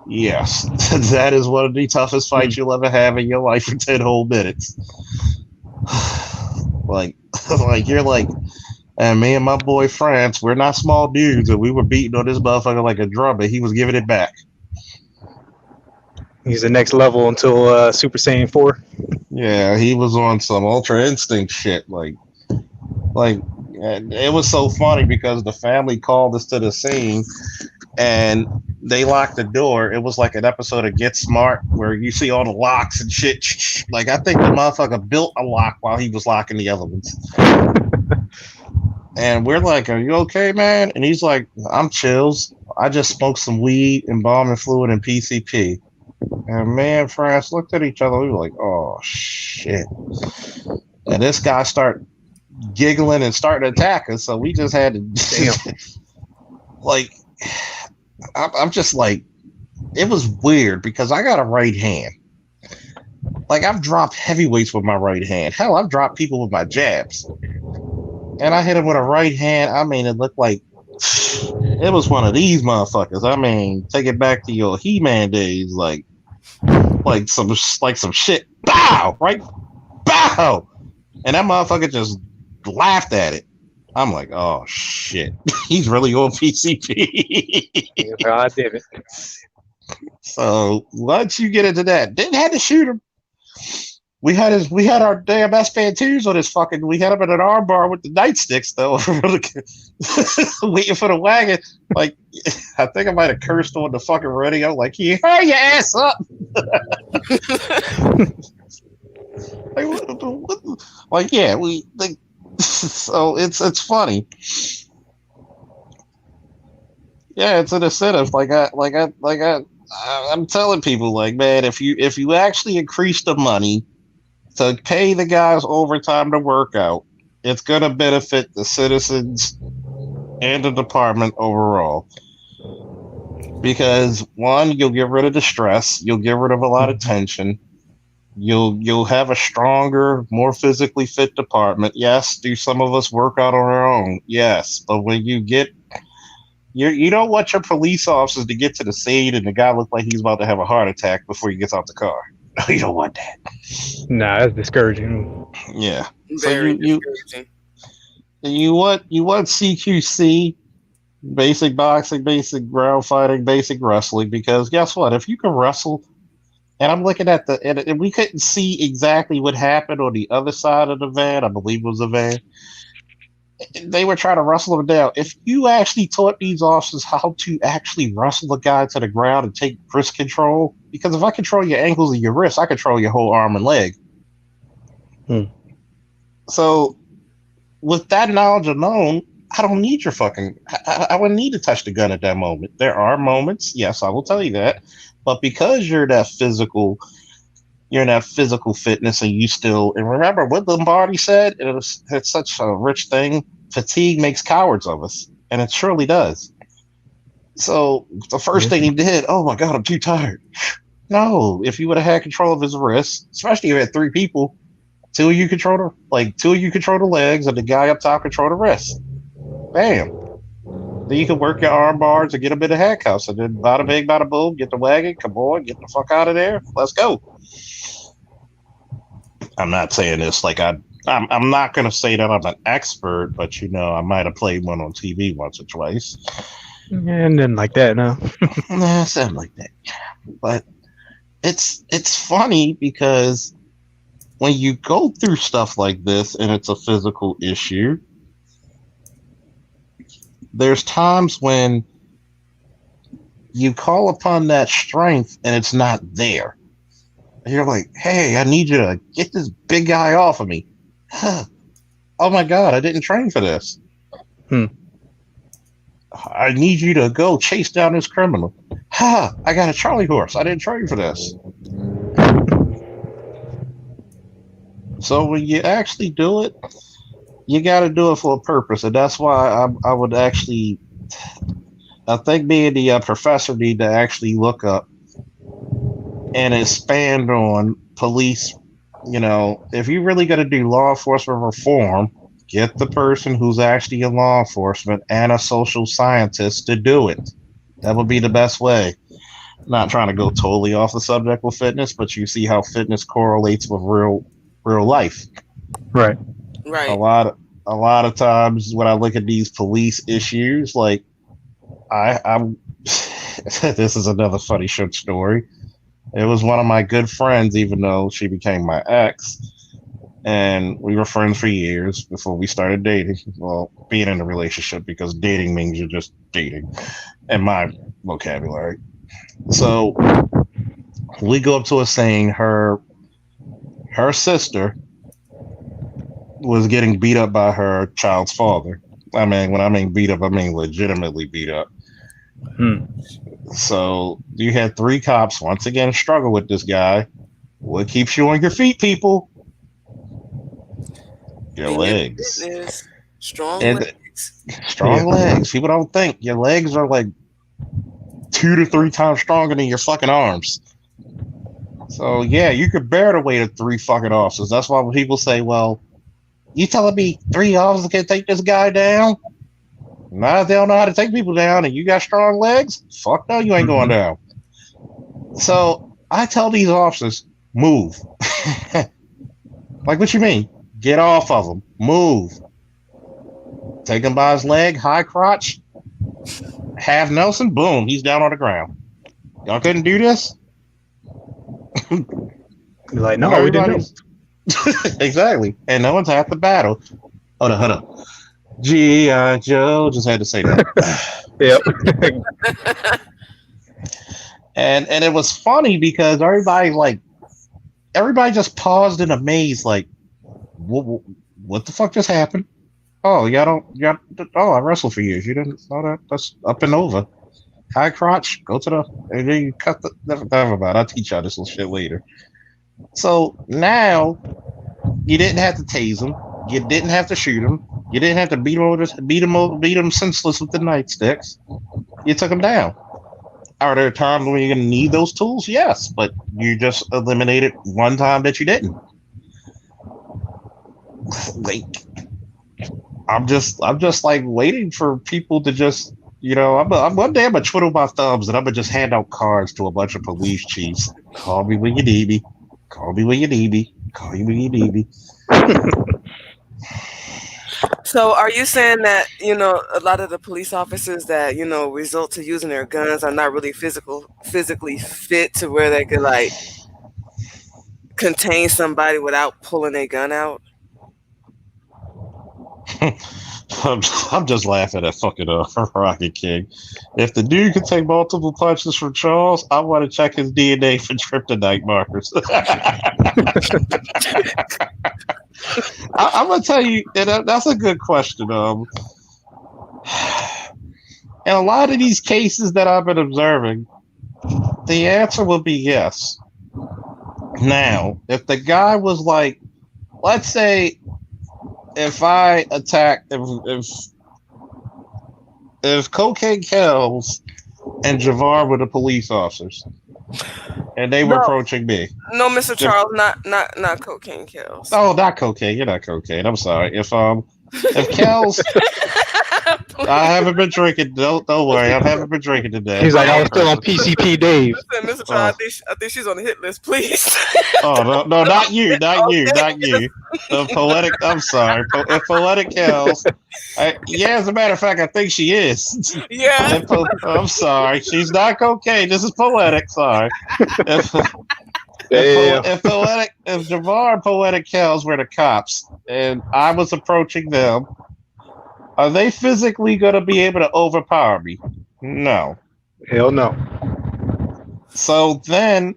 [SPEAKER 1] Yes, that is one of the toughest fights you'll ever have in your life for 10 whole minutes. like you're like, and me and my boy France, we're not small dudes, and we were beating on this motherfucker like a drum, but he was giving it back.
[SPEAKER 4] He's the next level until Super Saiyan 4.
[SPEAKER 1] Yeah, he was on some Ultra Instinct shit. Like, and it was so funny because the family called us to the scene and they locked the door. It was like an episode of Get Smart where you see all the locks and shit. Like, I think the motherfucker built a lock while he was locking the other ones. And we're like, "Are you okay, man?" And he's like, "I'm chills. I just smoked some weed, embalming fluid, and PCP." And me and France looked at each other. We were like, "Oh shit!" And this guy started giggling and started to attack us. So we just had to,
[SPEAKER 4] Damn.
[SPEAKER 1] like, I'm just like, it was weird because I got a right hand. Like, I've dropped heavyweights with my right hand. Hell, I've dropped people with my jabs. And I hit him with a right hand. I mean, it looked like it was one of these motherfuckers. I mean, take it back to your He-Man days, like some shit. Bow, right? Bow, and that motherfucker just laughed at it. I'm like, oh shit, he's really on PCP.
[SPEAKER 4] Yeah, I did it.
[SPEAKER 1] So once you get into that, didn't have to shoot him. We had our damn S-Fan2s on his fucking. We had him in an arm bar with the nightsticks though, waiting for the wagon. Like, I think I might have cursed on the fucking radio. Like, "You hurry your ass up!" Like, yeah, we like. So it's funny. Yeah, it's an incentive. I'm telling people, like, man, if you actually increase the money to pay the guys overtime to work out, it's going to benefit the citizens and the department overall. Because one, you'll get rid of the stress, you'll get rid of a lot of tension, you'll have a stronger, more physically fit department. Yes, do some of us work out on our own? Yes, but when you don't want your police officers to get to the scene and the guy look like he's about to have a heart attack before he gets out the car. You don't want that.
[SPEAKER 4] Nah, that's discouraging.
[SPEAKER 1] Yeah.
[SPEAKER 2] Very discouraging.
[SPEAKER 1] You want CQC, basic boxing, basic ground fighting, basic wrestling, because guess what? If you can wrestle, and I'm looking at and we couldn't see exactly what happened on the other side of the van. I believe it was a van. They were trying to wrestle him down. If you actually taught these officers how to actually wrestle a guy to the ground and take wrist control, because if I control your ankles and your wrists, I control your whole arm and leg. So with that knowledge alone, I don't need your fucking. I wouldn't need to touch the gun at that moment. There are moments, yes, I will tell you that, but because you're in that physical fitness, and you still. And remember what Lombardi said. It's such a rich thing. Fatigue makes cowards of us, and it surely does. So the first thing he did, oh my god, I'm too tired. No, if you would have had control of his wrists, especially if you had three people, two of you control the legs, and the guy up top control the wrists. Bam. Then you can work your arm bars and get a bit of handcuffs, and then bada bing, bada boom, get the wagon, come on, get the fuck out of there, let's go. I'm not saying this like I'm not going to say that I'm an expert, but I might have played one on TV once or twice.
[SPEAKER 4] And then like that, no.
[SPEAKER 1] Nah, something like that. But it's funny because when you go through stuff like this and it's a physical issue, there's times when you call upon that strength and it's not there. And you're like, hey, I need you to get this big guy off of me. Oh my God, I didn't train for this. I need you to go chase down this criminal. I got a Charlie horse. I didn't train for this. So when you actually do it, you got to do it for a purpose. And that's why I would actually, I think me and the professor need to actually look up and expand on police. If you're really going to do law enforcement reform, get the person who's actually in law enforcement and a social scientist to do it. That would be the best way. Not trying to go totally off the subject with fitness, but you see how fitness correlates with real life.
[SPEAKER 4] Right.
[SPEAKER 2] Right.
[SPEAKER 1] A lot of times when I look at these police issues, like I'm this is another funny short story. It was one of my good friends, even though she became my ex. And we were friends for years before we started dating. Well, being in a relationship, because dating means you're just dating in my vocabulary. So we go up to a saying her sister was getting beat up by her child's father. I mean, when I mean beat up, I mean legitimately beat up. So you had 3 cops once again struggle with this guy. What keeps you on your feet, people? Your
[SPEAKER 2] And
[SPEAKER 1] legs.
[SPEAKER 2] fitness, strong
[SPEAKER 1] And
[SPEAKER 2] legs.
[SPEAKER 1] strong legs. People don't think your legs are like 2 to 3 times stronger than your fucking arms. So yeah, you could bear the weight of 3 fucking officers. That's why when people say, "Well, you telling me 3 officers can take this guy down?" Nah, they don't know how to take people down, and you got strong legs? Fuck no, you ain't going down. So I tell these officers, move. Like, what you mean? Get off of him. Move. Take him by his leg, high crotch, half Nelson, boom, he's down on the ground. Y'all couldn't do this?
[SPEAKER 4] You're like, no, we didn't know.
[SPEAKER 1] Exactly. And no one's half the battle. Hold on. G.I. Joe, just had to say that.
[SPEAKER 4] Yep.
[SPEAKER 1] And it was funny because everybody just paused in amaze, like, what the fuck just happened? Oh, I wrestled for years. You didn't know that? That's up and over. High crotch, go to and then you cut never mind. I'll teach y'all this little shit later. So now you didn't have to tase him. You didn't have to shoot him. You didn't have to beat him senseless with the nightsticks. You took him down. Are there times when you're going to need those tools? Yes, but you just eliminated one time that you didn't. Like, I'm just like waiting for people to just, one day I'm gonna twiddle my thumbs and I'm gonna just hand out cards to a bunch of police chiefs. Call me when you need me. Call me when you need me. Call me when you need me.
[SPEAKER 2] So are you saying that, a lot of the police officers that, result to using their guns are not really physically fit to where they could like contain somebody without pulling a gun out?
[SPEAKER 1] I'm just laughing at fucking Rocket King. If the dude could take multiple punches from Charles, I want to check his DNA for kryptonite markers. I'm gonna tell you, and that's a good question. And a lot of these cases that I've been observing, the answer will be yes. Now, if the guy was like, let's say, if I attack, if Cocaine Kells and Javar were the police officers, and they were approaching me.
[SPEAKER 2] No, Mr. Charles, not Cocaine Kells.
[SPEAKER 1] Oh, not cocaine. You're not cocaine. I'm sorry. If Kells, I haven't been drinking. Don't worry. I haven't been drinking today.
[SPEAKER 4] He's like, I was still on PCP, Dave.
[SPEAKER 2] Listen, Mr. Charles, I think she's on the hit list. Please.
[SPEAKER 1] Oh no, not you. Poetic. I'm sorry. Poetic Kells. As a matter of fact, I think she is.
[SPEAKER 2] Yeah.
[SPEAKER 1] I'm sorry. She's not cocaine. This is poetic. Sorry. If Javar and Poetic Kells were the cops and I was approaching them, are they physically going to be able to overpower me? No.
[SPEAKER 4] Hell no.
[SPEAKER 1] So then,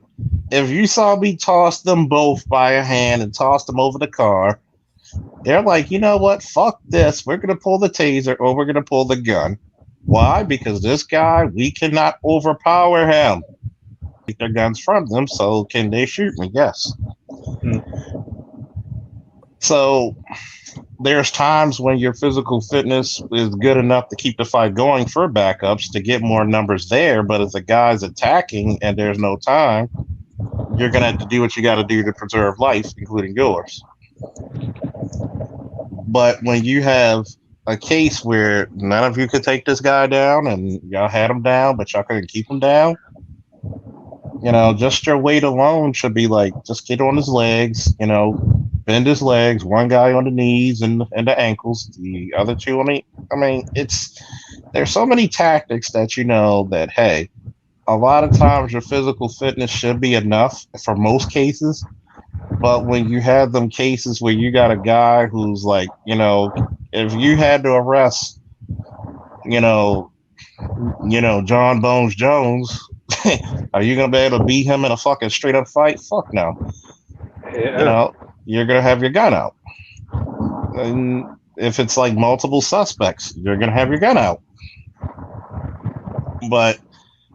[SPEAKER 1] if you saw me toss them both by a hand and toss them over the car, they're like, you know what? Fuck this. We're going to pull the taser or we're going to pull the gun. Why? Because this guy, we cannot overpower him. Take their guns from them, so can they shoot me? Yes. So there's times when your physical fitness is good enough to keep the fight going for backups to get more numbers there, but if the guy's attacking and there's no time, you're going to have to do what you got to do to preserve life, including yours. But when you have a case where none of you could take this guy down and y'all had him down, but y'all couldn't keep him down, just your weight alone should be like, just get on his legs, bend his legs, one guy on the knees and the ankles, the other two on the, there's so many tactics that that, hey, a lot of times your physical fitness should be enough for most cases. But when you have them cases where you got a guy who's like, if you had to arrest, you know, John Bones Jones, are you gonna be able to beat him in a fucking straight up fight? Fuck no. You
[SPEAKER 4] Yeah.
[SPEAKER 1] know, you're gonna have your gun out. And if it's like multiple suspects, you're gonna have your gun out. But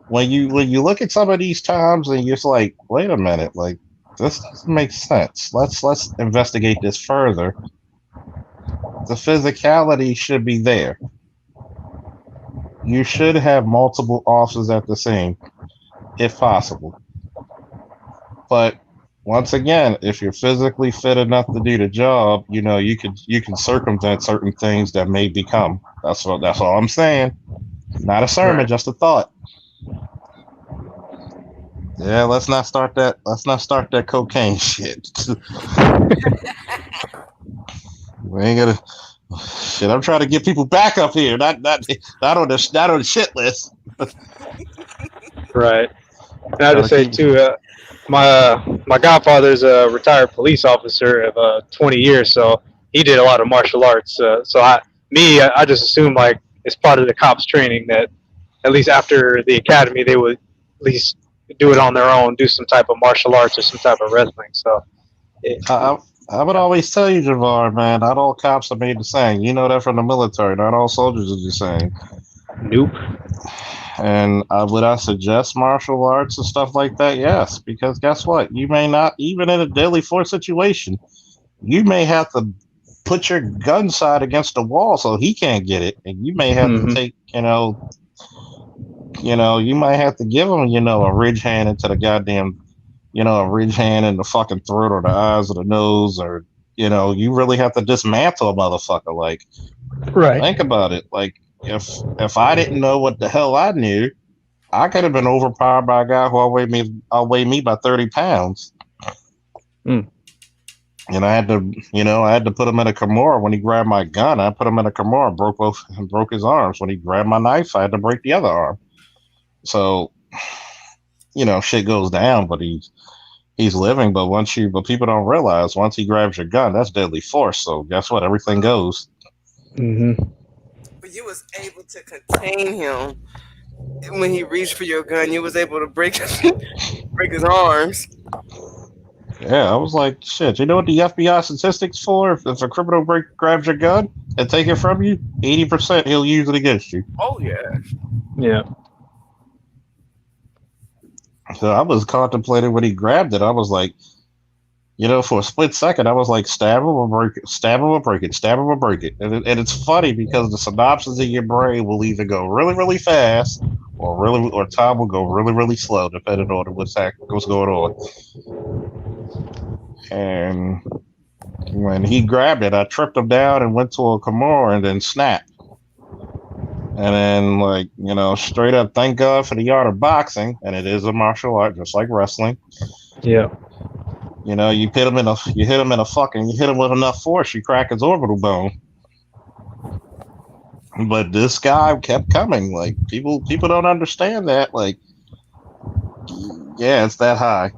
[SPEAKER 1] when you look at some of these times and you're just like, wait a minute, like this doesn't make sense. Let's investigate this further. The physicality should be there. You should have multiple officers at the scene, if possible. But once again, if you're physically fit enough to do the job, you can circumvent certain things that may become. That's all I'm saying. Not a sermon,
[SPEAKER 4] Right.
[SPEAKER 1] just a thought. Yeah, let's not start that. Let's not start that cocaine shit. We ain't gonna. Shit, I'm trying to get people back up here, not on the shit list.
[SPEAKER 4] Right. And I
[SPEAKER 1] Trying
[SPEAKER 4] just
[SPEAKER 1] to
[SPEAKER 4] say
[SPEAKER 1] keep.
[SPEAKER 4] too, my godfather's a retired police officer of 20 years, so he did a lot of martial arts. I just assume like it's part of the cops training that at least after the academy they would at least do it on their own, do some type of martial arts or some type of wrestling. So it,
[SPEAKER 1] I would always tell you, Javar, man, not all cops are made the same. You know that from the military. Not all soldiers are the same.
[SPEAKER 4] nope.
[SPEAKER 1] And would I suggest martial arts and stuff like that? Yes, because guess what? You may not, even in a deadly force situation, you may have to put your gun side against the wall so he can't get it, and you may have to
[SPEAKER 4] Hmm.
[SPEAKER 1] take, you might have to give him, a ridge hand into the goddamn, a ridge hand in the fucking throat or the eyes or the nose, or you really have to dismantle a motherfucker. Like,
[SPEAKER 4] Right.
[SPEAKER 1] think about it. Like, if I didn't know what the hell I knew, I could have been overpowered by a guy who outweighed me by 30 pounds.
[SPEAKER 4] Mm.
[SPEAKER 1] And I had to put him in a Kimura when he grabbed my gun. I put him in a Kimura, broke his arms. When he grabbed my knife, I had to break the other arm. So, shit goes down, but he's living. But people don't realize once he grabs your gun, that's deadly force. So guess what? Everything goes.
[SPEAKER 4] Hmm.
[SPEAKER 2] But you was able to contain him when he reached for your gun. You was able to break break his arms.
[SPEAKER 1] Yeah, I was like, shit. You know what the FBI statistics for? If a criminal grabs your gun and take it from you, 80% he'll use it against you.
[SPEAKER 2] Oh yeah.
[SPEAKER 4] Yeah.
[SPEAKER 1] So I was contemplating when he grabbed it. I was like, for a split second, I was like, stab him or break it, stab him or break it, stab him or break it. And it's funny because the synopsis in your brain will either go really, really fast or time will go really, really slow, depending on what's going on. And when he grabbed it, I tripped him down and went to a Kimura and then snapped. And then, straight up, thank God for the art of boxing, and it is a martial art, just like wrestling.
[SPEAKER 4] Yeah.
[SPEAKER 1] You hit him with enough force, you crack his orbital bone. But this guy kept coming. Like, people don't understand that. Like, yeah, it's that high.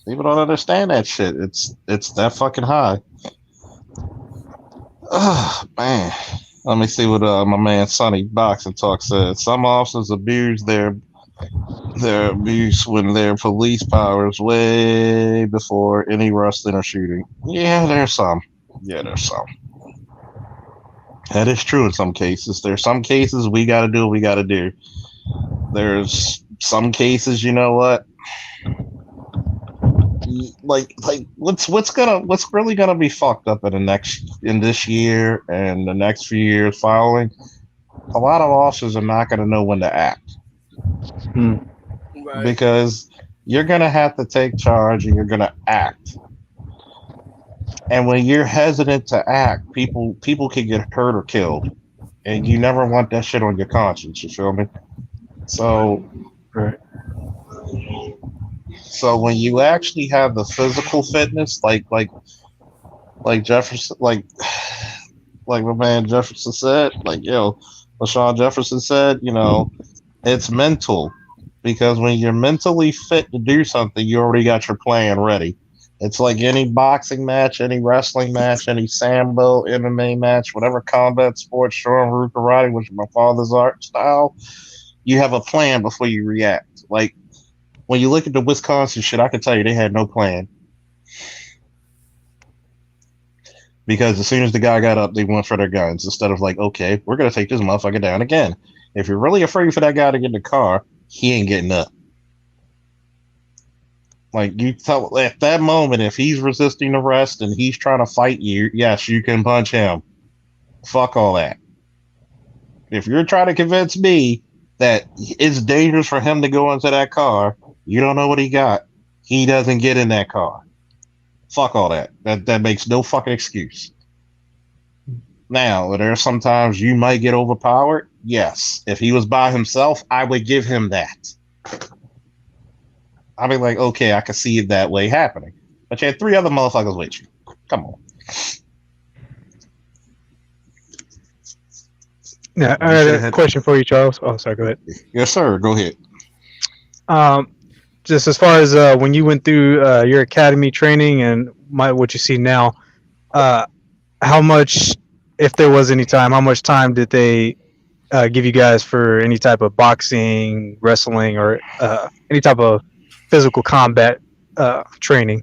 [SPEAKER 1] People don't understand that shit. It's that fucking high. Oh man. Let me see what my man Sonny Boxing Talk said. Some officers abuse their abuse when their police powers way before any wrestling or shooting. Yeah, there's some. That is true in some cases. There's some cases we got to do what we got to do. There's some cases, you know what? Like what's really gonna be fucked up in this year and the next few years following? A lot of officers are not gonna know when to act.
[SPEAKER 4] Mm.
[SPEAKER 2] Right.
[SPEAKER 1] Because you're gonna have to take charge and you're gonna act. And when you're hesitant to act, people can get hurt or killed, and you never want that shit on your conscience. You feel me? So,
[SPEAKER 4] Right.
[SPEAKER 1] so when you actually have the physical fitness, like Jefferson, like my man Jefferson said, LaShawn Jefferson said, it's mental. Because when you're mentally fit to do something, you already got your plan ready. It's like any boxing match, any wrestling match, any sambo, MMA match, whatever combat sport, short karate, which is my father's art style. You have a plan before you react. Like when you look at the Wisconsin shit, I can tell you they had no plan. Because as soon as the guy got up, they went for their guns instead of like, okay, we're gonna take this motherfucker down again. If you're really afraid for that guy to get in the car, he ain't getting up. Like you tell at that moment, if he's resisting arrest and he's trying to fight you, yes, you can punch him. Fuck all that. If you're trying to convince me that it's dangerous for him to go into that car, you don't know what he got. He doesn't get in that car. Fuck all that. That makes no fucking excuse. Now, there's sometimes you might get overpowered. Yes. If he was by himself, I would give him that. I'd be like, okay, I can see it that way happening. But you had 3 other motherfuckers with you. Come on.
[SPEAKER 4] Yeah, I had a question for you, Charles. Oh, sorry, go ahead.
[SPEAKER 1] Yes, sir. Go ahead.
[SPEAKER 4] Just as far as when you went through your academy training and what you see now, how much, if there was any time, how much time did they give you guys for any type of boxing, wrestling, or any type of physical combat training?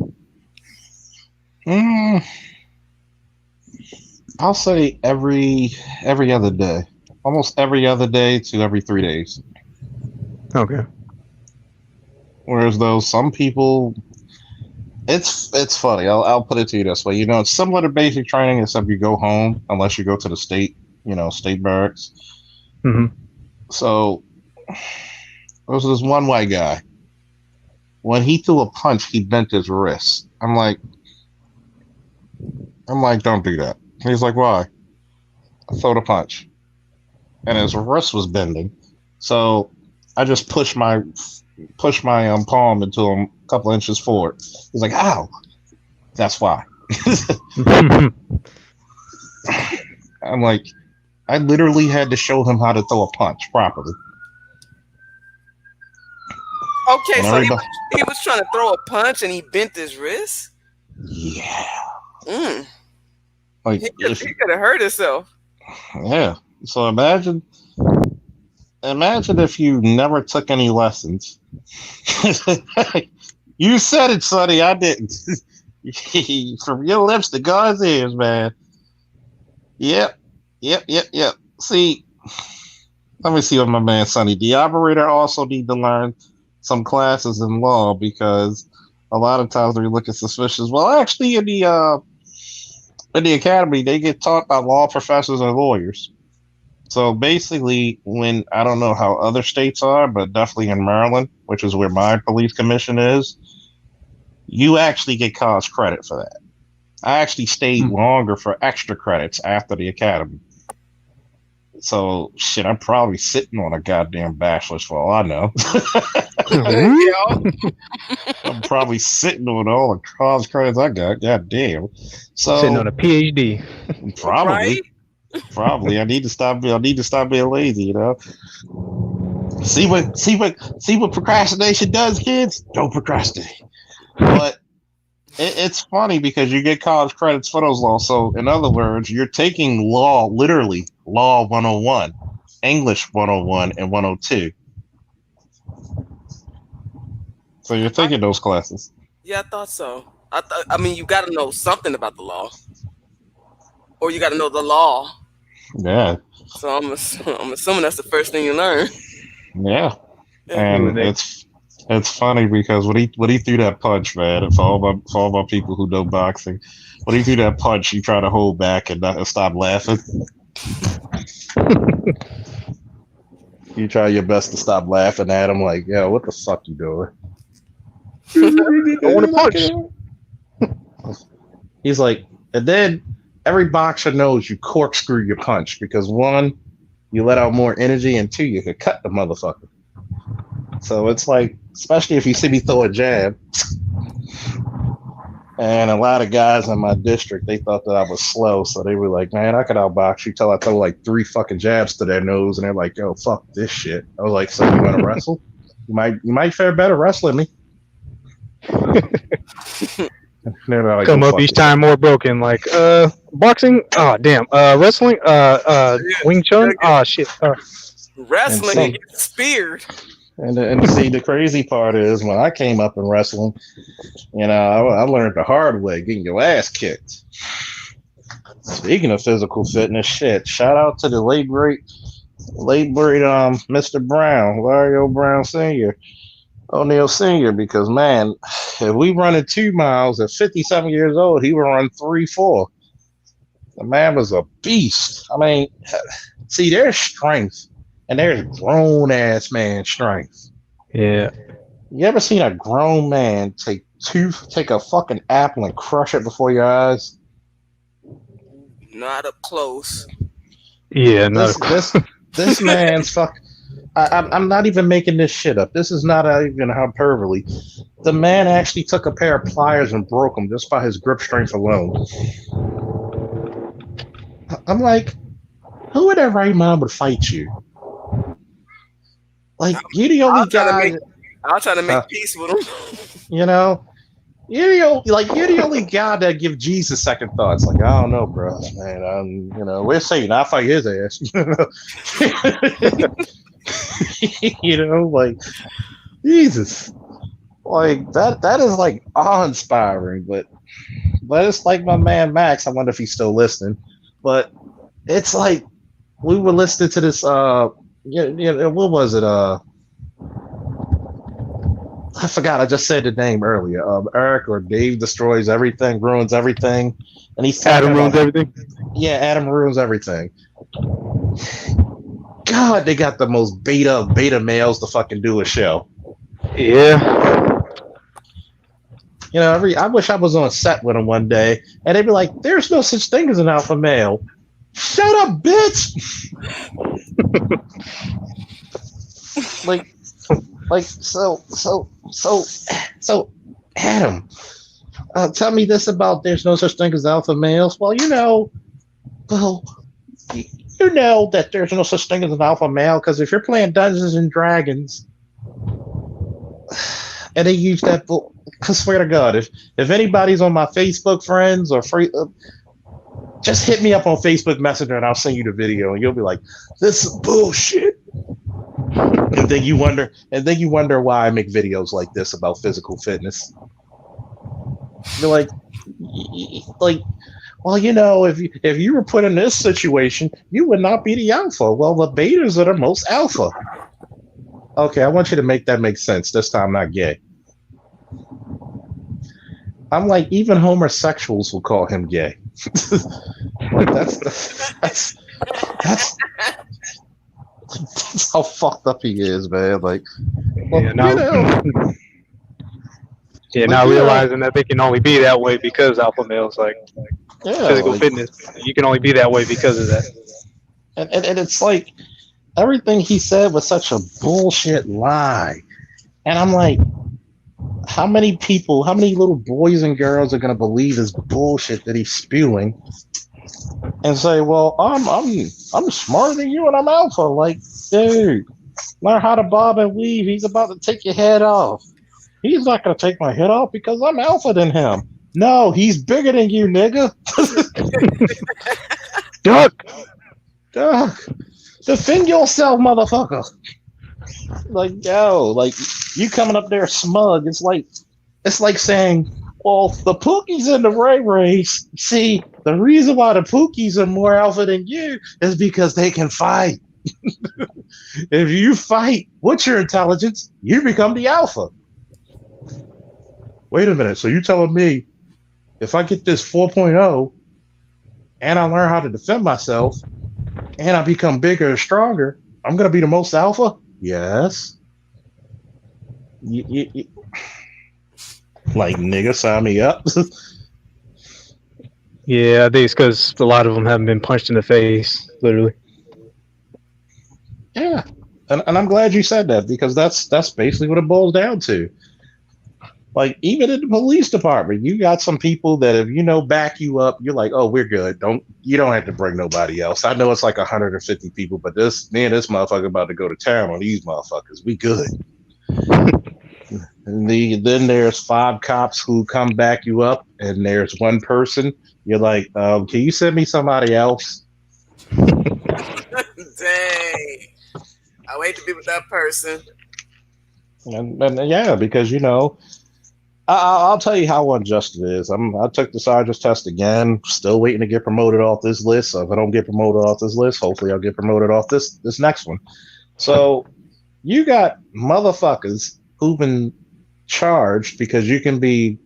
[SPEAKER 1] I'll say every other day. Almost every other day to every 3 days.
[SPEAKER 4] Okay.
[SPEAKER 1] Whereas though some people, it's funny. I'll put it to you this way. You know, it's similar to basic training, except you go home unless you go to the state barracks.
[SPEAKER 4] Mm-hmm.
[SPEAKER 1] So there was this one white guy. When he threw a punch, he bent his wrist. I'm like, don't do that. He's like, why? I throw the punch, and his wrist was bending. So I just pushed my palm into him a couple inches forward. He's like, ow. That's why. I'm like, I literally had to show him how to throw a punch properly.
[SPEAKER 2] Okay, so he was trying to throw a punch and he bent his wrist?
[SPEAKER 1] Yeah.
[SPEAKER 2] Like he could have hurt himself.
[SPEAKER 1] Yeah. So imagine if you never took any lessons. You said it, Sonny. I didn't. From your lips to God's ears, man. Yep. See, let me see what my man Sonny. The operator also need to learn some classes in law, because a lot of times we look at suspicious. Well, actually, in the academy, they get taught by law professors and lawyers. So basically, when I don't know how other states are, but definitely in Maryland, which is where my police commission is, you actually get college credit for that. I actually stayed longer for extra credits after the academy. So shit, I'm probably sitting on a goddamn bachelor's for all I know. I'm probably sitting on all the college credits I got. Goddamn. So
[SPEAKER 4] sitting on a PhD.
[SPEAKER 1] Probably.
[SPEAKER 2] Right?
[SPEAKER 1] Probably. I need to stop being lazy, you know. See what procrastination does, kids? Don't procrastinate. But it's funny because you get college credits for those laws. So in other words, you're taking law, literally law 101, English 101 and 102. So you're taking those classes.
[SPEAKER 2] Yeah, I thought so. I mean, you got to know something about the law, or you got to know the law.
[SPEAKER 1] Yeah.
[SPEAKER 2] So I'm assuming that's the first thing you learn.
[SPEAKER 1] Yeah. And it's funny because when he threw that punch, man, for all my people who know boxing, when he threw that punch, you try to hold back and not stop laughing. You try your best to stop laughing at him, like, yo, what the fuck you doing?
[SPEAKER 4] I want to punch.
[SPEAKER 1] He's like, and then every boxer knows you corkscrew your punch because 1, you let out more energy, and 2, you could cut the motherfucker. So it's like, especially if you see me throw a jab, and a lot of guys in my district, they thought that I was slow, so they were like, man, I could outbox you till I throw like 3 fucking jabs to their nose, and they're like, yo, fuck this shit. I was like, so you want to wrestle? You might fare better wrestling me. Like,
[SPEAKER 4] Come up each time more broken. Like, boxing. Oh damn. Wrestling. Wing Chun. Oh shit.
[SPEAKER 2] Wrestling and
[SPEAKER 1] see-
[SPEAKER 2] get speared.
[SPEAKER 1] And see, the crazy part is when I came up in wrestling, I learned the hard way, getting your ass kicked. Speaking of physical fitness, shit, shout out to the late great Mr. Brown, Larry O'Brown Sr., O'Neal Sr., because man, if we running 2 miles at 57 years old, he would run 3, 4. The man was a beast. I mean, see, there's strength, and there's grown ass man strength.
[SPEAKER 4] Yeah.
[SPEAKER 1] You ever seen a grown man take a fucking apple and crush it before your eyes?
[SPEAKER 2] Not up close.
[SPEAKER 4] Yeah.
[SPEAKER 1] This man's fuck. I'm not even making this shit up. This is not even hyperbole. The man actually took a pair of pliers and broke them just by his grip strength alone. I'm like, who in their right mind would fight you? Like, you're the only guy.
[SPEAKER 2] I'll try to make peace with him.
[SPEAKER 1] You're the only guy that give Jesus second thoughts. Like, I don't know, bro, man. We're saying I'll fight his ass. Like, Jesus, like that is like awe-inspiring. But it's like my man Max. I wonder if he's still listening. But it's like we were listening to this. What was it? I forgot. I just said the name earlier. Eric or Dave Destroys Everything, Ruins Everything, and he's
[SPEAKER 4] Adam ruins everything.
[SPEAKER 1] Yeah, Adam ruins everything. God, they got the most beta males to fucking do a show.
[SPEAKER 4] Yeah.
[SPEAKER 1] I wish I was on set with them one day, and they'd be like, "There's no such thing as an alpha male." Shut up, bitch. So, Adam, tell me this about there's no such thing as alpha males. Well, you know that there's no such thing as an alpha male because if you're playing Dungeons and Dragons, and they use that book, I swear to God, if anybody's on my Facebook friends or free, just hit me up on Facebook Messenger and I'll send you the video and you'll be like, "This is bullshit." And then you wonder why I make videos like this about physical fitness. You're like, well, if you were put in this situation, you would not be the alpha. Well, the betas are the most alpha. Okay, I want you to make that make sense. This time, not gay. I'm like, even homosexuals will call him gay. Like that's how fucked up he is, man. Like, well,
[SPEAKER 4] now realizing that they can only be that way because alpha males, physical fitness, you can only be that way because of that.
[SPEAKER 1] And it's like everything he said was such a bullshit lie. And I'm like, how many little boys and girls are gonna believe this bullshit that he's spewing and say, well, I'm smarter than you and I'm alpha? Like, dude, learn how to bob and weave. He's about to take your head off. He's not gonna take my head off because I'm alpha than him. No, he's bigger than you, nigga. Duck. Defend yourself, motherfucker. Like, yo, like you coming up there smug. It's like saying, well, the Pookies and the Ray Rays. See, the reason why the Pookies are more alpha than you is because they can fight. If you fight with your intelligence, you become the alpha. Wait a minute. So you telling me if I get this 4.0 and I learn how to defend myself and I become bigger and stronger, I'm going to be the most alpha? Yes. Like, nigga, sign me up.
[SPEAKER 4] Yeah, I think it's because a lot of them haven't been punched in the face, literally.
[SPEAKER 1] Yeah. And I'm glad you said that because that's basically what it boils down to. Like, even in the police department, you got some people that if back you up, you're like, oh, we're good. You don't have to bring nobody else. I know it's like 150 people, but me and this motherfucker about to go to town on these motherfuckers. We good. Then there's 5 cops who come back you up, and there's one person. You're like, can you send me somebody else?
[SPEAKER 2] Dang. I wait to be with that person.
[SPEAKER 1] And yeah, because I'll tell you how unjust it is. I took the sergeant's test again. Still waiting to get promoted off this list. So if I don't get promoted off this list, hopefully I'll get promoted off this next one. So you got motherfuckers who've been charged because you can be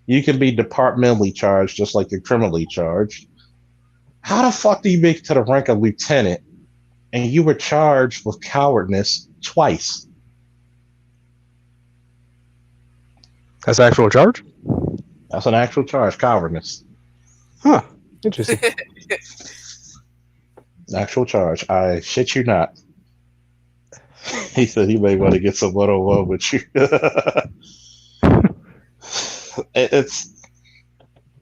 [SPEAKER 1] departmentally charged just like you're criminally charged. How the fuck do you make it to the rank of lieutenant and you were charged with cowardness twice?
[SPEAKER 4] That's actual charge?
[SPEAKER 1] That's an actual charge, cowardness.
[SPEAKER 4] Huh. Interesting.
[SPEAKER 1] Actual charge. I shit you not. He said he may want to get some one-on-one with you. It's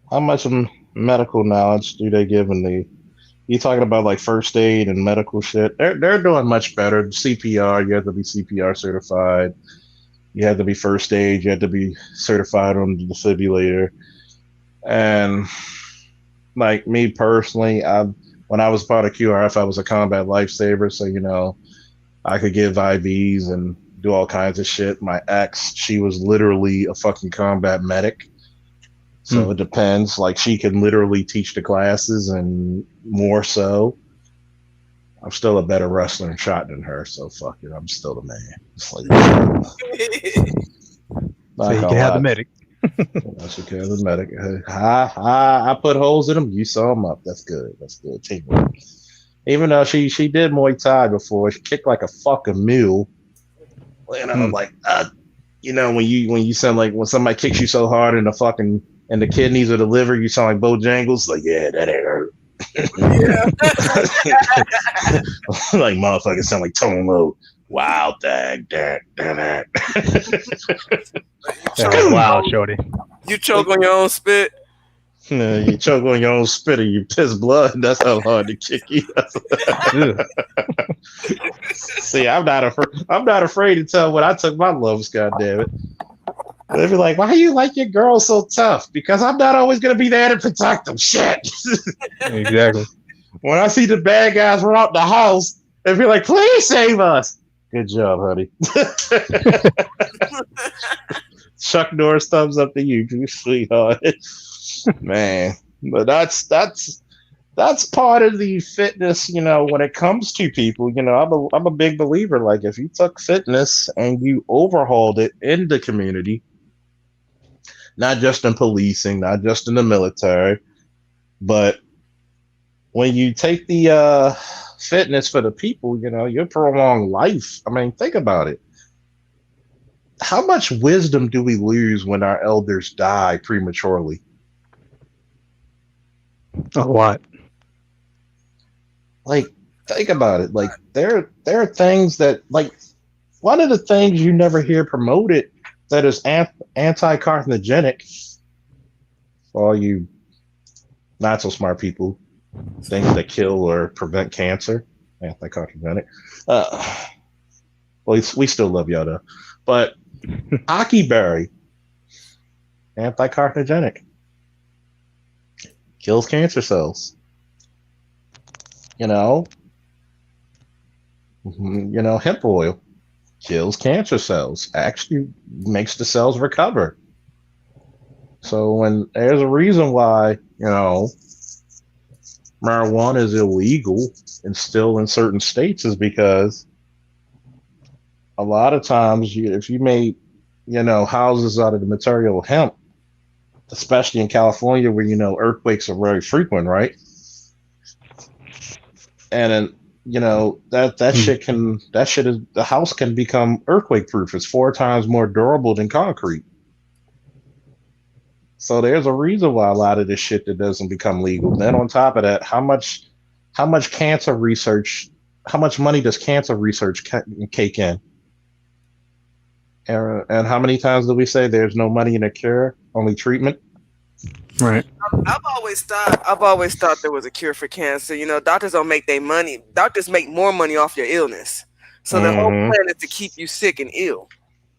[SPEAKER 1] how much medical knowledge do they give in the? You talking about like first aid and medical shit? They're doing much better. CPR, you have to be CPR certified. You have to be first aid. You have to be certified on the defibrillator. And like me personally, when I was part of QRF, I was a combat lifesaver. So I could give IVs and do all kinds of shit. My ex, she was literally a fucking combat medic. So it depends. Like she can literally teach the classes and more so. I'm still a better wrestler and shot than her, so fuck it. I'm still the man. It's like,
[SPEAKER 4] so you can have the medic.
[SPEAKER 1] That's okay, the medic. I put holes in them. You saw them up. That's good. That's good. Teamwork. Even though she did Muay Thai before, she kicked like a fucking mule. Like when you sound like when somebody kicks you so hard in the kidneys or the liver, you sound like Bojangles. Like, yeah, that ain't hurt. Like motherfuckers sound like Tone Low. Wow, dag.
[SPEAKER 4] Wow, shorty.
[SPEAKER 2] You choke on your own spit.
[SPEAKER 1] You choke on your own spit and you piss blood. That's how hard to kick you. See, I'm not afraid to tell when I took my lumps. God damn it. They'd be like, "Why you like your girl so tough?" Because I'm not always gonna be there to protect them. Shit.
[SPEAKER 4] Exactly.
[SPEAKER 1] When I see the bad guys run out the house, they'd be like, "Please save us." Good job, honey. Chuck Norris thumbs up to you, sweetheart. Man, but that's part of the fitness. When it comes to people, I'm a big believer. Like if you took fitness and you overhauled it in the community, not just in policing, not just in the military, but when you take the fitness for the people, you prolong life. I mean, think about it. How much wisdom do we lose when our elders die prematurely?
[SPEAKER 4] A lot.
[SPEAKER 1] Like, think about it. Like, there are things that, like, one of the things you never hear promoted that is anti-carcinogenic for all you not so smart people, things that kill or prevent cancer, anti-carcinogenic. Well, we still love y'all though. But Aki berry, anti-carcinogenic, kills cancer cells. Hemp oil kills cancer cells. Actually, makes the cells recover. So when there's a reason why marijuana is illegal and still in certain states is because a lot of times if you made houses out of the material of hemp, especially in California where earthquakes are very frequent, right? And then the house can become earthquake proof. It's 4 times more durable than concrete. So there's a reason why a lot of this shit that doesn't become legal. Then on top of that, how much cancer research, how much money does cancer research cake in? And how many times do we say there's no money in a cure, only treatment?
[SPEAKER 4] Right.
[SPEAKER 2] I've always thought there was a cure for cancer. Doctors don't make their money. Doctors make more money off your illness. So the whole plan is to keep you sick and ill.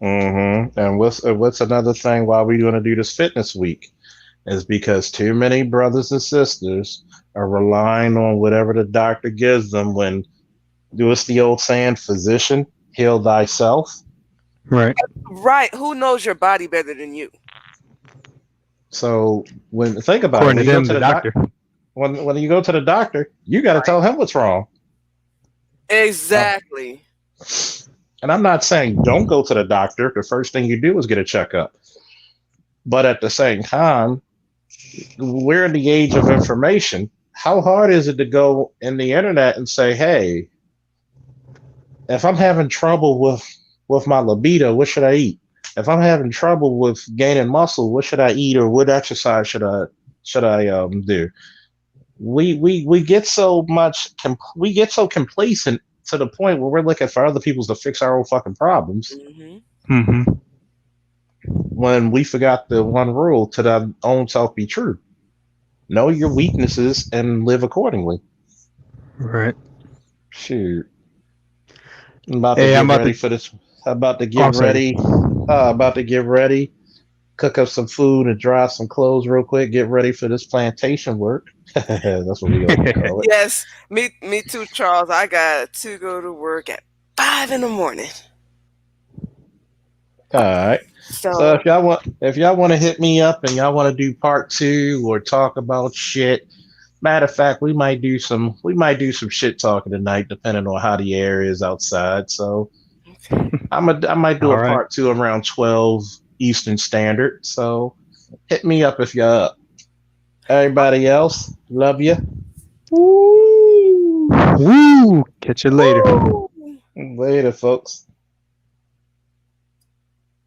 [SPEAKER 1] And what's another thing why we're going to do this fitness week is because too many brothers and sisters are relying on whatever the doctor gives them. When what's the old saying, physician, heal thyself.
[SPEAKER 4] Right.
[SPEAKER 2] Right. Who knows your body better than you?
[SPEAKER 1] So think about
[SPEAKER 4] According
[SPEAKER 1] it,
[SPEAKER 4] to
[SPEAKER 1] when you go
[SPEAKER 4] them,
[SPEAKER 1] to
[SPEAKER 4] the doctor.
[SPEAKER 1] when you go to the doctor, you got to tell him what's wrong.
[SPEAKER 2] Exactly.
[SPEAKER 1] And I'm not saying don't go to the doctor. The first thing you do is get a checkup. But at the same time, we're in the age of information. How hard is it to go in the internet and say, hey, if I'm having trouble with my libido, what should I eat? If I'm having trouble with gaining muscle, what should I eat, or what exercise should I do? We get so we get so complacent to the point where we're looking for other people to fix our own fucking problems when we forgot the one rule: to thy own self be true. Know your weaknesses and live accordingly.
[SPEAKER 4] Right.
[SPEAKER 1] Shoot. I'm about to
[SPEAKER 4] Hey,
[SPEAKER 1] get
[SPEAKER 4] I'm about
[SPEAKER 1] ready
[SPEAKER 4] to.
[SPEAKER 1] for this. About to
[SPEAKER 4] Oh,
[SPEAKER 1] get
[SPEAKER 4] I'm sorry.
[SPEAKER 1] ready. About to get ready. Cook up some food and dry some clothes real quick. Get ready for this plantation work. That's what we like to call it.
[SPEAKER 2] Yes. Me too, Charles. I got to go to work at 5 in the morning.
[SPEAKER 1] All right. So
[SPEAKER 2] So
[SPEAKER 1] if y'all want to hit me up and y'all want to do part 2 or talk about shit, matter of fact, we might do some shit talking tonight, depending on how the air is outside. So I might do
[SPEAKER 4] All
[SPEAKER 1] a
[SPEAKER 4] right.
[SPEAKER 1] part 2 around 12 Eastern Standard. So hit me up if you're up. Everybody else, love you.
[SPEAKER 4] Woo! Catch you later.
[SPEAKER 2] Woo!
[SPEAKER 1] Later, folks.